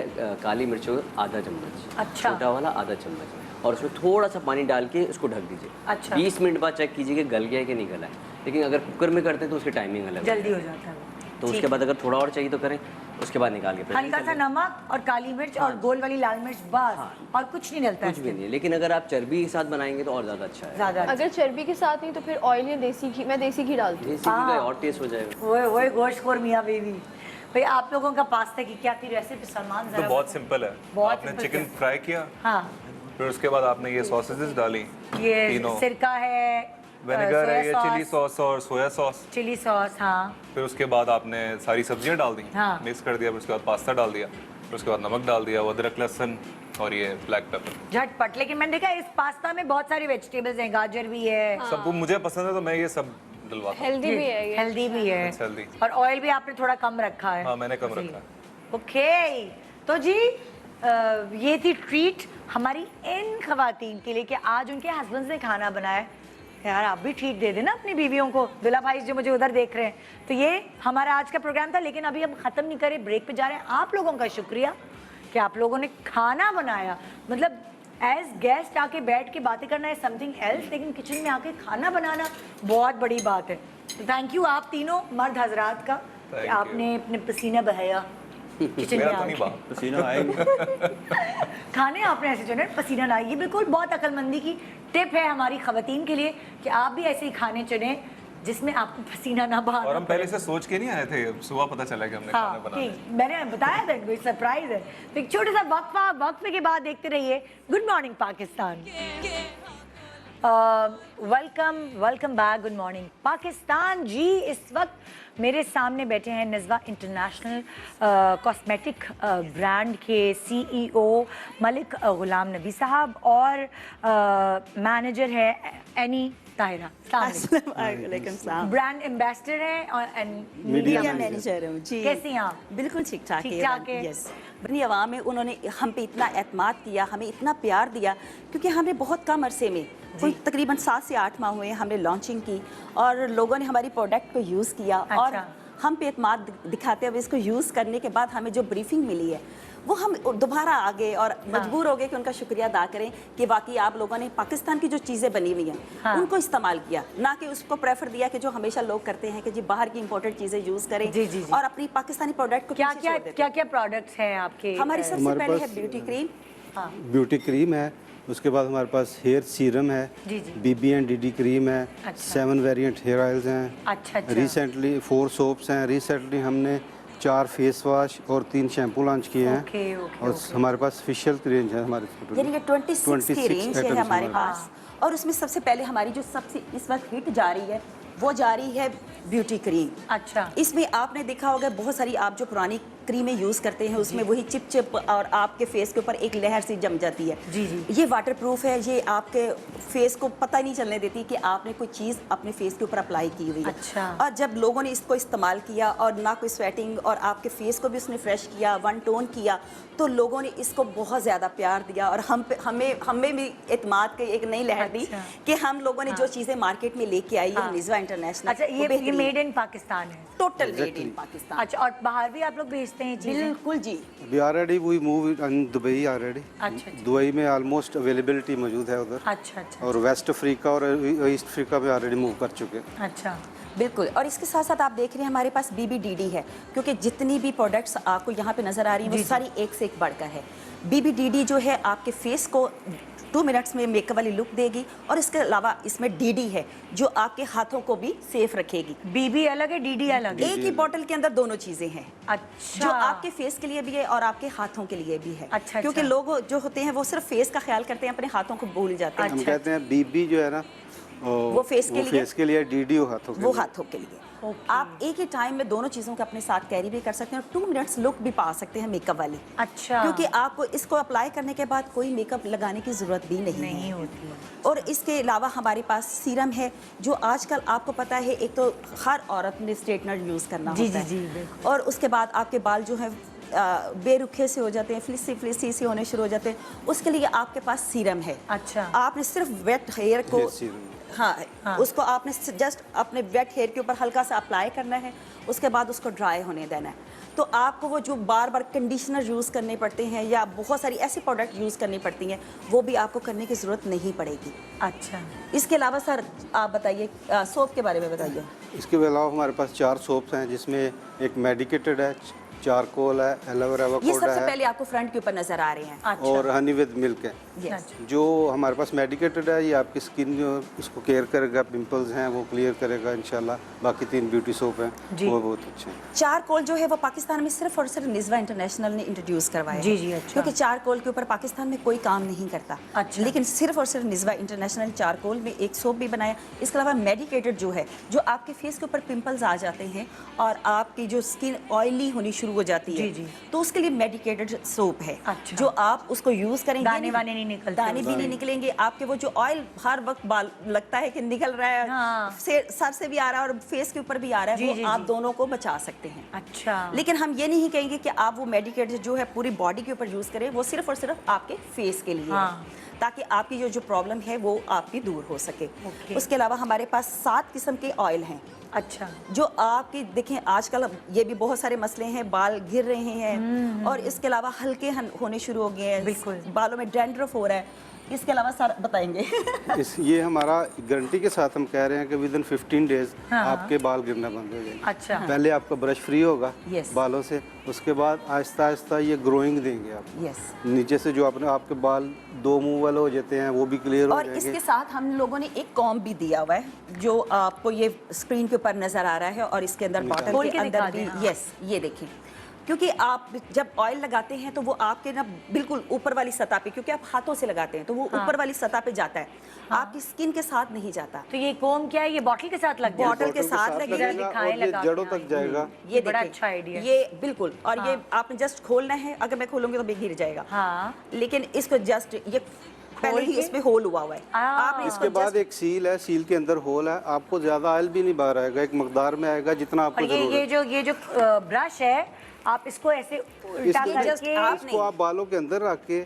काली मिर्च आधा चम्मच, अच्छा। छोटा वाला आधा चम्मच, और उसमें थोड़ा सा पानी डाल के उसको ढक दीजिए। अच्छा। 20 मिनट बाद चेक कीजिए कि गल गया है कि नहीं गला है। लेकिन अगर कुकर में करते हैं तो उसकी टाइमिंग अलग है। जल्दी हो जाता है वो। तो उसके बाद अगर थोड़ा और चाहिए तो करें, उसके बाद निकाल के फिर हल्का सा नमक और काली मिर्च और गोल वाली लाल मिर्च बस, और कुछ नहीं डलता है कुछ भी नहीं है। लेकिन अगर आप चर्बी के साथ बनाएंगे तो और ज़्यादा अच्छा है। ज्यादा। अगर चर्बी के साथ नहीं तो फिर ऑयल या देसी घी, मैं देसी घी डालती हूँ। देसी घी का और टेस्ट हो जाएगा। वो गोश्तखोर मियाँ बीवी। भाई आप लोगों का पास्ता की क्या थी रेसिपी सलमान तो जरा बहुत सिंपल है। बहुत आपने simple चिकन है। फ्राई किया, हाँ फिर उसके बाद आपने ये सॉसेजेस डाली, ये तीनों, सिरका है, विनेगर है, ये चिली सॉस और सोया सॉस। चिली सॉस, हाँ फिर उसके बाद आपने सारी सब्जियां डाल दी, हाँ। मिक्स कर दिया, फिर उसके बाद पास्ता डाल दिया, फिर उसके बाद नमक डाल दिया, अदरक लहसुन और ये ब्लैक पेपर। झटपट। लेकिन मैंने देखा इस पास्ता में बहुत सारी वेजिटेबल्स हैं, गाजर भी है, सब मुझे पसंद है तो मैं ये सब डलवाता हूँ। हेल्दी भी है ये। हेल्दी भी है, It's healthy। और ऑयल भी आपने थोड़ा कम रखा है। हाँ, मैंने कम जी। रखा है। ओके, तो जी ये थी ट्रीट हमारी इन खवातीन के लिए कि आज उनके हस्बैंड ने खाना बनाया। यार आप भी ट्रीट दे देना अपनी बीवियों को। दुल्हा भाई जो मुझे उधर देख रहे हैं, तो ये हमारा आज का प्रोग्राम था, लेकिन अभी हम ख़त्म नहीं करें, ब्रेक पे जा रहे हैं। आप लोगों का शुक्रिया कि आप लोगों ने खाना बनाया। मतलब एज गेस्ट आके बैठ के बातें करना है समथिंग एल्स, लेकिन किचन में आके खाना बनाना बहुत बड़ी बात है। तो थैंक यू आप तीनों मर्द हजरात का कि Thank you। आपने अपने पसीना बहाया किचन में मेरा तो नहीं आके। बात। पसीना आएगा। खाने आपने ऐसे चुने पसीना ना आए। ये बिल्कुल बहुत अक्लमंदी की टिप है हमारी खवातीन के लिए कि आप भी ऐसे ही खाने चुने जिसमें आपको पसीना ना बहाना और हम पड़े। पहले से सोच के नहीं आए थे, सुबह पता चला कि हमने खाना हाँ बनाना है। ठीक, मैंने बताया था कोई सरप्राइज है। तो एक छोटा सा वक्फा, वक्फे के बाद देखते रहिए good morning Pakistan. Welcome back, good morning Pakistan. जी इस वक्त मेरे सामने बैठे हैं नज़वा इंटरनेशनल कॉस्मेटिक ब्रांड के CEO मलिक गुलाम नबी साहब और मैनेजर है एनी ताहिरा। वालेकुम सलाम। ब्रांड एम्बेसडर है और मीडिया मैनेजर हूँ जी। कैसी हैं आप? बिल्कुल ठीक ठाक है। ठीक-ठाक है। यस, अपनी आवाम में उन्होंने हम पे इतना एतमाद किया, हमें इतना प्यार दिया, क्योंकि हमने बहुत कम अरसे में, कोई तकरीबन 7 से 8 माह हुए हैं, हमने लॉन्चिंग की और लोगों ने हमारी प्रोडक्ट को यूज़ किया। और अच्छा। हम पे एतमाद दिखाते हुए इसको यूज़ करने के बाद हमें जो ब्रीफिंग मिली है वो हम दोबारा आ गए और मजबूर हो गए कि उनका शुक्रिया अदा करें कि वाकई आप लोगों ने पाकिस्तान की जो चीज़ें बनी हुई हैं हाँ। उनको इस्तेमाल किया, ना कि उसको प्रेफर दिया कि जो हमेशा लोग करते हैं कि जी बाहर की इंपोर्टेड चीज़ें यूज़ करें जी, जी, जी। और अपनी पाकिस्तानी प्रोडक्ट को क्या पीछे क्या छोड़ देते क्या हैं। क्या प्रोडक्ट्स हैं आपके? हमारी सबसे हमारे पहले पास है ब्यूटी क्रीम, ब्यूटी क्रीम है, उसके बाद हमारे पास हेयर सीरम है, जी, जी। BB एंड DD क्रीम है, अच्छा। 7 वेरिएंट हेयर ऑयल्स हैं, अच्छा अच्छा। रिसेंटली 4 सोप्स हैं, रिसेंटली हमने 4 फेस वॉश और 3 शैम्पू लॉन्च किए हैं। ओके ओके और ओके। हमारे पास फेशियल रेंज है हमारे यानी कि 26 की 26 रेंज है items हमारे हमारे पास। और उसमें सबसे पहले हमारी जो सबसे इस वक्त हिट जा रही है वो जा रही है ब्यूटी क्रीम। अच्छा इसमें आपने देखा होगा बहुत सारी आप जो पुरानी क्रीमें यूज़ करते हैं उसमें वही चिप चिप और आपके फेस के ऊपर एक लहर सी जम जाती है। जी, जी। ये वाटर प्रूफ है, ये आपके फेस को पता नहीं चलने देती कि आपने कोई चीज़ अपने फेस के ऊपर अप्लाई की हुई है। अच्छा। और जब लोगों ने इसको इस्तेमाल किया और ना कोई स्वेटिंग और आपके फेस को भी उसने फ्रेश किया, वन टोन किया, तो लोगों ने इसको बहुत ज़्यादा प्यार दिया और हमें भी एतमाद की एक नई लहर दी अच्छा। कि हम लोगों ने जो चीज़ें मार्केट में लेके आई है हाँ। निज़वा इंटरनेशनल, अच्छा ये मेड इन पाकिस्तान है? Total made in Pakistan. अच्छा और बाहर भी आप लोग भेजते हैं चीजें? बिल्कुल जी। We already we move in Dubai already. अच्छा अच्छा दुबई में ऑलमोस्ट अवेलेबिलिटी मौजूद है उधर, अच्छा अच्छा और वेस्ट अफ्रीका और ईस्ट अफ्रीका में ऑलरेडी मूव कर चुके हैं। अच्छा। बिल्कुल। और इसके साथ साथ आप देख रहे हैं हमारे पास BBDD है, क्योंकि जितनी भी प्रोडक्ट्स आपको यहाँ पे नज़र आ रही हैं वो सारी एक से एक बढ़कर है। BBDD जो है आपके फेस को 2 मिनट्स में मेकअप वाली लुक देगी और इसके अलावा इसमें DD है जो आपके हाथों को भी सेफ रखेगी। BB अलग है, DD अलग है? एक ही बॉटल के अंदर दोनों चीज़ें हैं, अच्छा जो आपके फेस के लिए भी है और आपके हाथों के लिए भी है। अच्छा, क्योंकि अच्छा। लोग जो होते हैं वो सिर्फ फेस का ख्याल करते हैं, अपने हाथों को भूल जाते हैं। हम कहते हैं BB जो है ना वो फेस के लिए, DD वो हाथों के वो लिए। हाथों के लिए। आप एक ही टाइम में दोनों चीज़ों को अपने साथ कैरी भी कर सकते हैं और 2 मिनट्स लुक भी पा सकते हैं मेकअप वाली। अच्छा क्योंकि आपको इसको अप्लाई करने के बाद कोई मेकअप लगाने की ज़रूरत भी नहीं है। होती है। और इसके अलावा हमारे पास सीरम है जो आजकल आपको पता है, एक तो हर औरत ने स्ट्रेटनर यूज़ करना जी, होता जी, है। जी, बिल्कुल। और उसके बाद आपके बाल जो है बेरुखे से हो जाते हैं, फ्लिसी से होने शुरू हो जाते हैं, उसके लिए आपके पास सीरम है। अच्छा। आपने सिर्फ वेट हेयर को Hair serum। हाँ, उसको आपने जस्ट अपने वेट हेयर के ऊपर हल्का सा अप्लाई करना है, उसके बाद उसको ड्राई होने देना है। तो आपको वो जो बार बार कंडीशनर यूज़ करने पड़ते हैं या बहुत सारी ऐसी प्रोडक्ट यूज़ करनी पड़ती हैं, वो भी आपको करने की ज़रूरत नहीं पड़ेगी। अच्छा, इसके अलावा सर आप बताइए, सोप के बारे में बताइए। इसके अलावा हमारे पास 4 सोप्स हैं, जिसमें एक मेडिकेटेड है, चारकोल है, एलोवेरा ये एवोकाडो सबसे है पहले आपको फ्रंट के ऊपर नजर आ रहे हैं। अच्छा, और हनी विद मिल्क है। यस, जो हमारे पास मेडिकेटेड है, ये आपकी स्किन जो उसको केयर करेगा, पिंपल्स हैं वो क्लियर करेगा इंशाल्लाह। बाकी 3 ब्यूटी सोप हैं, वो बहुत अच्छे हैं। चारकोल जो है वो पाकिस्तान में सिर्फ और सिर्फ निज़वा इंटरनेशनल ने इंट्रोड्यूस करवाया जी, है। जी, अच्छा। क्योंकि चारकोल के ऊपर पाकिस्तान में कोई काम नहीं करता। अच्छा। लेकिन सिर्फ और सिर्फ निज़वा इंटरनेशनल चारकोल में एक सोप भी बनाया। इसके अलावा मेडिकेटेड जो है, जो आपके फेस के ऊपर पिंपल्स आ जाते हैं और आपकी जो स्किन ऑयली होनी शुरू हो जाती है, जी, जी। तो उसके लिए मेडिकेटेड सोप है। अच्छा। जो आप उसको यूज़ करेंगे, दाने वाने नहीं निकलते दाने भी नहीं निकलेंगे। आपके वो जो ऑयल हर वक्त बाल लगता है कि निकल रहा है, हाँ। सर से भी आ रहा है और फेस के ऊपर भी आ रहा है, जी, वो जी, आप जी। दोनों को बचा सकते हैं। अच्छा, लेकिन हम ये नहीं कहेंगे कि आप वो मेडिकेटेड जो है पूरी बॉडी के ऊपर यूज़ करें, वो सिर्फ और सिर्फ आपके फेस के लिए हाँ। है, ताकि आपकी जो प्रॉब्लम है वो आपकी दूर हो सके। ओके। उसके अलावा हमारे पास 7 किस्म के ऑयल हैं, अच्छा, जो आपकी देखें आजकल ये भी बहुत सारे मसले हैं, बाल गिर रहे हैं और इसके अलावा हल्के होने शुरू हो गए हैं, बिल्कुल। बालों में डैंड्रफ हो रहा है। इसके अलावा सर बताएंगे। ये हमारा गारंटी के साथ हम कह रहे हैं कि विद इन 15 डेज हाँ। आपके बाल गिरना बंद हो जाएंगे। अच्छा, पहले आपका ब्रश फ्री होगा Yes. बालों से, उसके बाद आहिस्ता आहिस्ता ये ग्रोइंग देंगे आप। यस। नीचे से जो आपके बाल 2 मुंह वाले हो जाते हैं वो भी क्लियर हो और जाएंगे। इसके साथ हम लोगों ने एक कॉम्ब भी दिया हुआ है, जो आपको ये स्क्रीन के ऊपर नजर आ रहा है और इसके अंदर बॉटल खोल के के अंदर दिखा भी। दें, हाँ। यस, ये देखें, क्योंकि आप जब ऑयल लगाते हैं तो वो आपके ना बिल्कुल ऊपर वाली सतह पे, क्योंकि आप हाथों से लगाते हैं तो वो ऊपर वाली सतह पे जाता है, आपकी स्किन के साथ नहीं जाता। तो ये कोम क्या है? ये बॉटल के साथ लग गया? बॉटल के साथ लगेगा, लगेगा दिखाएं, और ये लगा जड़ों के तक जाएगा। ये बड़ा देखिए, अच्छा आइडिया है। ये बिल्कुल, और ये आपने जस्ट खोलना है, अगर मैं खोलूंगी तो गिर जाएगा। हाँ। लेकिन इसको जस्ट ये पहले ही के? इसमें होल हुआ हुआ है, आपने इसको इसके बाद एक सील है, सील के अंदर होल है, आपको ज्यादा ऑयल भी नहीं बाहर आएगा, एक मकदार में आएगा जितना आपको और जरूरत है। ये जो ब्रश है, आप इसको ऐसे उल्टा इसको करके आप आप बालों के अंदर रख के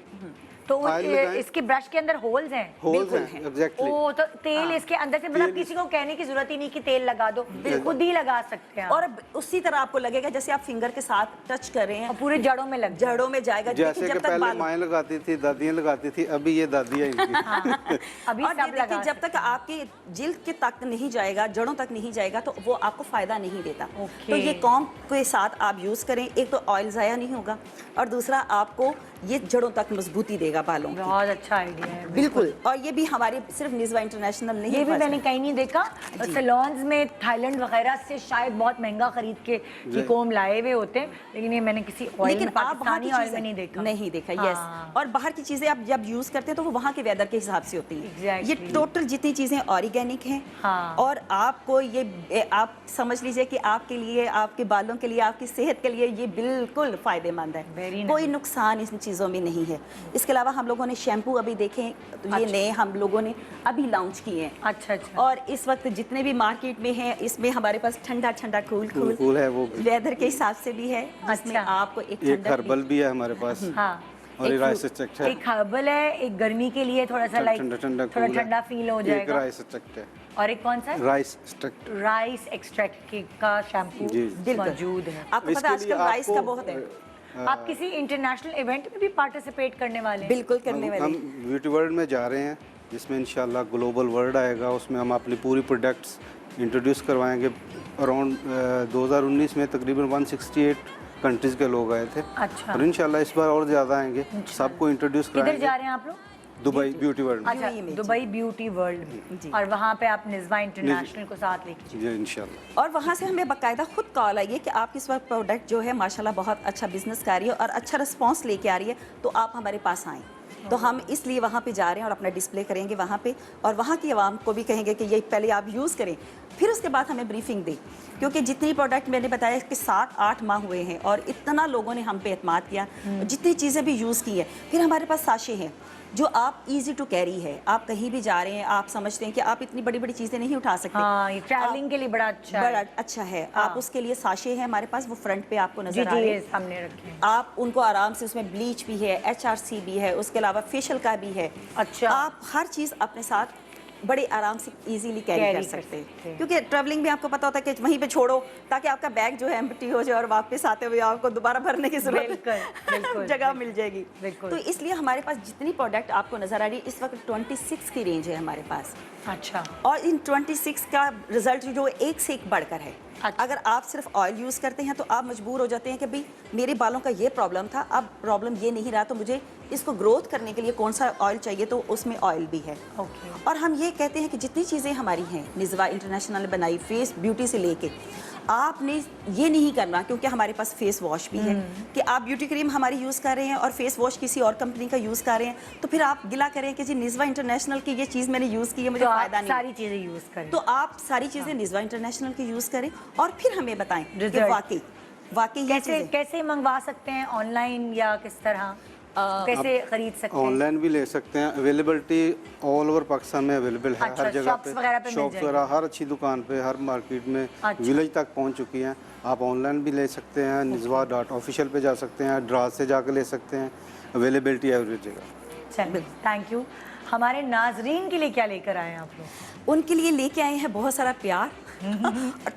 तो ऑयल लगाएं। इसके ब्रश के अंदर होल्स हैं। होल्स हैं एग्जैक्टली। ओ, तो तेल इसके अंदर से, मतलब किसी को कहने की जरूरत ही नहीं कि तेल लगा दो, खुद ही लगा सकते हैं। और उसी तरह आपको लगेगा जैसे आप फिंगर के साथ टच कर रहे और हैं, पूरे जड़ों में लग जाए। जड़ों में जाएगा। जैसे देखिए, कि जब तक पहले बाल माएँ लगाती थी, दादियाँ लगाती थी, अभी ये दादियाँ इनकी। अभी और ये सब देखिए, लगा जब तक आपकी जिल्द के तक नहीं जाएगा, जड़ों तक नहीं जाएगा, तो वो आपको फायदा नहीं देता। ओके। तो ये कॉम्ब के साथ आप यूज करें, एक तो ऑयल जाया नहीं होगा और दूसरा आपको ये जड़ों तक मजबूती देगा बालों की। बहुत अच्छा आइडिया है। बिल्कुल। और ये भी हमारे सिर्फ निज़वा इंटरनेशनल नहीं, ये भी मैंने कहीं नहीं देखा। सैलून्स में थाईलैंड वगैरह से शायद बहुत महंगा खरीद के ये कोम लाए हुए होते हैं, लेकिन ये मैंने किसी ऑयल लेकिन में, आप वहाँ पाकिस्तानी की ऑयल चीजें में नहीं देखा। नहीं देखा, हाँ। यस। और बाहर की चीजें आप जब यूज करते हैं तो वो वहाँ के वेदर के हिसाब से होती हैं। Exactly. ये टोटल जितनी चीजें ऑर्गेनिक हैं, हाँ। और आपको ये आप समझ लीजिए कि आपके लिए, आपके बालों के लिए, आपकी सेहत के लिए ये बिल्कुल फायदेमंद है। Very कोई nice. नुकसान इन चीज़ों में नहीं है। इसके अलावा हम लोगों ने शैम्पू अभी देखे तो ये नए हम लोगों ने अभी लॉन्च किए हैं। अच्छा अच्छा। और इस वक्त जितने भी मार्केट में हैं, इसमें हमारे पास ठंडा ठंडा कूल कूल है वो भी। वेदर के हिसाब से भी है, जिसमें अच्छा। आपको एक एक ठंडक हर्बल भी है हमारे पास, हाँ, और एक राइस एक्सट्रैक्ट है। एक हर्बल है, एक गर्मी के लिए थोड़ा सा लाइक ठंडा ठंडा थोड़ा cool है। ठंडा फील हो एक जाएगा। राइस एक्सट्रैक्ट है, और एक कौन सा है? Rice extract. राइस एक्सट्रैक्ट का शैम्पू जी। मौजूद है। आपको पता है आजकल राइस का बहुत है। आप किसी इंटरनेशनल इवेंट में भी पार्टिसिपेट करने वाले हैं? बिल्कुल करने वाले हम ब्यूटी वर्ल्ड में जा रहे हैं, जिसमें इंशाल्लाह ग्लोबल वर्ल्ड आएगा, उसमें हम अपनी पूरी प्रोडक्ट्स इंट्रोड्यूस करवाएंगे। अराउंड 2019 में तकरीबन 168 कंट्रीज़ के लोग आए थे। अच्छा। और इंशाल्लाह इस बार और ज़्यादा आएंगे, सबको इंट्रोड्यूस किधर कराएंगे। जा रहे हैं आप लोग? दुबई ब्यूटी वर्ल्ड में। अच्छा, UAE में, दुबई ब्यूटी वर्ल्ड में। और वहाँ पे आप निज़वा इंटरनेशनल को साथ लेके जी इंशाल्लाह। और वहाँ से हमें बाकायदा खुद कॉल आई है कि आपकी इस वक्त प्रोडक्ट जो है माशाल्लाह बहुत अच्छा बिजनेस कर रही है और अच्छा रिस्पांस लेके आ रही है, तो आप हमारे पास आएँ। तो हम इसलिए वहाँ पे जा रहे हैं और अपना डिस्प्ले करेंगे वहाँ पे, और वहाँ की आवाम को भी कहेंगे कि ये पहले आप यूज़ करें, फिर उसके बाद हमें ब्रीफिंग दें। क्योंकि जितनी प्रोडक्ट मैंने बताया कि 7-8 माह हुए हैं और इतना लोगों ने हम पे एतमाद किया, जितनी चीज़ें भी यूज़ की है। फिर हमारे पास साशे हैं जो आप इजी टू कैरी है, आप कहीं भी जा रहे हैं, आप समझते हैं कि आप इतनी बड़ी बड़ी चीज़ें नहीं उठा सकते। हाँ, ये ट्रैवलिंग के लिए बड़ा अच्छा है। बड़ा अच्छा है। आप उसके लिए साशे हैं हमारे पास, वो फ्रंट पे आपको जी नजर आ जी, रहे ये हैं। सामने रखे हैं। आप उनको आराम से, उसमें ब्लीच भी है, HRC भी है, उसके अलावा फेशियल का भी है। अच्छा। आप हर चीज़ अपने साथ बड़े आराम से इजीली कैरी Carry कर कर सकते सकते हैं। हैं, क्योंकि ट्रैवलिंग में आपको पता होता है कि वहीं पे छोड़ो ताकि आपका बैग जो है एम्प्टी हो जाए और वापस आते हुए आपको दोबारा भरने की बिल्कुल, जरूरत बिल्कुल, जगह मिल जाएगी। बिल्कुल। तो इसलिए हमारे पास जितनी प्रोडक्ट आपको नजर आ रही है इस वक्त 26 की रेंज है हमारे पास, अच्छा और इन 26 का रिजल्ट जो एक से एक बढ़कर है। अच्छा। अगर आप सिर्फ ऑयल यूज़ करते हैं तो आप मजबूर हो जाते हैं कि भाई मेरे बालों का ये प्रॉब्लम था, अब प्रॉब्लम ये नहीं रहा, तो मुझे इसको ग्रोथ करने के लिए कौन सा ऑयल चाहिए, तो उसमें ऑयल भी है। ओके। और हम ये कहते हैं कि जितनी चीज़ें हमारी हैं निज़वा इंटरनेशनल ने बनाई फेस ब्यूटी से लेके, आपने ये नहीं करना क्योंकि हमारे पास फेस वॉश भी है कि आप ब्यूटी क्रीम हमारी यूज़ कर रहे हैं और फेस वॉश किसी और कंपनी का यूज़ कर रहे हैं, तो फिर आप गिला करें कि जी निज़वा इंटरनेशनल की ये चीज़ मैंने यूज़ की है, मुझे तो आप फ़ायदा नहीं। सारी चीजें यूज करें। तो आप सारी चीज़ें निज़वा इंटरनेशनल की यूज़ करें और फिर हमें बताएं कि Result। वाकई वाकई ये कैसे चीज़ें कैसे मंगवा सकते हैं, ऑनलाइन या किस तरह कैसे खरीद सकते हैं? ऑनलाइन भी ले सकते हैं, अवेलेबिलिटी ऑल ओवर पाकिस्तान में अवेलेबल है। अच्छा, हर जगह shops वगैरह पे मिल शॉप्स जाएगी। वगैरह हर अच्छी दुकान पे, हर मार्केट में, अच्छा। विलेज तक पहुंच चुकी हैं। आप ऑनलाइन भी ले सकते हैं, nizwa.official पे जा सकते हैं, ड्राज से जाकर ले सकते हैं, अवेलेबिलिटी एवरी जगह। चलिए, थैंक यू। हमारे नाजरीन के लिए क्या लेकर आए हैं आप लोग? उनके लिए लेके आए हैं बहुत सारा प्यार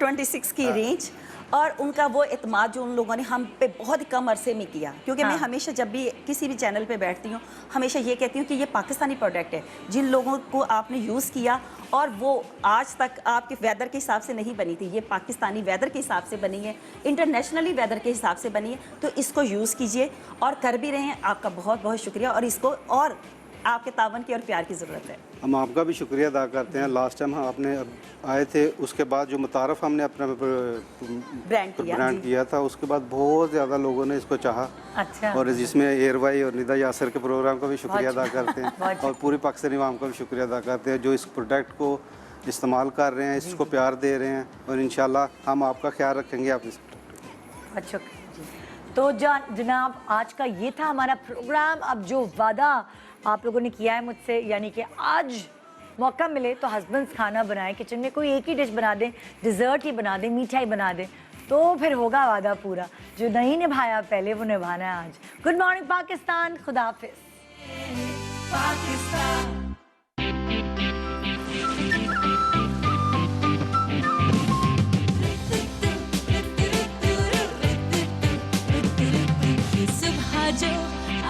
26 की रेंज और उनका वो इत्मीनान जो उन लोगों ने हम पे बहुत ही कम अरसे में किया, क्योंकि मैं हमेशा जब भी किसी भी चैनल पे बैठती हूँ हमेशा ये कहती हूँ कि ये पाकिस्तानी प्रोडक्ट है, जिन लोगों को आपने यूज़ किया और वो आज तक आपके वेदर के हिसाब से नहीं बनी थी, ये पाकिस्तानी वेदर के हिसाब से बनी है, इंटरनेशनली वेदर के हिसाब से बनी है, तो इसको यूज़ कीजिए और कर भी रहे हैं। आपका बहुत बहुत शुक्रिया और इसको और आपके तावन की और प्यार की ज़रूरत है। हम आपका भी शुक्रिया अदा करते हैं। लास्ट टाइम हम आपने आए थे, उसके बाद जो मुतारफ़ हमने अपना ब्रांड किया था, उसके बाद बहुत ज़्यादा लोगों ने इसको चाहा। अच्छा। और जिसमें एयरवाई और निदा यासर के प्रोग्राम का भी शुक्रिया अदा करते हैं बहुत और पूरी पाकिस्तानी आवाम का भी शुक्रिया अदा करते हैं जो इस प्रोडक्ट को इस्तेमाल कर रहे हैं, इसको प्यार दे रहे हैं और इंशाल्लाह हम आपका ख्याल रखेंगे। आप इस अच्छा जी। तो जनाब आज का ये था हमारा प्रोग्राम। अब जो वादा आप लोगों ने किया है मुझसे, यानी कि आज मौका मिले तो हस्बैंड्स खाना बनाएं, किचन में कोई एक ही डिश बना दें, डिज़र्ट ही बना दें, मीठा ही बना दें, तो फिर होगा वादा पूरा। जो नहीं निभाया पहले वो निभाना है आज। गुड मॉर्निंग पाकिस्तान, खुदा हाफिज़। सुबह जो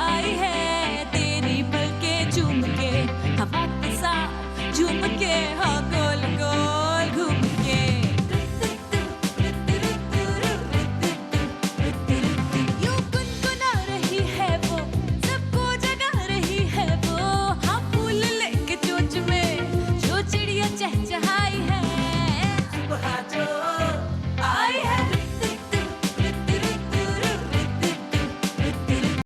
आई है तेरी पलकें चूम के, हवा के साथ झूम के, हाँ गोल गोल घूम के, यूं गुनगुना रही है वो, सबको जगा रही है वो, हाँ फूल लेके चोंच में जो चिड़िया चहचहाई है।